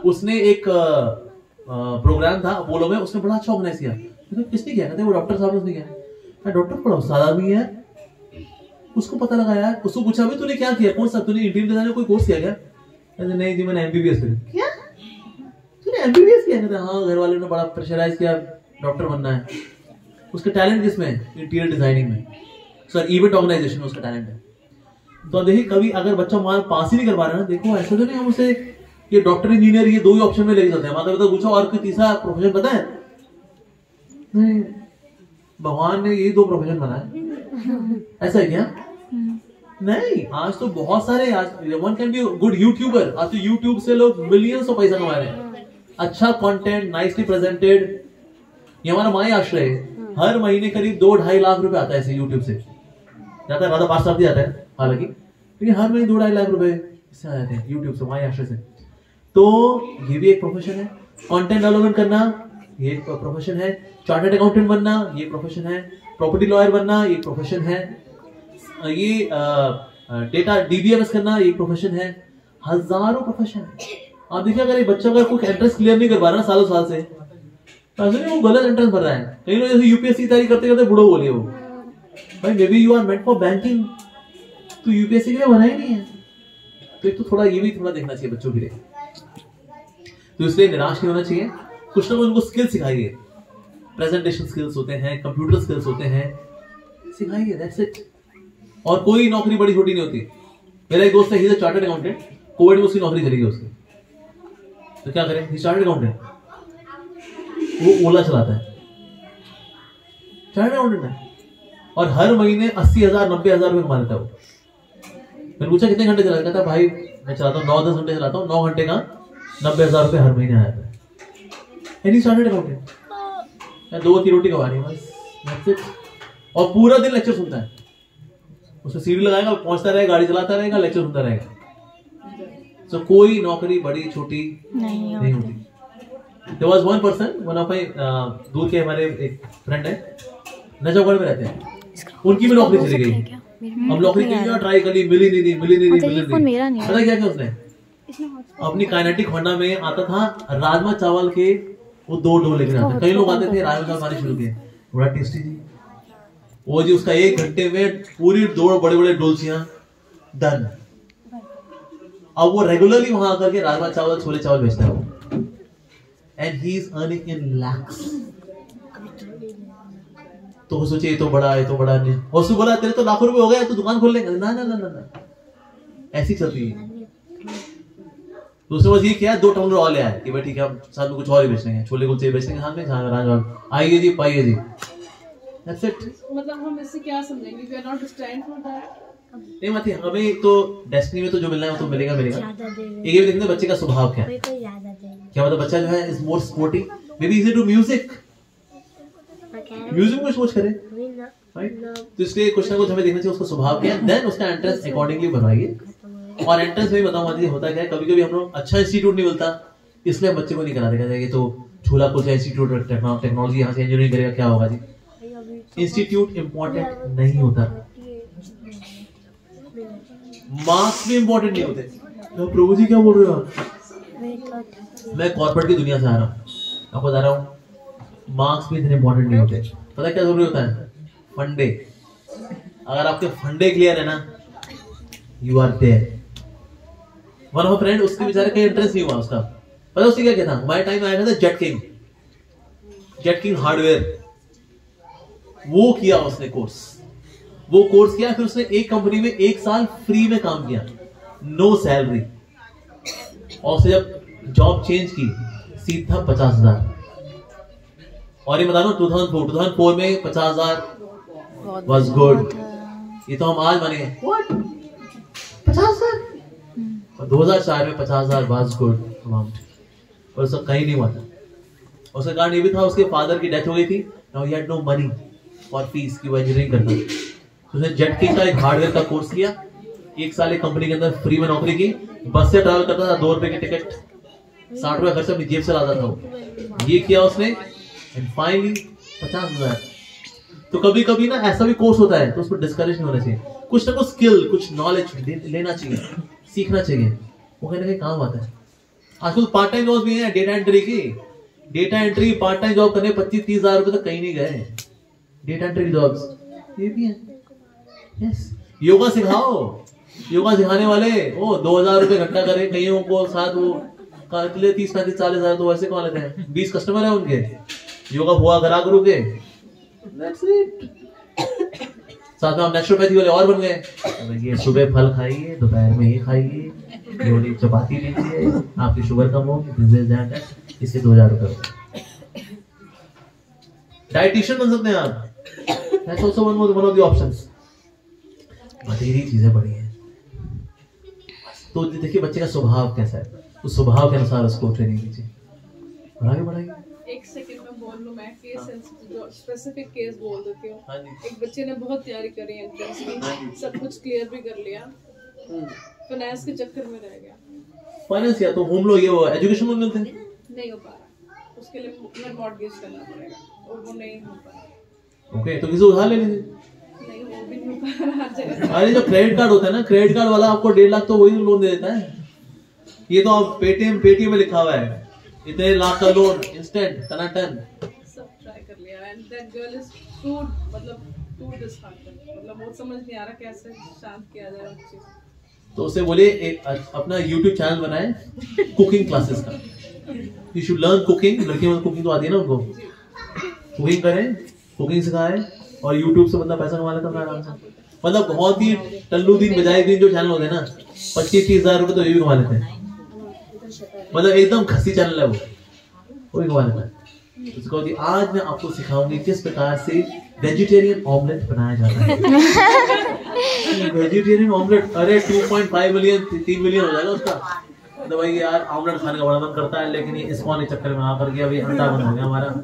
Speaker 1: उसने एक प्रोग्राम था अपोलो में, उसने बड़ा अच्छा ऑर्गेनाइज किया। किसने किया? कहते वो डॉक्टर साहब उसने किया। मैं डॉक्टर बड़ा उस्ताद आदमी है, उसको पता लगा यार। उसको पूछा भाई तूने क्या किया, कौन सा तूने इंटीरियर डिजाइन में कोई कोर्स किया क्या? कहते नहीं जी मैंने एमबीबीएस किया। क्या तूने एमबीबीएस किया? कहते हाँ, घर वालों ने बड़ा प्रेशराइज किया, डॉक्टर बनना है। उसका टैलेंट किसमें? इंटीरियर डिजाइनिंग में, सर इवेंट ऑर्गेनाइजेशन में उसका टैलेंट है। तो देखिए कभी अगर बच्चा हमारा पास ही नहीं कर पा रहा है ना, देखो ऐसा तो नहीं हम उसे ये डॉक्टर इंजीनियर ये 2 ही ऑप्शन में लेके चलते हैं। माता पिता पूछो और कोई तीसरा प्रोफेशन पता है? नहीं, भगवान ने ये 2 प्रोफेशन बनाए। ऐसा है क्या? नहीं, आज तो बहुत सारे, आज one can be good YouTuber. आज तो यूट्यूब से लोग मिलियंस ऑफ पैसा कमा रहे हैं। अच्छा कंटेंट, नाइसली प्रेजेंटेड। ये हमारा माई आश्रय है, हर महीने करीब 2-2.5 लाख रुपए आता है ऐसे यूट्यूब से। जाता है, राधा 5 साल जाता है हालांकि, लेकिन हर महीने 2-2.5 लाख रुपए इससे आ जाते हैं यूट्यूब से, माई आश्रय से। तो ये भी एक प्रोफेशन है। कंटेंट डेवलपमेंट करना ये एक प्रोफेशन है। चार्टर्ड अकाउंटेंट बनना ये प्रोफेशन है। प्रॉपर्टी लॉयर बनना ये प्रोफेशन है। ये डेटा डीबीएमएस करना ये प्रोफेशन है। हजारों प्रोफेशन है। आप देखिए अगर एक बच्चा अगर कोई एंट्रेंस क्लियर नहीं कर पा रहा सालों साल से, तो ऐसे नहीं वो गलत एंट्रेंस भर रहा है। कई लोग जैसे यूपीएससी तैयारी करते करते बुढ़ो बोले वो, भाई maybe you are meant for banking, तो यूपीएससी के लिए बना ही नहीं है। तो एक तो थोड़ा ये भी थोड़ा देखना चाहिए बच्चों के लिए। तो इसलिए निराश नहीं होना चाहिए। कुछ ना कुछ उनको स्किल सिखाइए। प्रेजेंटेशन स्किल्स होते हैं, कंप्यूटर स्किल्स होते हैं, सिखाइए, दैट्स इट। और कोई नौकरी बड़ी छोटी नहीं होती। मेरा एक दोस्त है, he is a chartered accountant. Covid में उसकी नौकरी चली गई उसकी, तो क्या करें? ही चार्टर्ड अकाउंटेंट, वो ओला चलाता है, चार्टर्ड अकाउंटेंट है, और हर महीने 80,000 90,000 रुपए कमा लेता है वो। मैंने पूछा कितने घंटे चलाता? कहता भाई मैं चलाता हूँ 9-10 घंटे चलाता हूँ, 9 घंटे का 90,000 रुपए हर महीने आ जाता है। एनी चार्टर्ड अकाउंटेंट, 2-3 रोटी खवानी है बस, दैट्स इट। और पूरा दिन लेक्चर सुनता है। उसमें सीढ़ी लगाएगा, पहुंचता रहेगा, गाड़ी चलाता रहेगा, लेक्चर सुनता रहेगा। तो कोई नौकरी बड़ी छोटी नहीं होती। There was one person, one of my दूर के हमारे एक फ्रेंड है, नजफगढ़ में रहते हैं, उनकी भी नौकरी चली गई। हम नौकरी के लिए ट्राई कर ली, मिली नहीं। पता क्या उसने अपनी काइनेटिक होंडा में आता था, राजमा चावल के वो 2 डोल लेकर आता। कई लोग आते थे, राजमा चावल खाने शुरू किए, बड़ा टेस्टी जी। वो जी उसका 1 घंटे में पूरी 2 बड़े-बड़े डोलचियां डन। अब वो रेगुलरली वहां आकर के राजमा चावल, छोले चावल बेचता है वो, and he is earning in lakhs. तो वो सोचे ये तो बड़ा नहीं। और उसको बोला तेरे तो लाखों रुपए हो गए, तो दुकान खोल लेंगे। ना, ऐसी चलती है। तो उसने बस ये किया, 2 टम्बलर और ले आए कि भाई ठीक है, साथ में कुछ और ही बेचेंगे, छोले कुलचे बेचेंगे साथ में, राजमा आइए जी, पाइए जी। That's it.
Speaker 2: मतलब हम इससे क्या समझेंगे? We are not destined for that.
Speaker 1: नहीं मती, हमें तो डेस्टिनी में तो जो मिलना है वो तो मिलेगा। एक ये देखते हैं बच्चे का स्वभाव क्या है। क्या मतलब बच्चा जो है is more sporty, maybe easy to music में सोच करे, राइट? तो इसलिए कुछ ना कुछ हमें देखना चाहिए उसका स्वभाव क्या है, देन उसका एंट्रेंस अकॉर्डिंगली बनवाइए। और एंट्रेंस में बताऊं माती होता क्या है, कभी कभी हम लोग अच्छा इंस्टीट्यूट नहीं मिलता, इसलिए बच्चे को नहीं कराते। कहते हैं कि तो झूला कुलचा इंस्टीट्यूट टेक्नोलॉजी यहाँ से इंजीनियरिंग करेगा, क्या होगा जी? इंस्टीट्यूट इंपॉर्टेंट नहीं होता, मार्क्स भी इंपॉर्टेंट नहीं होते। तो प्रभु जी क्या बोल रहे हो आप? मैं कॉर्पोरेट की दुनिया से आ रहा हूँ, आपको बता रहा हूँ मार्क्स भी इतने इंपॉर्टेंट नहीं होते। पता क्या जरूरी होता है? फंडे। अगर आपके फंडे क्लियर है ना, you are there. One of friend, उसके बेचारे का इंटरेस्ट नहीं हुआ उसका। पता उससे क्या था? माय टाइम आया था जेट किंग हार्डवेयर, वो किया उसने कोर्स। वो कोर्स किया, फिर उसने एक कंपनी में 1 साल फ्री में काम किया, नो सैलरी। और उसने जब जॉब चेंज की सीधा 50,000। और ये बता दो 2004 में 50,000 was good। ये तो हम आज माने 50,000। और 2004 में 50,000 was good अमाउंट। और उसका कहीं नहीं हुआ था। उसका कारण ये भी था, उसके फादर की डेथ हो गई थी। Now he had no money for fees की वो इंजीनियरिंग करता। तो उसने जेट किंग का एक हार्डवेयर का कोर्स किया, 1 साल एक कंपनी के अंदर फ्री में नौकरी की, बस से ट्रैवल करता था, 2 रुपए की टिकट, 60 रुपए खर्च अपनी जेब से लाता था। ये किया उसने, एंड फाइनली 50,000। तो कभी कभी ना ऐसा भी कोर्स होता है तो उसको डिस्करेज नहीं होना चाहिए। कुछ ना कुछ स्किल, कुछ नॉलेज लेना चाहिए, सीखना चाहिए, वो कहीं ना कहीं काम आता है। आजकल पार्ट टाइम जॉब भी है, डेटा एंट्री की। Data entry part time job करने 25-30 हजार रुपए तो कहीं नहीं गए। डेटा एंट्री जॉब्स ये भी है। यस, योगा सिखाओ, योगा सिखाने वाले वो 2,000 रुपए घंटा करे, कईयों को साथ वो 30-35-40 हजार तो वैसे कमा लेते हैं। 20 कस्टमर है उनके, योगा हुआ करा करो के, that's it। साथ में हम नेचुरोपैथी वाले और बन गए। ये सुबह फल खाइए, दोपहर में ये खाइए, थोड़ी चपाती लीजिए, आपकी शुगर कम होगी, इससे 2,000 रुपए। डाइटिशियन बन सकते हैं आप, that's also one of the options। बथेरी चीजें बड़ी हैं। तो देखिए बच्चे का स्वभाव कैसा है, उस स्वभाव के अनुसार उसको ट्रेनिंग कीजिए, बढ़ाइए।
Speaker 2: एक सेकंड में बोल लूं, मैं केस स्पेसिफिक केस बोल देती हूँ।
Speaker 1: हाँ जी।
Speaker 2: एक बच्चे ने बहुत तैयारी करी एंट्रेंस की, सब कुछ क्लियर भी कर लिया, फाइनेंस के चक्कर में रह गया।
Speaker 1: फाइनेंस या तो होम लोन, ये वो एजुकेशन लोन मिलते हैं,
Speaker 2: नहीं हो पा रहा, उसके लिए मैं मॉर्गेज करना पड़ेगा और वो नहीं हो पा रहा।
Speaker 1: ओके, तो किसी उधार ले लीजिए।
Speaker 2: नहीं, वो भी नहीं हो पा रहा हर जगह।
Speaker 1: अरे जो क्रेडिट कार्ड होता है ना, क्रेडिट कार्ड वाला आपको 1.5 लाख तो वही लोन दे देता है। ये तो आप पेटीएम में लिखा हुआ है, इतने लाख का लोन इंस्टेंट टनाटन।
Speaker 2: सब ट्राई कर लिया and that girl is too disheartened, मतलब वो समझ नहीं आ रहा कैसे शांत किया जाए उस चीज।
Speaker 1: तो उसे बोले अपना YouTube चैनल बनाए कुकिंग क्लासेस का। You should learn cooking. लड़कियों को कुकिंग तो आती है ना उनको, कुकिंग करें, कुकिंग सिखाए और YouTube से बंदा पैसा कमा लेता है आराम से। मतलब बहुत ही टल्लू दिन बजाए दिन जो चैनल होते हैं ना, 25-30 हजार रुपए तो ये भी कमा लेते हैं। मतलब एकदम खसी चैनल है वो भी कमा लेता है। उसको आज मैं आपको सिखाऊंगी किस प्रकार से वेजिटेरियन ऑमलेट बनाया जाता है। वेजिटेरियन ऑमलेट, अरे 2.5 मिलियन 3 मिलियन हो जाएगा उसका। तो भाई यार ऑमलेट खाने का बड़ा मन करता है, लेकिन ये इस्कॉन के चक्कर में आकर के अभी अंडा बन हो गया हमारा।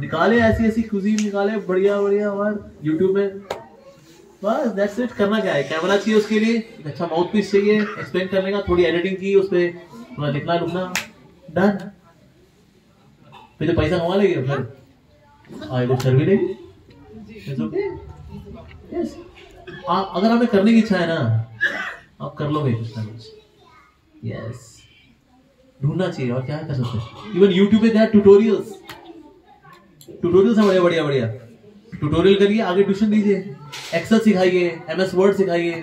Speaker 1: निकाले ऐसी कुजीन निकाले बढ़िया और YouTube में, बस दैट्स इट। करना क्या है, कैमरा चाहिए उसके लिए, एक अच्छा माउथ पीस चाहिए, एक्सप्लेन करने का, थोड़ी एडिटिंग की, उस पे थोड़ा लिखना डन। फिर तो पैसा कमा लेगी, फिर आई वो सर्वी लेगी। यस, अगर हमें करने की इच्छा है ना, आप कर लोगे कुछ ना कुछ। यस, ढूंढना चाहिए और क्या कर सकते हैं। इवन YouTube पे देयर ट्यूटोरियल्स है बढ़िया। ट्यूटोरियल करिए, आगे ट्यूशन दीजिए, एक्सेल सिखाइए, MS वर्ड सिखाइए।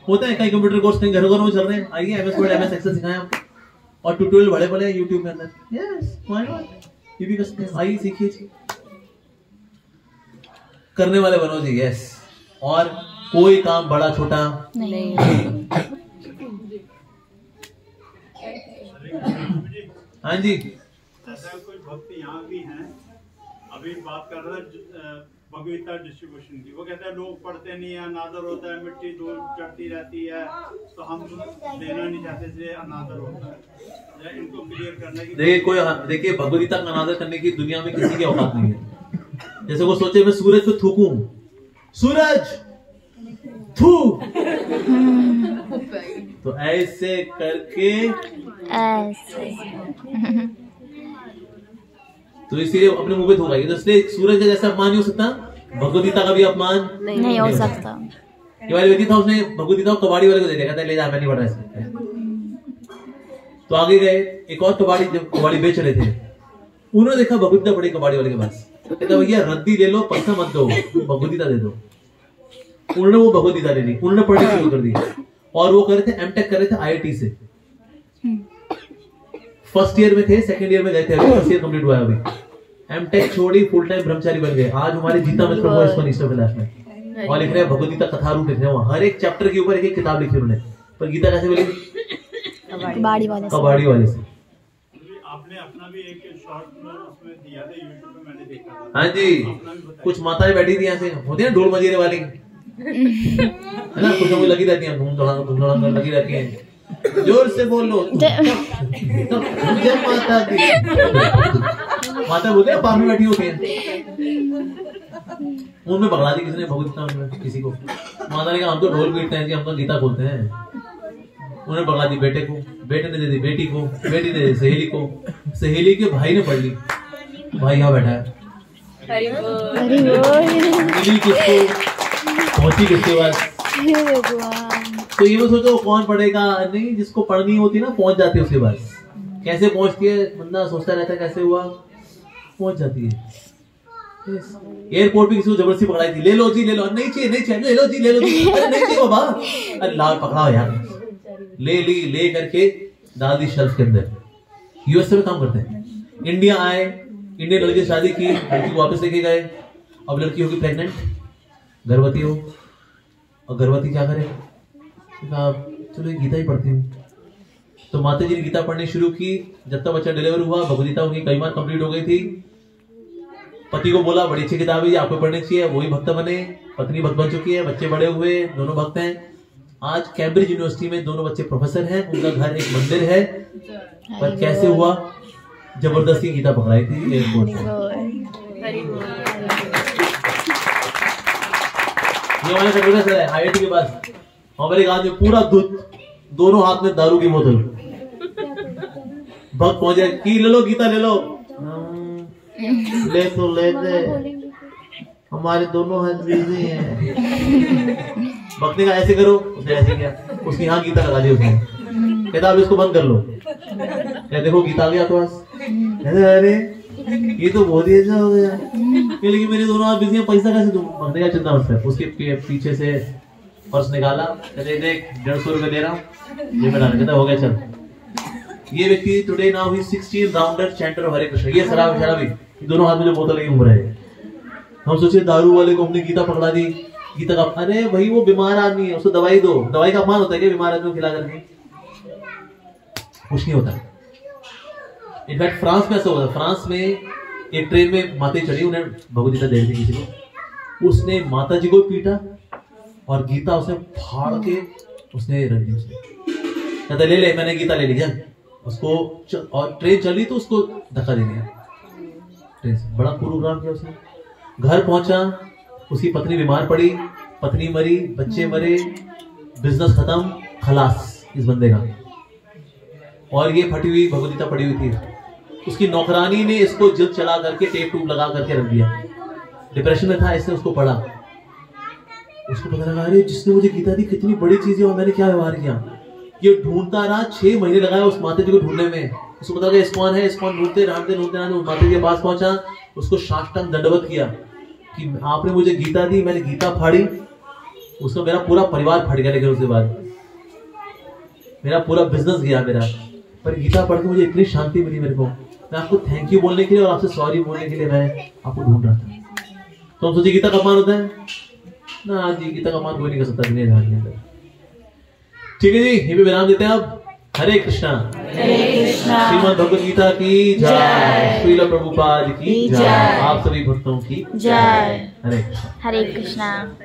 Speaker 1: होता है कई कंप्यूटर कोर्स कहीं घरों में चल रहे हैं, आइए MS वर्ड MS एक्सेल सिखाएं आपको, और ट्यूटोरियल बड़े हैं YouTube के अंदर। यस, व्हाई नॉट, ये भी कर सकते हैं। आइए सीखिए, करने वाले बनो जी। यस, और कोई काम बड़ा छोटा नहीं। हाँ जी,
Speaker 9: ऐसा कोई भक्त यहाँ भी हैं, अभी बात कर रहा है भगवता डिस्ट्रीब्यूशन की। वो कहते हैं लोग पढ़ते नहीं है, अनादर होता है, मिट्टी धूल चढ़ती रहती है, तो हम देना नहीं चाहते, इसलिए अनादर होता है। इनको क्लियर करने की
Speaker 1: देखिए भगवता का अनादर करने की दुनिया में किसी की औकात नहीं है। जैसे वो सोचे मैं सूरज पे थूकूं, सूरज थू, तो ऐसे करके ऐसे तो इसीलिए अपने मुंह पे थूकाइए। तो इसलिए सूरज का जैसा अपमान नहीं हो सकता, भगवदगीता का भी अपमान नहीं हो सकता। ये वाला व्यक्ति था, उसने भगवद गीता को कबाड़ी वाले को दे दिया, कहता है ले जा, मैं नहीं पढ़ रहा इसमें। तो आगे गए, एक और कबाड़ी, जब कबाड़ी बेच रहे थे, उन्होंने देखा भगवद गीता पड़ी कबाड़ी वाले के पास, कहता भैया रद्दी ले लो, पैसा मत दो, भगवद गीता दे दो। उन्होंने वो भगवद गीता ले ली, उन्होंने पढ़नी शुरू कर दी, और वो कर रहे थे एमटेक कर रहे थे IIT से। फर्स्ट ईयर में थे, सेकंड ईयर में गए थे, अभी फर्स्ट ईयर कंप्लीट हुआ है अभी। एमटेक छोड़ी, फुल टाइम ब्रह्मचारी बन गए। आज हमारे गीता मित्र वो इसको निष्ठा क्लास में और लिख रहे हैं भगवद गीता कथा रूप लिख रहे हैं, हर एक चैप्टर के ऊपर एक एक किताब लिखी उन्होंने। पर गीता कैसे मिली? कबाड़ी वाले से।
Speaker 9: आपने अपना भी एक शॉर्ट उसमें दिया था, यूट्यूब पे मैंने देखा था।
Speaker 1: हाँ जी, कुछ माताएं बैठी थी ऐसे, होती है ढोल मजीरे वाली, है ना, कुछ लगी रहती है, धूम धड़ाम लगी रहती है, जोर से बोल लो जय माता दी। माता बोलते हैं पास में बैठी होती है, उनमें पकड़ा दी किसी ने भगवद गीता किसी को। माता ने कहा हम तो ढोल पीटते हैं जी, हम तो गीता खोलते हैं। उन्होंने पकड़ा दी बेटे को, बेटे ने दे दी बेटी को, बेटी ने दे दी सहेली को, सहेली के भाई ने पढ़ ली, भाई यहाँ बैठा है, मिली किसको, पहुंची किसके पास। तो ये वो सोचो कौन पढ़ेगा, नहीं जिसको पढ़नी होती ना पहुंच जाती है उसके पास। कैसे पहुंचती है बंदा सोचता रहता है कैसे हुआ, पहुंच जाती है। एयरपोर्ट पे किसी को जबरदस्ती पकड़ाई थी, ले लो जी ले लो, नहीं चाहिए नहीं चाहिए, ले लो जी ले लो जी, अरे नहीं चाहिए बाबा, अरे ला पकड़ाओ यार, ले ली, ले करके डाल दी शेल्फ के अंदर। यूएसए में काम करते हैं, इंडिया आए, इंडियन लड़के शादी की, लड़की को वापस लेके गए। अब लड़की होगी प्रेग्नेंट, गर्भवती हो, और गर्भवती क्या करे, चलो गीता ही पढ़ती हूँ। तो माता जी ने गीता पढ़नी शुरू की। जब तक बच्चा डिलीवर हुआ, भगवद गीता उनकी कई बार कंप्लीट हो गई थी। पति को बोला बड़ी अच्छी किताब है, आपको पढ़नी चाहिए, वही भक्त बने। पत्नी भक्त बन चुकी है, बच्चे बड़े हुए, दोनों भक्त हैं। आज कैम्ब्रिज यूनिवर्सिटी में दोनों बच्चे प्रोफेसर हैं, उनका घर एक मंदिर है। पर कैसे हुआ, जबरदस्ती गीता पकड़ाई थी एयरपोर्ट पर। ये वाला कंप्यूटर सर है IIT के पास, हमारे गांव में पूरा दूध, दोनों हाथ में दारू की बोतल, भक्त पहुंचे कि ले लो गीता ले लो, ले तो ले दे, हमारे दोनों हाथ बिजी हैं। भक्त ने कहा ऐसे करो, उसने ऐसे किया, उसने यहाँ गीता लगा दी उसने, कहता अब इसको बंद कर लो, क्या देखो गीता आ गया तो अरे ये तो बहुत ही अच्छा हो गया, लेकिन मेरे दोनों हाथ बिजी हैं, पैसा कैसे दूं? भक्त ने कहा चिंता मत कर, उसके पीछे से पर्स निकाला, कहते देख 150 रुपए दे रहा हूँ, ये बना, कहता हो गया चल। ये व्यक्ति टुडे नाउ ही 16 rounder chanter of Hare Krishna. ये शराबी दोनों हाथ में जो बोतल लगी घूम रहे हैं। हम सोचे दारू वाले को हमने गीता पकड़ा दी, गीता का, अरे भाई वो बीमार आदमी है, उसको दवाई दो, दवाई का अपमान होता है क्या बीमार आदमी को खिला करके? कुछ नहीं होता। इनफैक्ट फ्रांस में ऐसा होता है, फ्रांस में एक ट्रेन में माता चढ़ी, उन्हें भगवद गीता दे दी किसी को, उसने माता जी को पीटा और गीता उसने फाड़ के उसने रख दी। उसने कहता ले ले, मैंने गीता ले ली है उसको, और ट्रेन चली तो उसको धक्का दे दिया ट्रेन से। बड़ा प्रोग्राम किया उसने। घर पहुंचा, उसकी पत्नी बीमार पड़ी, पत्नी मरी, बच्चे मरे, बिजनेस खत्म, खलास इस बंदे का। और ये फटी हुई भगवद गीता पड़ी हुई थी। उसकी नौकरानी ने इसको जिल्द चला करके टेप टूप लगा करके रख दिया। डिप्रेशन में था, इसने उसको पढ़ा, उसको पता लगा अरे जिसने मुझे गीता दी कितनी बड़ी चीज है और मैंने क्या व्यवहार किया। ये ढूंढता रहा, 6 महीने लगाया उस माता जी को ढूंढने में। उसको पता लगा इस्कॉन है, इस्कॉन ढूंढते ढूंढते माता जी के पास पहुंचा, उसको साष्टांग दंडवत किया कि आपने मुझे गीता दी, मैंने गीता फाड़ी, उसका मेरा पूरा परिवार फट गया, लेकिन उसके बाद मेरा पूरा बिजनेस गया मेरा, पर गीता पढ़ के मुझे इतनी शांति मिली मेरे को। मैं आपको थैंक यू बोलने के लिए और आपसे सॉरी बोलने के लिए मैं आपको ढूंढ रहा था। तो हम सोचे गीता का अपमान होता है ना जी, गीता का अपमान कोई नहीं कर सकता दुनिया जहां के अंदर। ठीक है जी, यहीं पे विराम देते हैं अब। हरे कृष्णा श्रीमद् भगवद गीता की जय, श्रील प्रभुपाद की जय, आप सभी भक्तों की जय। हरे कृष्णा।